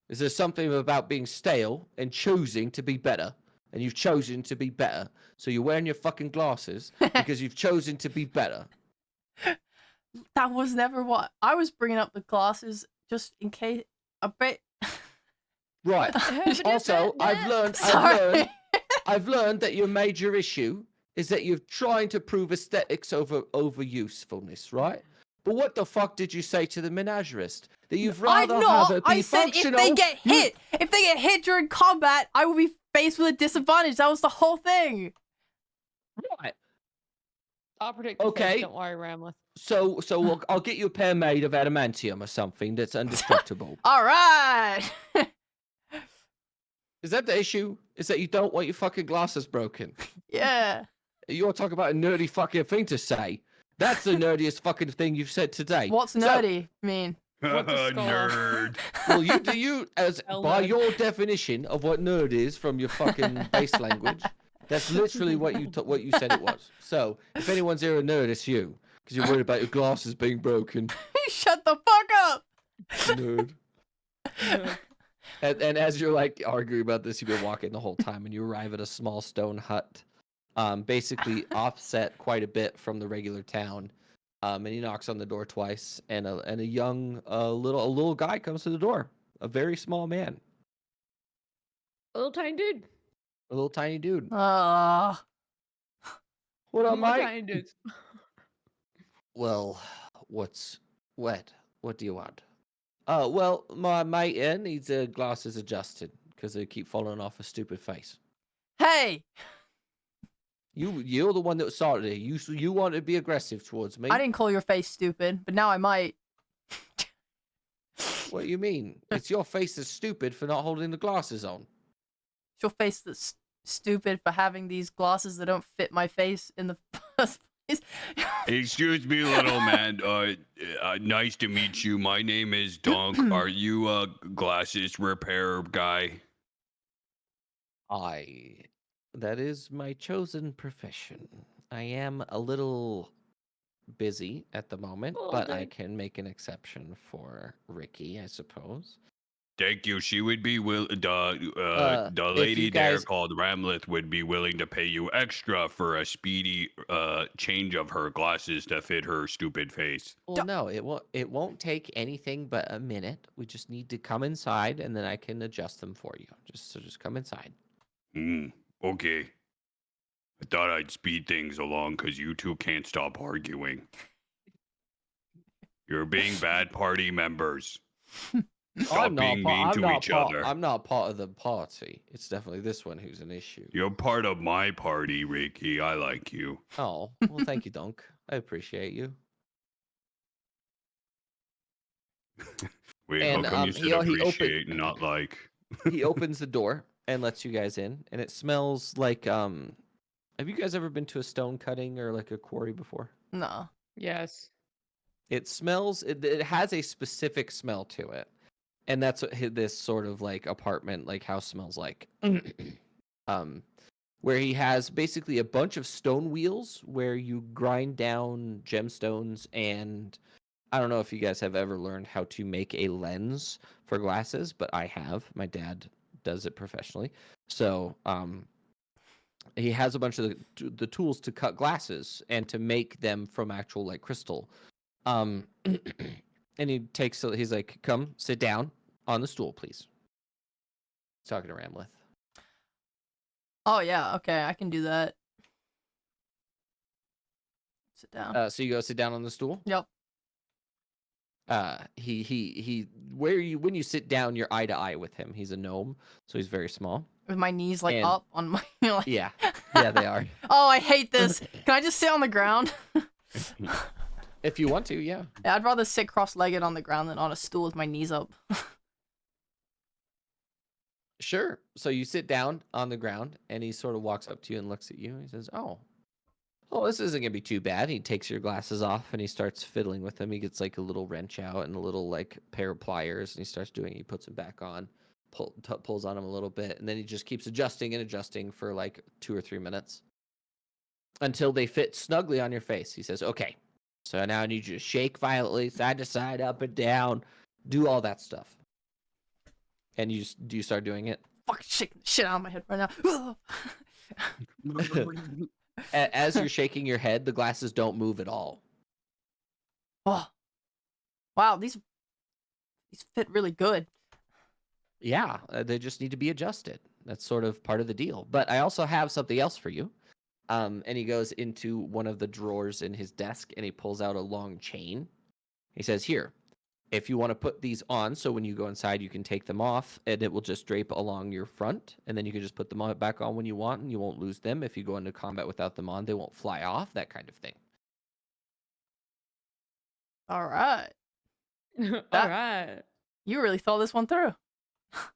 Is there something about being stale and choosing to be better? And you've chosen to be better. So you're wearing your fucking glasses because you've chosen to be better. That was never what I was bringing up the glasses just in case. A bit. Right. Also, Sorry. I've learned that your major issue is that you're trying to prove aesthetics over usefulness, right? But what the fuck did you say to the menagerist? That you've rather I'm have not. it be I said if functional. they get hit, if they get hit during combat, I will be faced with a disadvantage. That was the whole thing. Right. I'll protect the Okay. face, don't worry, Ramleth. So I'll get you a pair made of adamantium or something that's indestructible. All right. Is that the issue? Is that you don't want your fucking glasses broken? Yeah. You're talking about a nerdy fucking thing to say. That's the nerdiest fucking thing you've said today. What's nerdy mean? What's a scholar? Nerd. Well, you as Hell by no. your definition of what nerd is from your fucking base language, that's literally what you said it was. So if anyone's here a nerd, it's you, because you're worried about your glasses being broken. Shut the fuck up. Nerd. And as you're like arguing about this, you've been walking the whole time, and you arrive at a small stone hut, basically offset quite a bit from the regular town. And he knocks on the door twice, and a young little guy comes to the door, a very small man, A little tiny dude. a little tiny dude. Uh, What up, More mate? tiny dudes. Well, what do you want? Well, my mate here needs glasses adjusted because they keep falling off a stupid face. hey, You're the one that started it. You want to be aggressive towards me. I didn't call your face stupid, but now I might. What do you mean? It's your face that's stupid for not holding the glasses on. It's your face that's stupid for having these glasses that don't fit my face in the first place. Excuse me, little man. Nice to meet you. My name is Donk. Are you a glasses repair guy? That is my chosen profession. I am a little busy at the moment, Oh, but I good. can make an exception for Ricky, I suppose. Thank you. She would be the if lady you there guys- called Ramleth would be willing to pay you extra for a speedy change of her glasses to fit her stupid face. Well, no, it won't take anything but a minute. We just need to come inside, and then I can adjust them for you. Just come inside. Okay. I thought I'd speed things along because you two can't stop arguing. You're being bad party members. Stop being mean to each other. I'm not part of the party. It's definitely this one who's an issue. You're part of my party, Ricky. I like you. Oh, well, thank you, Dunk. I appreciate you. Wait, And, how come you he said opened- appreciate and not like? He opens the door and lets you guys in, and it smells like Have you guys ever been to a stone cutting or like a quarry before? No. Yes. It smells. It has a specific smell to it, and that's what this sort of like apartment, like house, smells like. Where he has basically a bunch of stone wheels where you grind down gemstones, and I don't know if you guys have ever learned how to make a lens for glasses, but I have. My dad does it professionally, so he has a bunch of the tools to cut glasses and to make them from actual like crystal. And he's like, come sit down on the stool, please. He's talking to Ramleth. Oh yeah. Okay, I can do that. Sit down. So you go sit down on the stool. Yep. He when you sit down, you're eye to eye with him. He's a gnome, so he's very small. With my knees like And- up on my. Like... Yeah, they are. Oh, I hate this. Can I just sit on the ground? If you want to, yeah. Yeah, I'd rather sit cross-legged on the ground than on a stool with my knees up. Sure. So you sit down on the ground, and he sort of walks up to you and looks at you. And he says, "Oh, this isn't gonna be too bad." He takes your glasses off and he starts fiddling with them. He gets like a little wrench out and a little like pair of pliers, and he starts doing. He puts them back on, pulls on them a little bit, and then he just keeps adjusting and adjusting for like 2 or 3 minutes. until they fit snugly on your face. He says, okay, so now I need you to shake violently, side to side, up and down, do all that stuff. And do you start doing it? Fucking shaking the shit out of my head right now. As you're shaking your head, the glasses don't move at all. Oh, wow, these fit really good. Yeah, they just need to be adjusted. That's sort of part of the deal. But I also have something else for you. And he goes into one of the drawers in his desk and he pulls out a long chain. He says, here, if you want to put these on, so when you go inside, you can take them off and it will just drape along your front. And then you can just put them back on when you want and you won't lose them. If you go into combat without them on, they won't fly off, that kind of thing. All right. All right. You really thought this one through.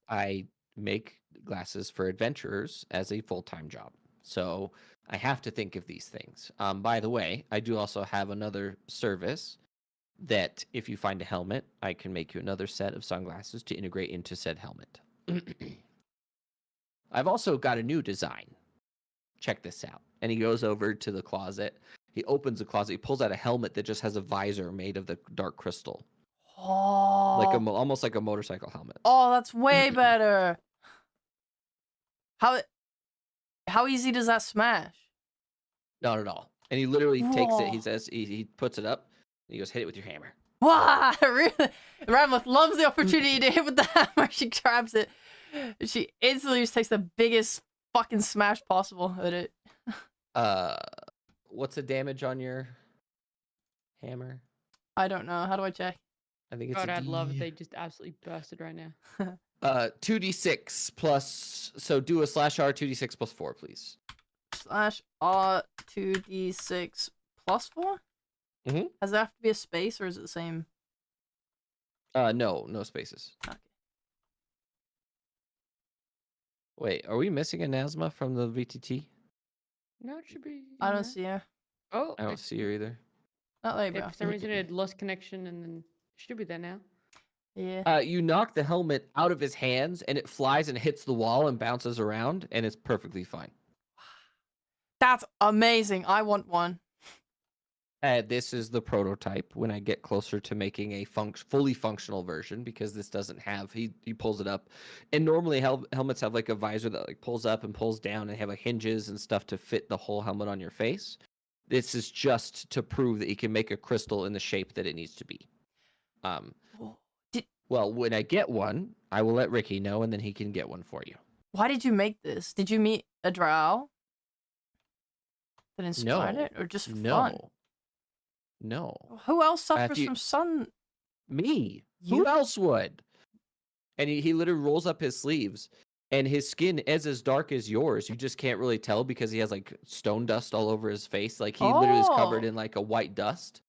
I make glasses for adventurers as a full-time job. So I have to think of these things. By the way, I do also have another service that if you find a helmet, I can make you another set of sunglasses to integrate into said helmet. I've also got a new design. Check this out. And he goes over to the closet. He opens the closet. He pulls out a helmet that just has a visor made of the dark crystal. Oh, Like almost like a motorcycle helmet. oh, that's way better. How easy does that smash? Not at all. And he literally takes it. He Whoa. says, he puts it up. And he goes, hit it with your hammer. Wow, really? Ramlet loves the opportunity to hit with the hammer. She grabs it. She instantly just takes the biggest fucking smash possible at it. What's the damage on your hammer? I don't know. How do I check? I think it's God, a I'd D. love if they just absolutely busted right now. 2d6 plus. So do a /R 2d6 plus 4, please. /R 2d6 plus 4? Mhm. Does it have to be a space or is it the same? No spaces. Okay. Wait, are we missing an Asma from the VTT? No, it should be. I in don't there. see her. Oh, I don't see her either. Oh, there you okay, go. for some reason it had lost connection and then it should be there now. Yeah. You knock the helmet out of his hands and it flies and hits the wall and bounces around and it's perfectly fine. That's amazing. I want one. This is the prototype when I get closer to making a fully functional version because this doesn't have, he pulls it up. And normally helmets have like a visor that like pulls up and pulls down and have like hinges and stuff to fit the whole helmet on your face. This is just to prove that you can make a crystal in the shape that it needs to be. Well, when I get one, I will let Ricky know and then he can get one for you. Why did you make this? Did you meet a drow that inspired No. it, or just for No. fun? No. Who else suffers you- from sun? Me. You? Who else would? And he literally rolls up his sleeves and his skin is as dark as yours. You just can't really tell because he has like stone dust all over his face. Like he literally is covered Oh. in like a white dust.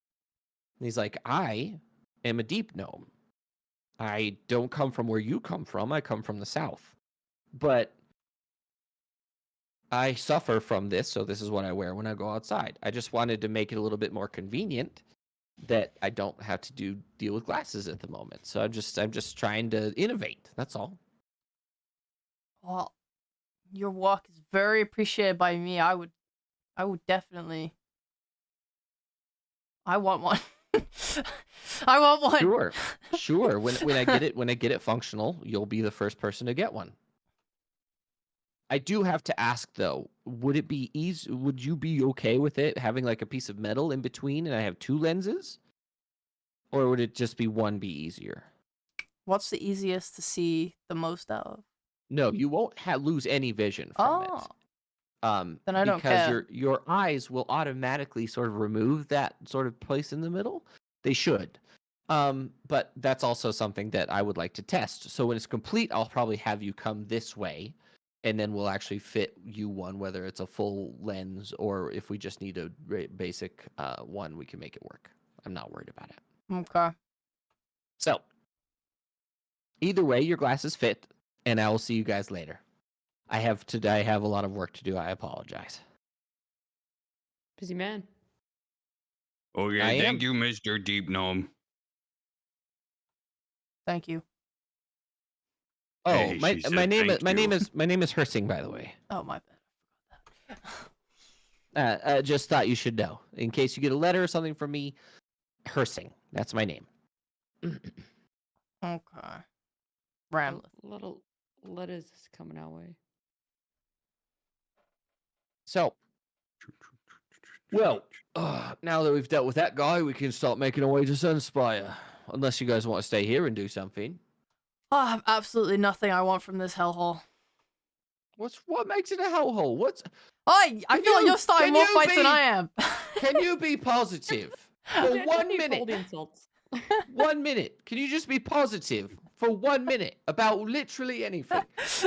And he's like, I am a deep gnome. I don't come from where you come from. I come from the south. But I suffer from this, so this is what I wear when I go outside. I just wanted to make it a little bit more convenient that I don't have to deal with glasses at the moment. So I'm just trying to innovate. That's all. Well, your work is very appreciated by me. I would definitely. I want one. I want one. Sure. When I get it functional, you'll be the first person to get one. I do have to ask though, would it be easy? Would you be okay with it having like a piece of metal in between and I have two lenses? Or would it just be one be easier? What's the easiest to see the most out of? No, you won't lose any vision from it. Then I don't because care. your eyes will automatically sort of remove that sort of place in the middle. They should. But that's also something that I would like to test. So when it's complete, I'll probably have you come this way. And then we'll actually fit you one, whether it's a full lens or if we just need a basic one, we can make it work. I'm not worried about it. Okay. So, either way, your glasses fit, and I will see you guys later. I have a lot of work to do. I apologize. Busy man. Okay, I thank am. you, Mr. Deep Gnome. Thank you. Oh, Hey, my she said name thank you. is Hersing, by the way. Oh, my bad. Just thought you should know. In case you get a letter or something from me, Hersing. That's my name. Okay. Ramleth. Little letters is coming our way. So, well, now that we've dealt with that guy, we can start making our way to Sunspire. Unless you guys want to stay here and do something. Oh, I have absolutely nothing I want from this hellhole. What makes it a hellhole? I Can feel like you- you're starting can more you fights than be- I am. Can you be positive for Don't 1 do cold minute? insults. 1 minute. Can you just be positive for 1 minute about literally anything?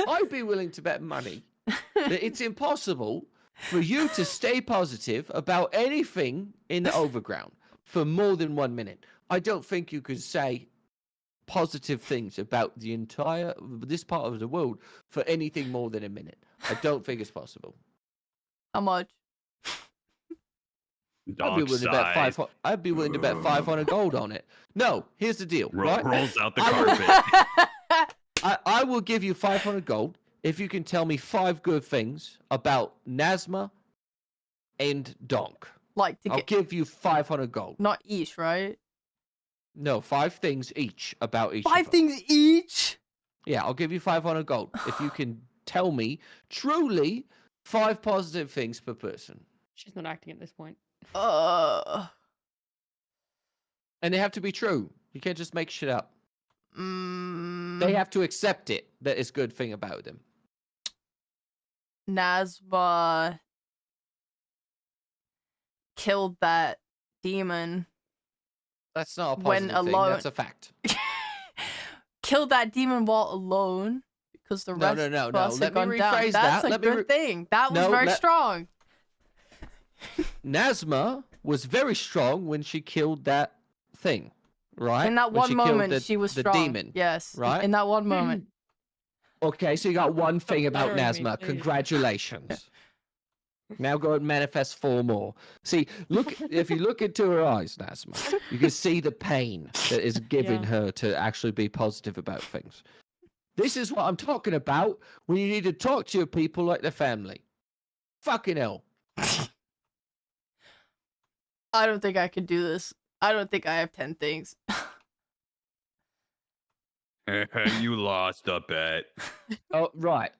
I'd be willing to bet money that it's impossible for you to stay positive about anything in the overground for more than 1 minute. I don't think you could say positive things about this part of the world for anything more than a minute. I don't think it's possible. How much? I'd be willing to bet Dockside. I'd be willing to bet 500 gold on it. No, here's the deal, right? Rolls out the I will- carpet. I will give you 500 gold if you can tell me 5 good things about Nazma and Donk. Like to I'll get give you 500 gold. not each, right? No, 5 things each about each. 5 of them. things each. Yeah, I'll give you 500 gold if you can tell me truly 5 positive things per person. She's not acting at this point. Uh. And they have to be true. You can't just make shit up. Mm, They have to accept it that it's a good thing about them. Nazma killed that demon. That's not a When positive thing. alone- That's a fact. Killed that demon while alone because the rest No. of us Let had me gone down. rephrase That's that. a Let me good thing. That was No, very let- strong. Nazma was very strong when she killed that thing, right? In that When one she killed moment, she was the strong. demon. Yes. right? In that one moment. Okay, so you got one thing about flattering me, Nazma. please. Congratulations. Now go and manifest 4 more. See, if you look into her eyes, Nazma, you can see the pain that is giving Yeah. her to actually be positive about things. This is what I'm talking about when you need to talk to your people like their family. Fucking hell. I don't think I could do this. I don't think I have 10 things. You lost a bet. Oh, right.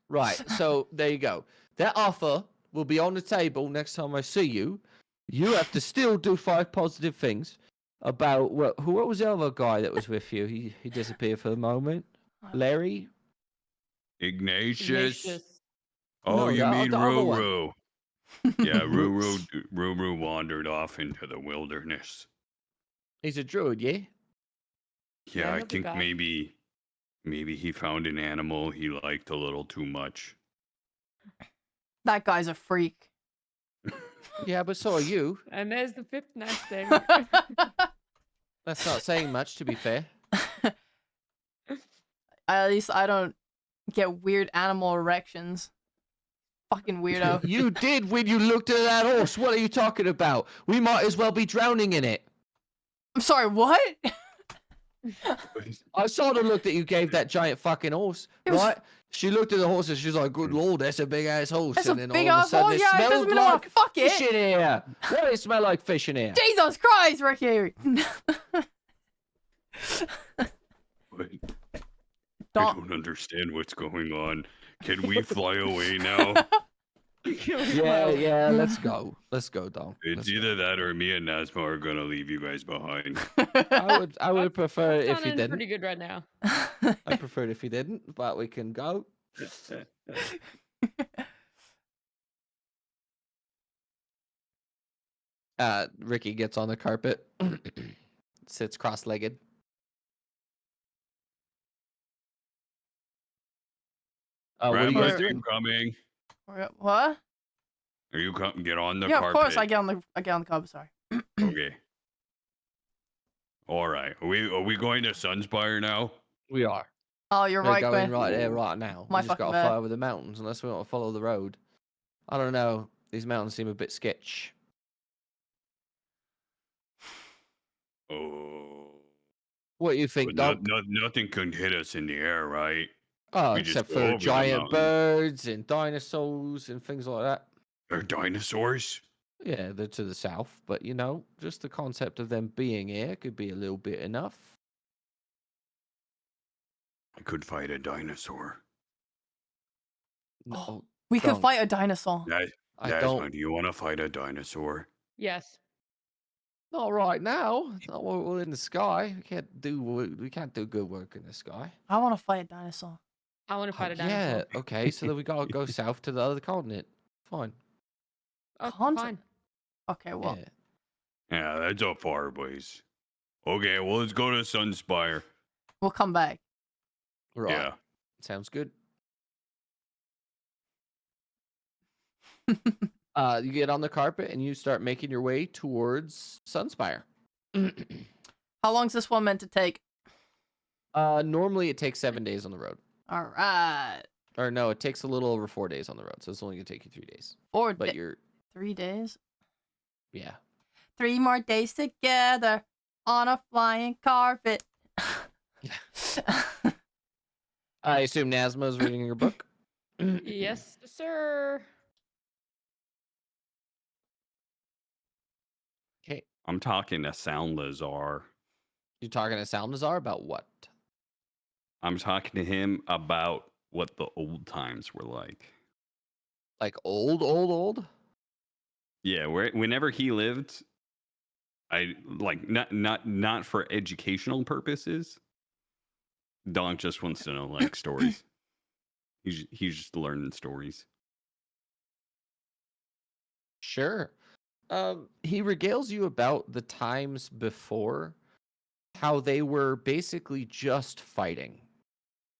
So there you go. That offer will be on the table next time I see you. You have to still do 5 positive things about what was the other guy that was with you? He disappeared for a moment. Larry? Ignatius. Oh, No, you the mean other one. Ruru? Yeah, Ruru wandered off into the wilderness. He's a druid, yeah? Yeah, Yeah, I he'll be think back. maybe he found an animal he liked a little too much. That guy's a freak. Yeah, but so are you. And there's the 5th nice thing. That's not saying much, to be fair. At least I don't get weird animal erections. Fucking weirdo. You did when you looked at that horse. What are you talking about? We might as well be drowning in it. I'm sorry, what? I saw the look that you gave that giant fucking horse, It was- right? She looked at the horse and she's like, "Good lord, that's a big ass horse." That's a and then big all of a ass sudden, horse? it Yeah, it doesn't smelled mean I wanna like fuck it. fish in here. What does it smell like fish in here? Jesus Christ, Ricky! But I Don't. don't understand what's going on. Can we fly away now? Yeah, let's go. Let's go, Dom. It's either that or me and Nazma are gonna leave you guys behind. I would prefer it if you Sounding didn't. pretty good right now. I prefer it if you didn't, but we can go. Ricky gets on the carpet, sits cross-legged. What are you Rabbi, guys are doing? you coming? What? Are you get on the Yeah, carpet? of course. I get on the carpet. Sorry. Okay. All right. Are we going to Sunspire now? We are. Oh, you're We're right, going Quinn. right there, right now. My We just fucking gotta bad. fly over the mountains unless we want to follow the road. I don't know. These mountains seem a bit sketch. Oh. What do you think, But Dom? nothing can hit us in the air, right? Oh, we just except go for over the giant mountain. birds and dinosaurs and things like that. Are dinosaurs? Yeah, they're to the south, but just the concept of them being here could be a little bit enough. I could fight a dinosaur. No, We could Dunk, fight a dinosaur. I don't. Nasma, do you want to fight a dinosaur? Yes. Not right now. Not while we're in the sky. We can't do good work in the sky. I want to fight a dinosaur. I want to fight a Yeah. dinosaur. Okay. So then we gotta go south to the other continent. Fine. Oh, Continent. fine. Okay, well, Yeah. Yeah, that's a far ways. Okay, well, let's go to Sunspire. we'll come back. Right. Yeah. Sounds good. You get on the carpet and you start making your way towards Sunspire. How long's this one meant to take? Normally it takes 7 days on the road. All right. Or no, it takes a little over 4 days on the road, so it's only gonna take you 3 days. But you're 3 days. yeah. 3 more days together on a flying carpet. I assume Nazma is reading your book. Yes, sir. Okay. I'm talking to Sound Lazar. You're talking to Salnazar about what? I'm talking to him about what the old times were like. Like old? Yeah, whenever he lived, I like not for educational purposes. Donk just wants to know like stories. He's just learning stories. Sure. He regales you about the times before, how they were basically just fighting.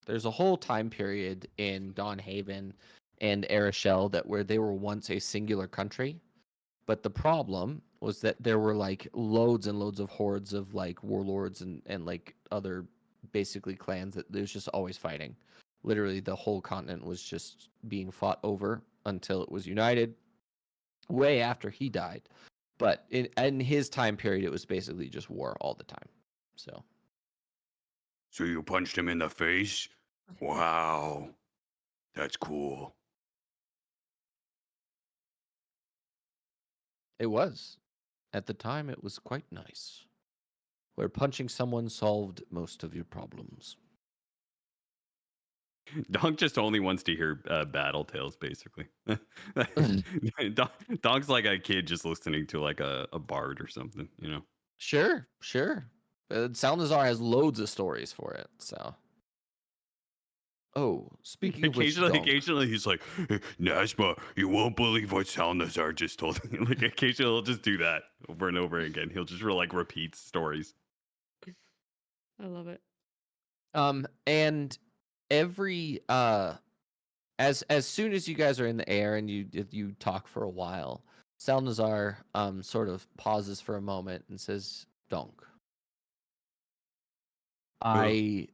There's a whole time period in Dawnhaven and Arashel where they were once a singular country, but the problem was that there were like loads and loads of hordes of like warlords and like other basically clans that there's just always fighting. Literally, the whole continent was just being fought over until it was united. Way after he died, but in his time period, it was basically just war all the time. So So you punched him in the face? Wow. That's cool. it was. At the time, it was quite nice. Where punching someone solved most of your problems. Donk just only wants to hear battle tales, basically. Donk's like a kid just listening to like a bard or something, you know? Sure. Salnazar has loads of stories for it, so. Oh, speaking of which, Donk, Occasionally he's like, "Hey, Nasma, you won't believe what Salnazar just told me." Like occasionally he'll just do that over and over again. He'll just like repeat stories. I love it. and every as soon as you guys are in the air and you talk for a while, Salnazar sort of pauses for a moment and says, Donk, I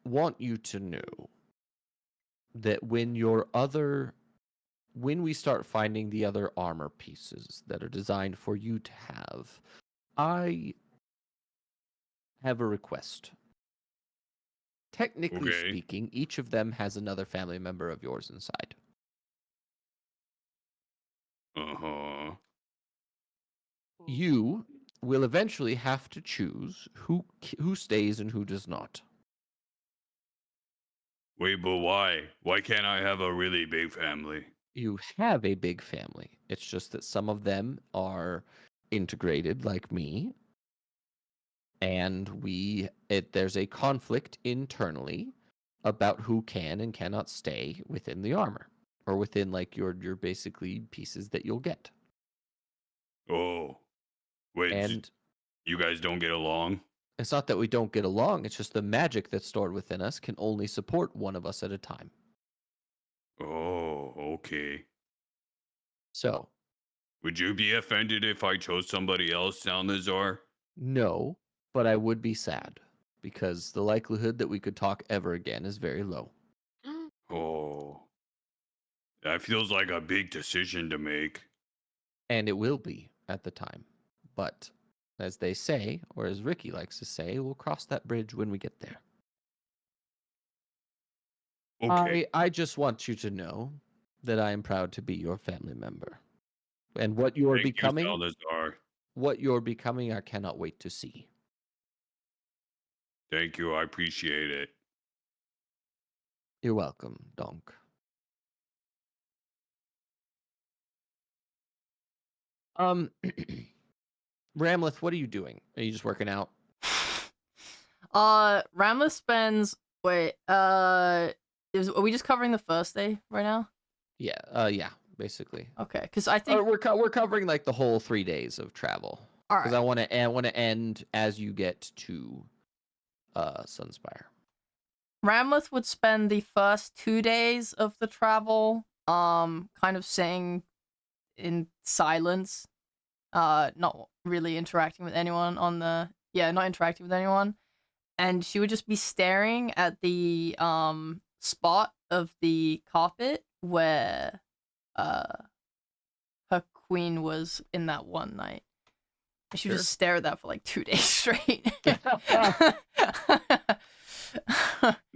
want you to know that when we start finding the other armor pieces that are designed for you to have, I have a request. Technically Okay. speaking, each of them has another family member of yours inside. Uh-huh. You will eventually have to choose who stays and who does not. Wait, but why? Why can't I have a really big family? You have a big family. It's just that some of them are integrated like me, and there's a conflict internally about who can and cannot stay within the armor or within like your basically pieces that you'll get. Oh. Wait, And you guys don't get along? it's not that we don't get along, it's just the magic that's stored within us can only support one of us at a time. Oh, okay. So, Would you be offended if I chose somebody else, Salnazar? no, but I would be sad because the likelihood that we could talk ever again is very low. Oh. That feels like a big decision to make. And it will be at the time. But as they say, or as Ricky likes to say, we'll cross that bridge when we get there. Okay. I just want you to know that I am proud to be your family member. And what you're Thank you, becoming, Salazar. I cannot wait to see. Thank you. I appreciate it. You're welcome, Donk. Ramleth, what are you doing? Are you just working out? Ramla spends. Wait. Are we just covering the first day right now? Yeah, basically. Okay, because I think. We're covering like the whole 3 days of travel. All Because right. I want to end as you get to Sunspire. Ramleth would spend the first 2 days of the travel, kind of sitting in silence, not really interacting with anyone not interacting with anyone, and she would just be staring at the spot of the carpet where her queen was in that one night. And she would just stare at that for like 2 days straight.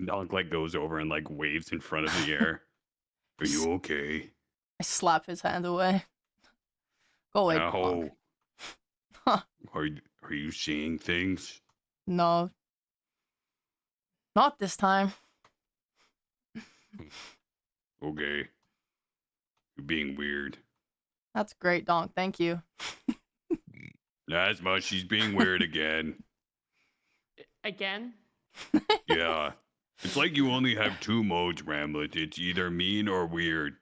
Donk like goes over and like waves in front of the air. Are you okay? I slap his hand away. Go away, No. Huh. Are you seeing things? No. Not this time. Okay. You're being weird. That's great, Donk. Thank you. Asma, she's being weird again. Again? Yeah. It's like you only have 2 modes, Ramlet. It's either mean or weird.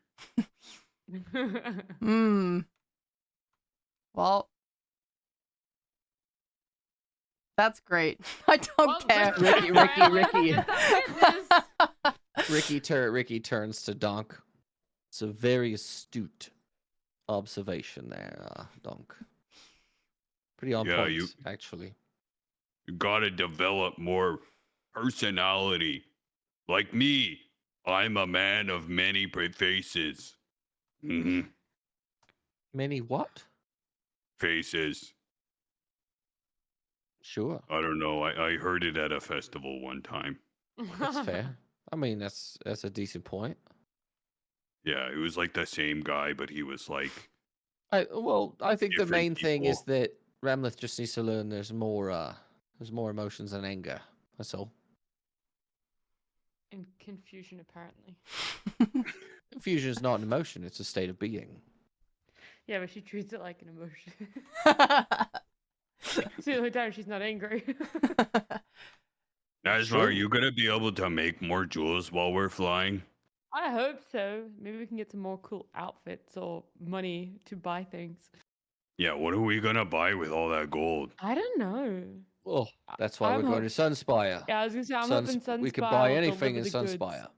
Well, that's great. I don't care. Ricky turns to Donk. It's a very astute observation there, Donk. Pretty on point, actually. You gotta develop more personality. Like me, I'm a man of many faces. Mm-hmm. Many what? Faces. Sure. I don't know. I heard it at a festival one time. That's fair. I mean, that's a decent point. Yeah, it was like the same guy, but he was like. I think the different main thing is people. that Ramleth just needs to learn there's more emotions than anger. That's all. And confusion, apparently. Confusion is not an emotion; it's a state of being. Yeah, but she treats it like an emotion. It's the only time she's not angry. Asma, are you gonna be able to make more jewels while we're flying? I hope so. Maybe we can get some more cool outfits or money to buy things. Yeah, what are we gonna buy with all that gold? I don't know. Oh, that's why we're going to Sunspire. Yeah, I was gonna say I'm hoping Sunspire. We could buy will anything in deliver the goods. Sunspire.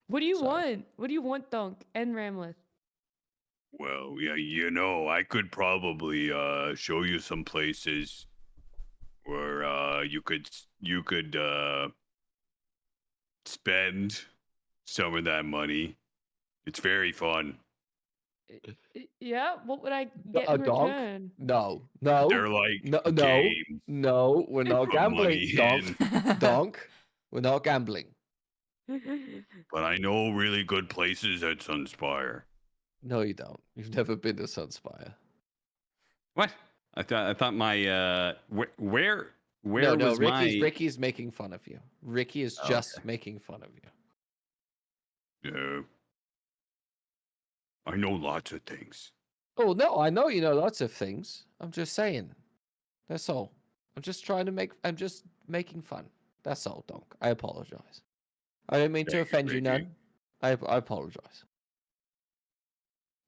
What do you want? What do you want, Donk and Ramleth? Well, yeah, I could probably show you some places where you could spend some of that money. It's very fun. Yeah, what would I get in return? No. They're like games. No, we're not put gambling, money Donk. We're not gambling. But I know really good places at Sunspire. No, you don't. You've never been to Sunspire. What? I thought my where No, was Ricky's making fun of you. Ricky is just making fun of you. Yeah. I know lots of things. Oh no, I know you know lots of things. I'm just saying. That's all. I'm just making fun. That's all, Donk. I apologize. I didn't mean to offend you none. I apologize.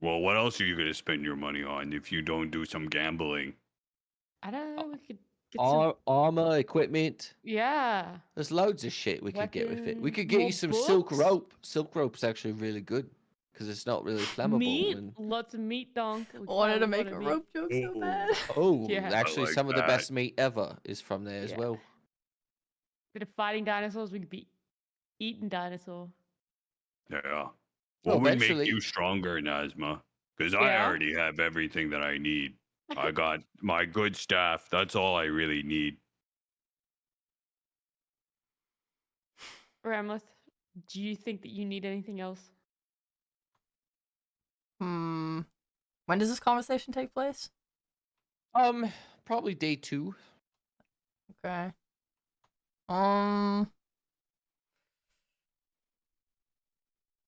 Well, what else are you going to spend your money on if you don't do some gambling? I don't know. We could get some armor, equipment. Yeah. There's loads of shit we could get with it. We could get more you some books? silk rope. Silk rope's actually really good because it's not really flammable. Meat? And... Lots of meat, Donk. I wanted to make a rope joke so bad. Oh, Yeah. actually, like some of the that. best meat ever is from there as Yeah. well. Bit of fighting dinosaurs. We could be eating dinosaur. Yeah. What would make eventually- you stronger, Nazma? Because I Yeah. already have everything that I need. I got my good staff. That's all I really need. Ramleth, do you think that you need anything else? When does this conversation take place? Probably day 2. Okay. Um.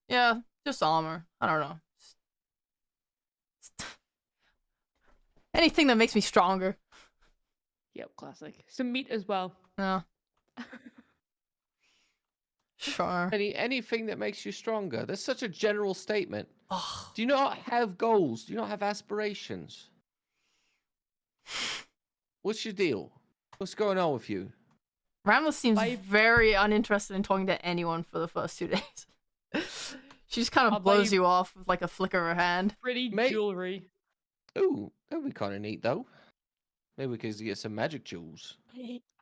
Yeah, just armor. I don't know. Anything that makes me stronger. Yep, classic. Some meat as well. Yeah. Sure. Anything that makes you stronger. That's such a general statement. Ugh. Do you not have goals? Do you not have aspirations? What's your deal? What's going on with you? Ramla seems Bye. very uninterested in talking to anyone for the first 2 days. She just kind I'll of buy blows you- you off with like a flick of her hand. Pretty Mate. jewelry. Ooh, that'd be kind of neat though. Maybe we could get some magic jewels.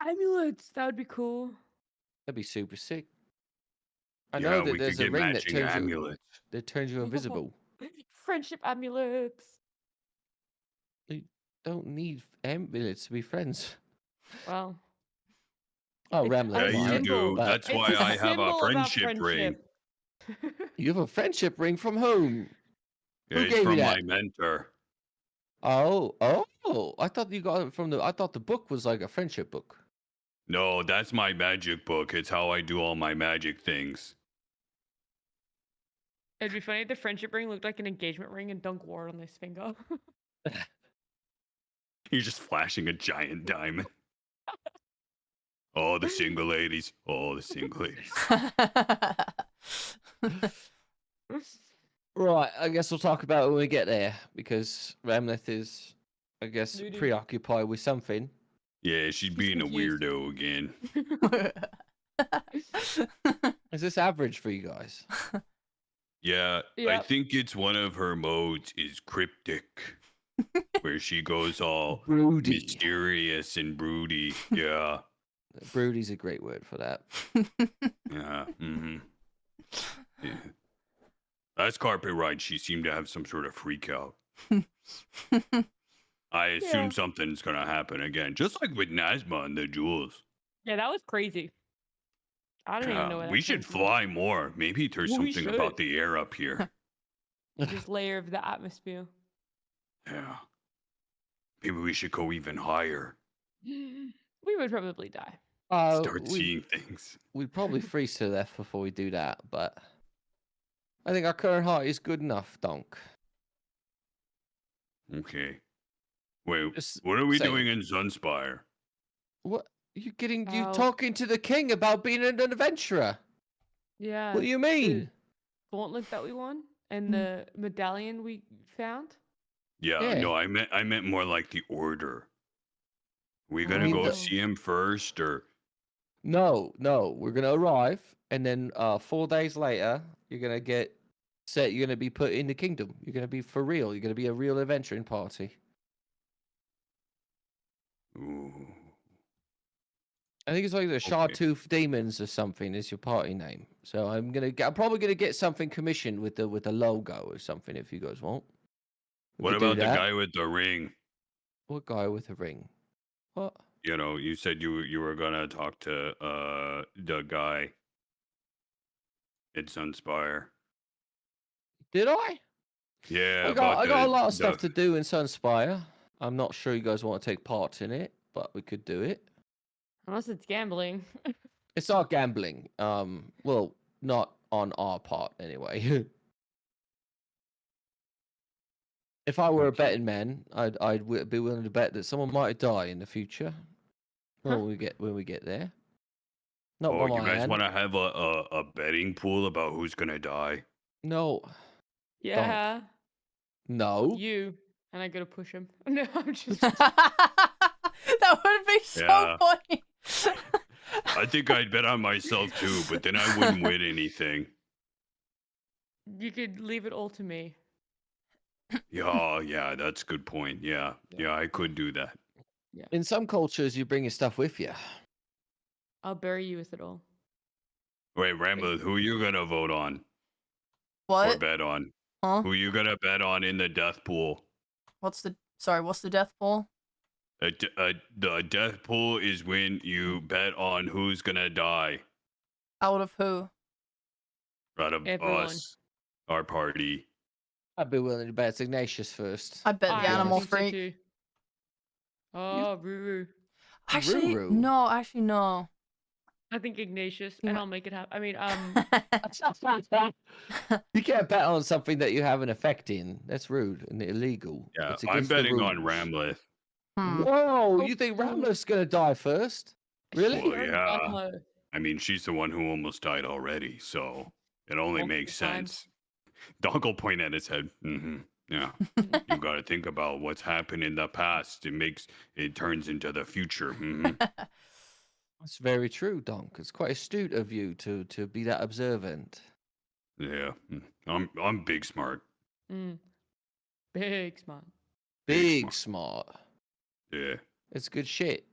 Amulets. That would be cool. That'd be super sick. I Yeah, know that we could there's a get ring that matching amulets. turns you invisible. Friendship amulets. You don't need amulets to be friends. Well, Oh, it's Ramlet, Yeah, a you fine. do. symbol. That's But It's why a I have symbol a of our friendship ring. friendship. you have a friendship ring from whom? Who It's gave you from that? my mentor. Oh! I thought you got it from the. I thought the book was like a friendship book. No, that's my magic book. It's how I do all my magic things. It'd be funny if the friendship ring looked like an engagement ring and Dunk wore it on his finger. He's just flashing a giant diamond. Oh, the single ladies. Oh, the single ladies. Right, I guess we'll talk about it when we get there because Ramleth is, I guess, Noted. preoccupied with something. Yeah, she's being a confused. weirdo again. Is this average for you guys? Yeah, I Yep. think it's one of her modes is cryptic, where she goes all Broody. mysterious and broody. Yeah, Broody's a great word for that. yeah, yeah. Last carpet ride, she seemed to have some sort of freak out. I assume Yeah. something's gonna happen again, just like with Nazma and the jewels. Yeah, that was crazy. I don't even know where that We came should from. fly more. Maybe there's We something about should. the air up here. This layer of the atmosphere. Yeah. Maybe we should go even higher. We would probably die. Start seeing things. We'd probably freeze to death before we do that, but I think our current height is good enough, Donk. Okay. Wait, Just what are we saying. doing in Sunspire? What? You Oh. talking to the king about being an adventurer? Yeah. What do you mean? The gauntlet that we won and the medallion we found. Yeah, Yeah. no, I meant more like the order. We gonna mean, go the- see him first, or No, we're gonna arrive, and then 4 days later, you're gonna get set. You're gonna be put in the kingdom. You're gonna be for real. You're gonna be a real adventuring party. ooh, I think it's like the Okay. Chartooth Demons or something is your party name. So I'm probably gonna get something commissioned with the logo or something if you guys want. We what could do about the that. guy with the ring? What guy with a ring? What? You know, you said you were gonna talk to the guy at Sunspire. Did I? Yeah, I got a lot of the- stuff to do in Sunspire. I'm not sure you guys want to take part in it, but we could do it. Unless it's gambling. It's not gambling. Well, not on our part anyway. If I were a Okay. betting man, I'd be willing to bet that someone might die in the future Huh? when we get there. Not Oh, by you my guys hand. want to have a betting pool about who's gonna die? No, Yeah. no. You. And I gotta push him. No, I'm just. That would be so Yeah. funny. I think I'd bet on myself too, but then I wouldn't win anything. You could leave it all to me. Yeah, that's a good point. Yeah, I could do that. In some cultures, you bring your stuff with you. I'll bury you with it all. Wait, Rambo, who you gonna vote on or What? bet on? Huh? Who you gonna bet on in the death pool? What's the death pool? The death pool is when you bet on who's gonna die Out of who? out of Everyone. us, our party. I'd be willing to bet it's Ignatius first. I bet to the be animal honest. think so freak. too. Oh, Ruru. Actually, Ruru. no. Actually, no. I think Ignatius, You and might- I'll make it happen. I mean, You can't bet on something that you have an effect in. That's rude and illegal. Yeah, It's I'm against the betting on rules. Ramleth. Whoa, you think Ramleth's gonna die first? Really? Well, Sharon yeah. Dunlow. I mean, she's the one who almost died already, so it only Multiple makes times. sense. Donk will point at his head. Yeah, you got to think about what's happened in the past. It turns into the future. That's very true, Donk. It's quite astute of you to be that observant. Yeah, I'm big smart. Mm. Big smart. Big smart. Yeah. It's good shit.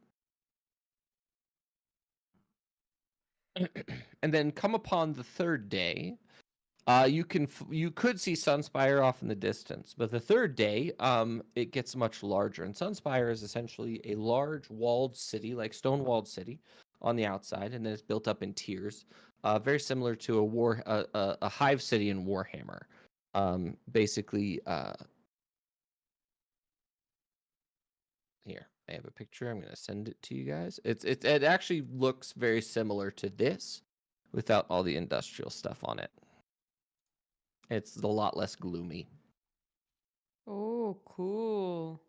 And then come upon the third day, you could see Sunspire off in the distance, but the third day, it gets much larger. And Sunspire is essentially a large walled city, like stone walled city, on the outside, and then it's built up in tiers, very similar to a hive city in Warhammer. Basically, here I have a picture. I'm gonna send it to you guys. It actually looks very similar to this, without all the industrial stuff on it. It's a lot less gloomy. Oh, cool.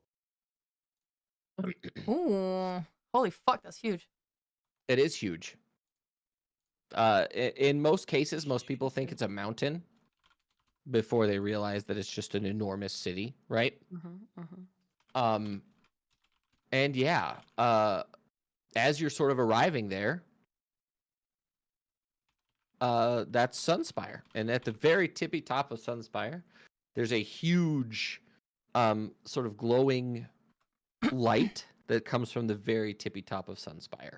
Ooh. Holy fuck, that's huge. It is huge. In most cases, most people think it's a mountain before they realize that it's just an enormous city, right? And yeah, as you're sort of arriving there, that's Sunspire, and at the very tippy top of Sunspire, there's a huge, sort of glowing light that comes from the very tippy top of Sunspire.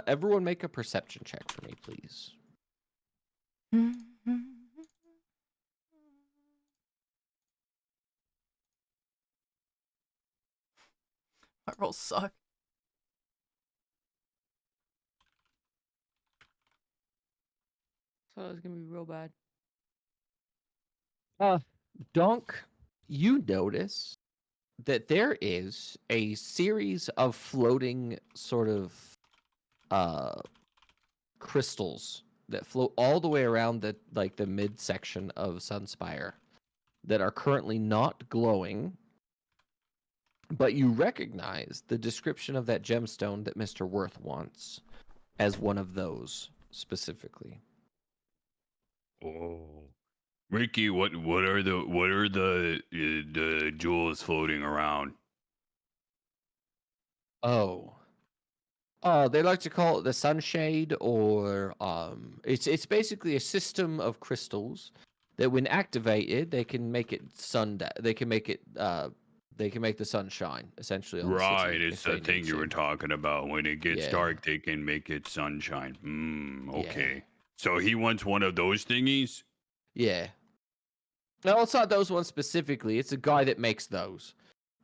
Everyone make a perception check for me, please. My rolls suck. So it's gonna be real bad. Donk, you notice that there is a series of floating sort of crystals that float all the way around the midsection of Sunspire that are currently not glowing, but you recognize the description of that gemstone that Mr. Worth wants as one of those specifically. Oh, Ricky, what are the jewels floating around? Oh. They like to call it the sunshade, or it's basically a system of crystals that, when activated, they can make it they can make the sun shine essentially on the Right, city it's if they the thing need you were to. talking about. When it gets Yeah. dark, they can make it sunshine. Yeah. Okay. So he wants one of those thingies? Yeah. No, it's not those ones specifically. It's a guy that makes those.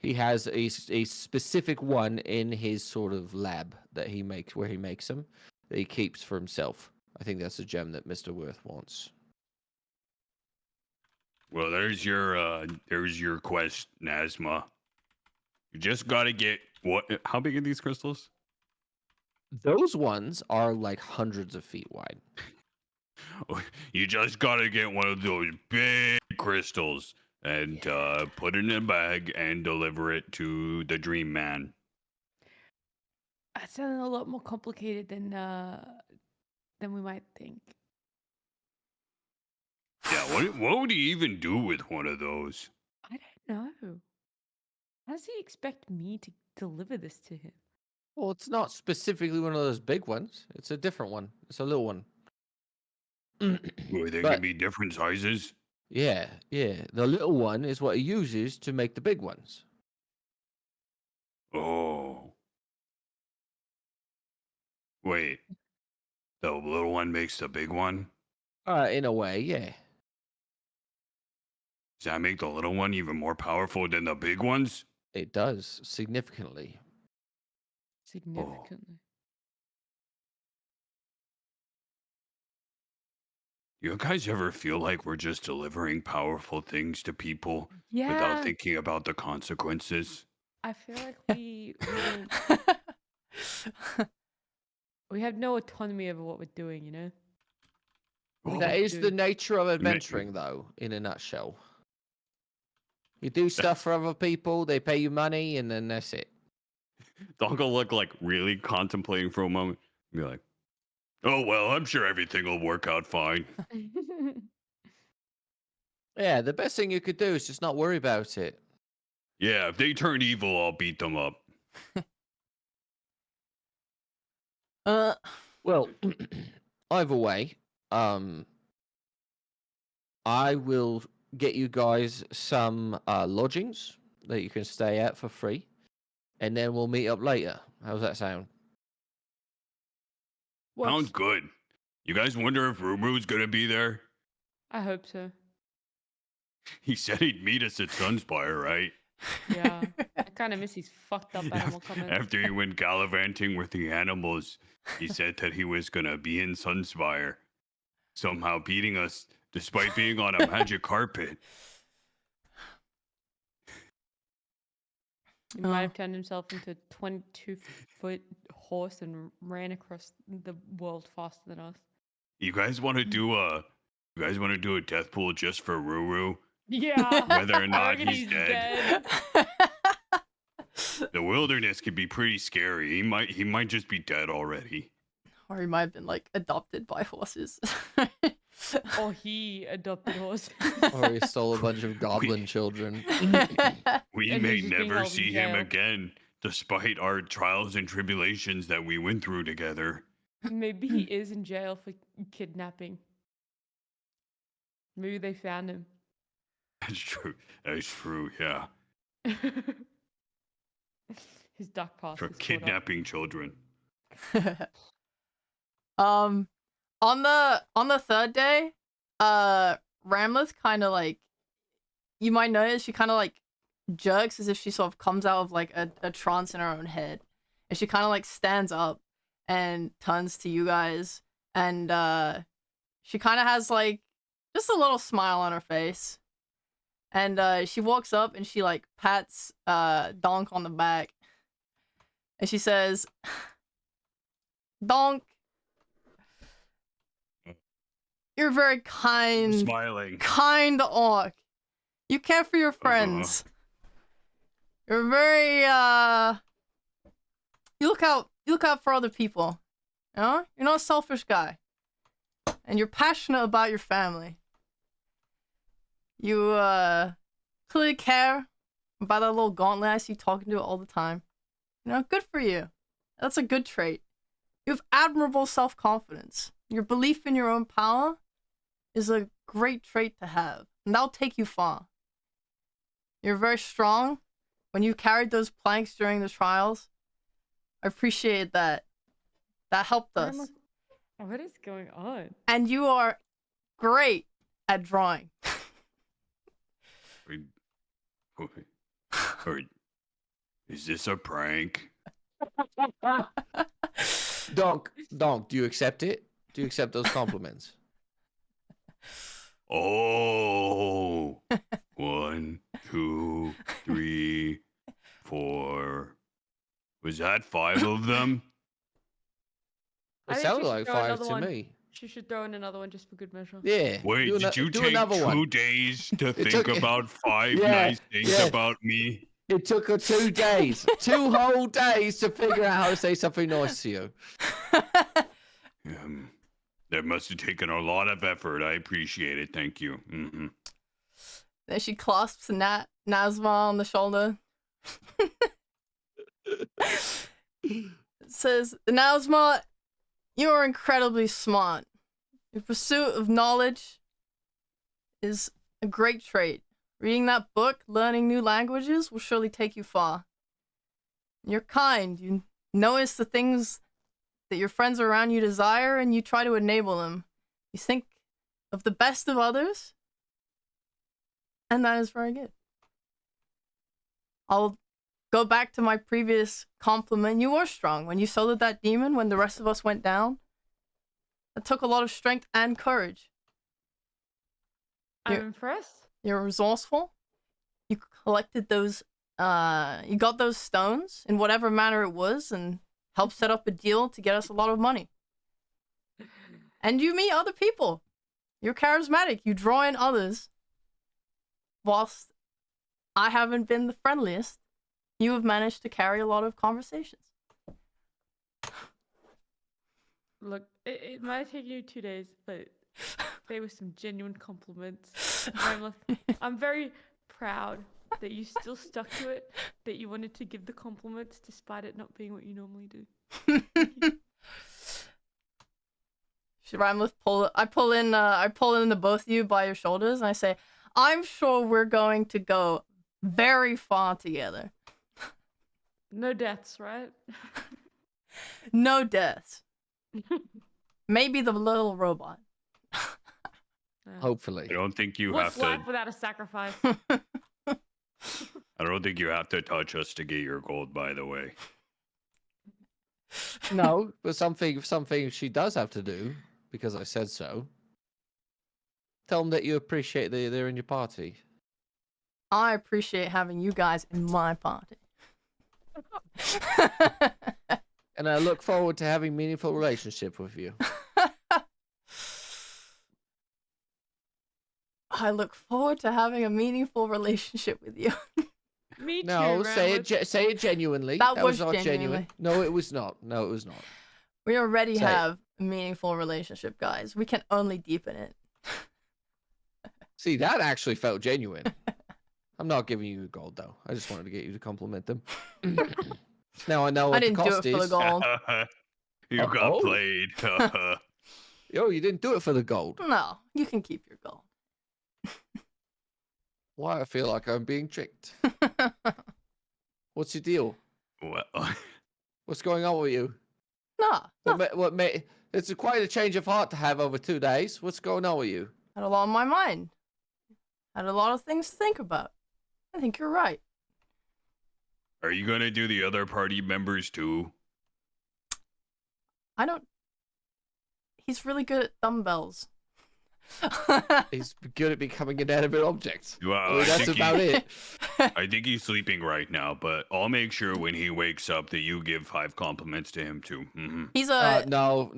He has a specific one in his sort of lab that he makes, where he makes them, that he keeps for himself. I think that's a gem that Mr. Worth wants. Well, there's your quest, Nazma. You just gotta get how big are these crystals? Those ones are like hundreds of feet wide. You just gotta get one of those big crystals and put it in a bag and deliver it to the Dream Man. That sounded a lot more complicated than we might think. Yeah, what would he even do with one of those? I don't know. How does he expect me to deliver this to him? Well, it's not specifically one of those big ones. It's a different one. It's a little one. Where they But can be different sizes? yeah. The little one is what he uses to make the big ones. Oh. Wait. The little one makes the big one? In a way, yeah. Does that make the little one even more powerful than the big ones? It does significantly. Significantly. You guys ever feel like we're just delivering powerful things to people without Yeah, thinking about the consequences? I feel like we have no autonomy over what we're doing, you know? Oh, That That is the do. nature of ma- adventuring, though, in a nutshell. You do stuff for other people, they pay you money, and then that's it. Donk will look like really contemplating for a moment. Be like, oh, well, I'm sure everything will work out fine. Yeah, the best thing you could do is just not worry about it. Yeah, if they turn evil, I'll beat them up. uh, Well, either way, I will get you guys some lodgings that you can stay at for free, and then we'll meet up later. How's that sound? Sounds Works. good. You guys wonder if Ruru's gonna be there? I hope so. He said he'd meet us at Sunspire, right? Yeah. I kind of miss his fucked up animal comments. After he went gallivanting with the animals, he said that he was gonna be in Sunspire, somehow beating us despite being on a magic carpet. He might Oh. have turned himself into a 22-foot horse and ran across the world faster than us. You guys want to do a death pool just for Ruru? Yeah. Whether or I not reckon he's dead. The wilderness can be pretty scary. He might just be dead already. Or he might have been like adopted by horses. Or he adopted horses. Or he stole a bunch of goblin children. We And may he's just being never held in see him jail. again, despite our trials and tribulations that we went through together. Maybe he is in jail for kidnapping. Maybe they found him. That's true. That's true. Yeah, His duck pass for is caught up. kidnapping children. on the third day, Ramleth kind of like, you might notice she kind of like jerks as if she sort of comes out of like a trance in her own head, and she kind of like stands up and turns to you guys, and she kind of has like just a little smile on her face, and she walks up and she like pats Donk on the back, and she says, Donk, you're very I'm kind smiling. orc. You care for your friends. You're very you look out for other people. You know? You're not a selfish guy. And you're passionate about your family. You clearly care about that little gauntlet I see talking to it all the time. You know, good for you. That's a good trait. You have admirable self-confidence. Your belief in your own power is a great trait to have, and that'll take you far. You're very strong. When you carried those planks during the trials, I appreciate that. That helped us. What is going on? And you are great at drawing. Or is this a prank? Donk, do you accept it? Do you accept those compliments? Oh, 1, 2, 3, 4. Was that 5 of them? I It think sounded she like should throw 5 another to one. me. She should throw in another one just for good measure. Yeah. Wait, did you do take another 2 one. days to think took- about 5 Yeah, nice things yeah. about me? It took her 2 days, 2 whole days to figure out how to say something nice to you. That must have taken a lot of effort. I appreciate it. Thank you. Then she clasps Nazma on the shoulder. Says, Nazma, you are incredibly smart. Your pursuit of knowledge is a great trait. Reading that book, learning new languages will surely take you far. You're kind. You notice the things that your friends around you desire, and you try to enable them. You think of the best of others, and that is very good. I'll go back to my previous compliment. You were strong when you soloed that demon when the rest of us went down. It took a lot of strength and courage. I'm impressed. You're resourceful. You collected those. You got those stones in whatever manner it was, and helped set up a deal to get us a lot of money. And you meet other people. You're charismatic. You draw in others. Whilst I haven't been the friendliest, you have managed to carry a lot of conversations. Look, it might have taken you 2 days, but they were some genuine compliments. I'm very proud that you still stuck to it, that you wanted to give the compliments despite it not being what you normally do. Rhymeless I pull in the both of you by your shoulders and I say, I'm sure we're going to go very far together. No deaths, right? No deaths. Maybe the little robot. Hopefully. I don't think you What's have to. life without a sacrifice? I don't think you have to touch us to get your gold. By the way. No, but something she does have to do, because I said so. Tell them that you appreciate that they're in your party. I appreciate having you guys in my party. And I look forward to having meaningful relationship with you. I look forward to having a meaningful relationship with you. Me too, No, say Ramlet. it say it genuinely. That was not genuine. genuinely. No, it was not. No, it was not. We already Say it. have a meaningful relationship, guys. We can only deepen it. See, that actually felt genuine. I'm not giving you gold though. I just wanted to get you to compliment them. Now I know what I didn't the do cost it for the is. gold. You got Uh-oh. played. Yo, you didn't do it for the gold. No, you can keep your gold. Why I feel like I'm being tricked. What's your deal? Well, What's going on with you? No, It's quite a change of heart to have over 2 days. What's going on with you? had a lot on my mind. Had a lot of things to think about. I think you're right. are you gonna do the other party members too? I don't. He's really good at dumbbells. He's good at becoming inanimate objects. Well, I mean, I that's think about it. I think he's sleeping right now, but I'll make sure when he wakes up that you give 5 compliments to him too. Mm-hmm. He's a. No.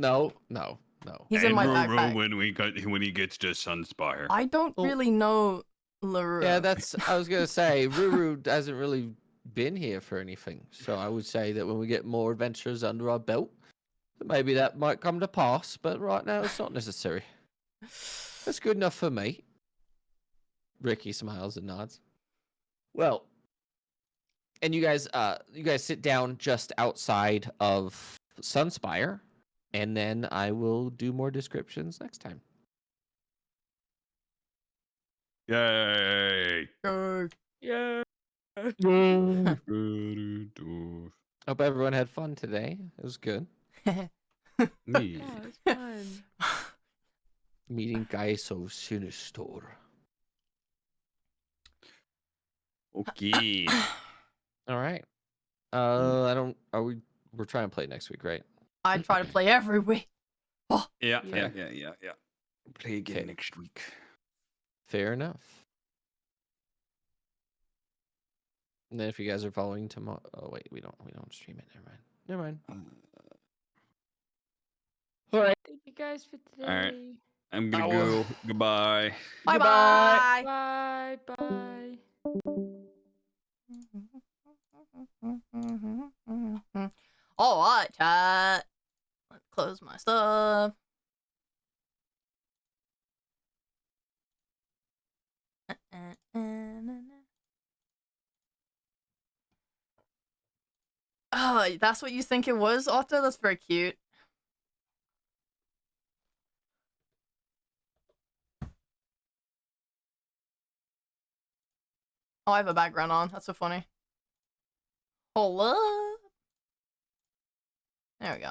He's and in my Ruru backpack. when he gets to Sunspire. I don't Oh. really know LaRue. Yeah, I was gonna say Ruru hasn't really been here for anything, so I would say that when we get more adventures under our belt, maybe that might come to pass. But right now, it's not necessary. That's good enough for me. Ricky smiles and nods. Well, and you guys sit down just outside of Sunspire, and then I will do more descriptions next time. Yay! Yeah. Hope everyone had fun today. It was good. Me. Oh, it's fun. Meeting guys so sinister. Okay. All right. We're trying to play next week, right? I try to play every week. Yeah. Fair. Play again Okay. next week. Fair enough. And then if you guys are following tomorrow, oh wait, we don't stream it. Never mind. All right. Thank you guys for today. All right. I'm gonna Ow. go. Goodbye. Bye Goodbye. bye. Bye. All right, chat. Let's close my stuff. Oh, that's what you think it was, Otto? That's very cute. Oh, I have a background on. That's so funny. Hold up. There we go.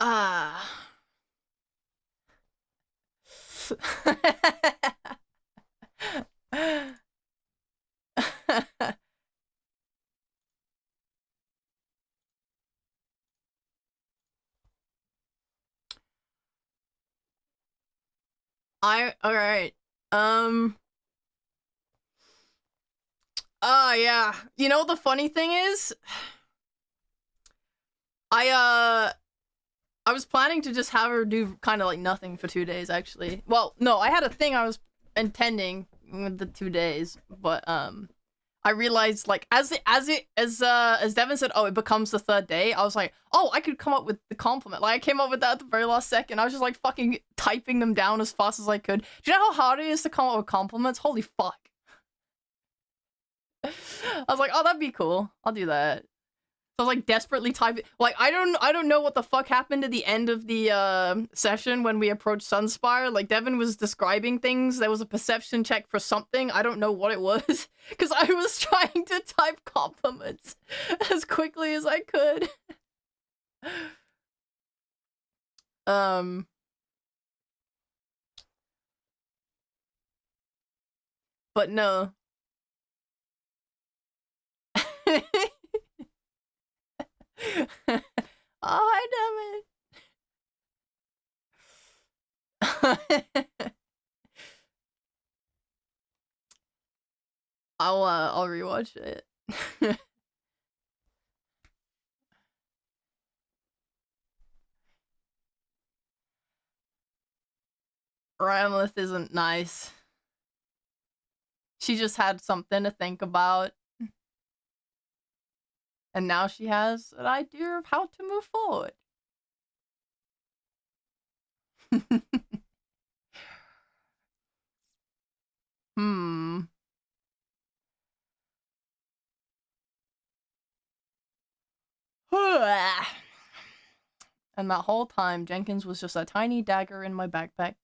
Ah. Alright. Yeah. You know the funny thing is, I was planning to just have her do kind of like nothing for 2 days, actually. Well, no, I had a thing I was intending with the 2 days, but I realized like as Devin said, oh, it becomes the third day. I was like, oh, I could come up with the compliment. Like I came up with that at the very last second. I was just like fucking typing them down as fast as I could. Do you know how hard it is to come up with compliments? Holy fuck. I was like, oh, that'd be cool. I'll do that. So I was like desperately typing. Like I don't know what the fuck happened at the end of the session when we approached Sunspire. Like Devin was describing things. There was a perception check for something. I don't know what it was because I was trying to type compliments as quickly as I could. But no. Oh, hi, Devin. I'll rewatch it. Ramleth isn't nice. She just had something to think about. And now she has an idea of how to move forward. Hmm. And that whole time, Jenkins was just a tiny dagger in my backpack.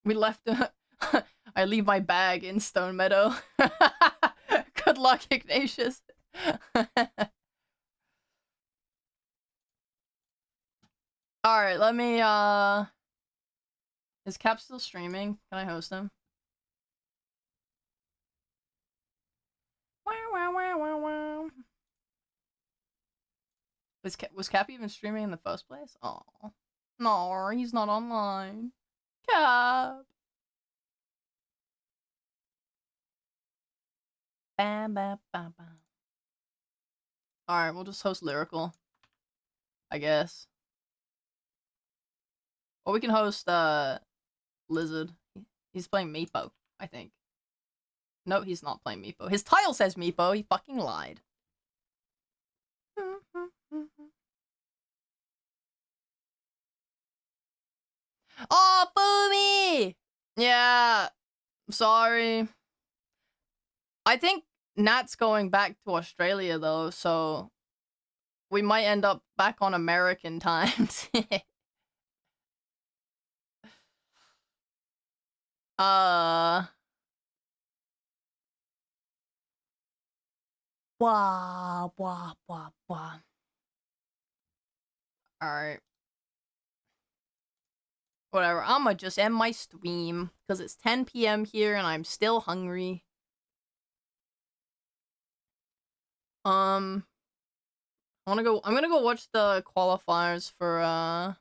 We left. I leave my bag in Stone Meadow. Good luck, Ignatius. Alright, let me, is Cap still streaming? Can I host him? Wow. Was Cap even streaming in the first place? Oh. No, he's not online. Cap. Bam, bam, bam, bam. Alright, we'll just host Lyrical. I guess. Or we can host, Lizard. He's playing Meepo, I think. No, he's not playing Meepo. His title says Meepo. He fucking lied. Oh, Boomy! Yeah, sorry. I think Nat's going back to Australia, though, so we might end up back on American times. Wah, wah, wah, wah. Alright. Whatever, I'ma just end my stream, because it's 10 PM here and I'm still hungry. I'm gonna go watch the qualifiers for, I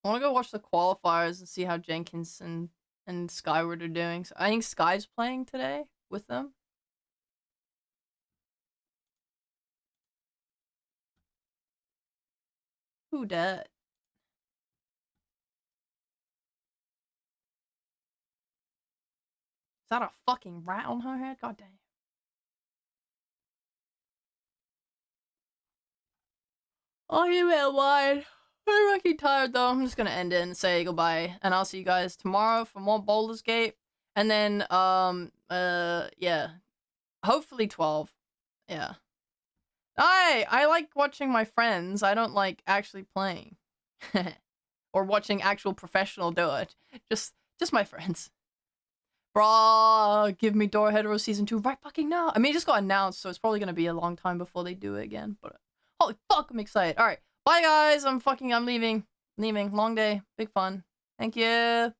wanna go watch the qualifiers and see how Jenkins and Skyward are doing. So I think Sky's playing today with them. Who dat? Is that a fucking rat on her head? God damn. I'll give it a wide. I'm fucking tired though. I'm just gonna end it and say goodbye. And I'll see you guys tomorrow for more Baldur's Gate. And then, yeah. Hopefully 12. Yeah. I like watching my friends. I don't like actually playing. Or watching actual professional do it. Just my friends. Bruh, give me Door Hetero Season 2 right fucking now. I mean, it just got announced, so it's probably gonna be a long time before they do it again. But holy fuck, I'm excited. Alright, bye guys. I'm leaving. Long day. Big fun. Thank you.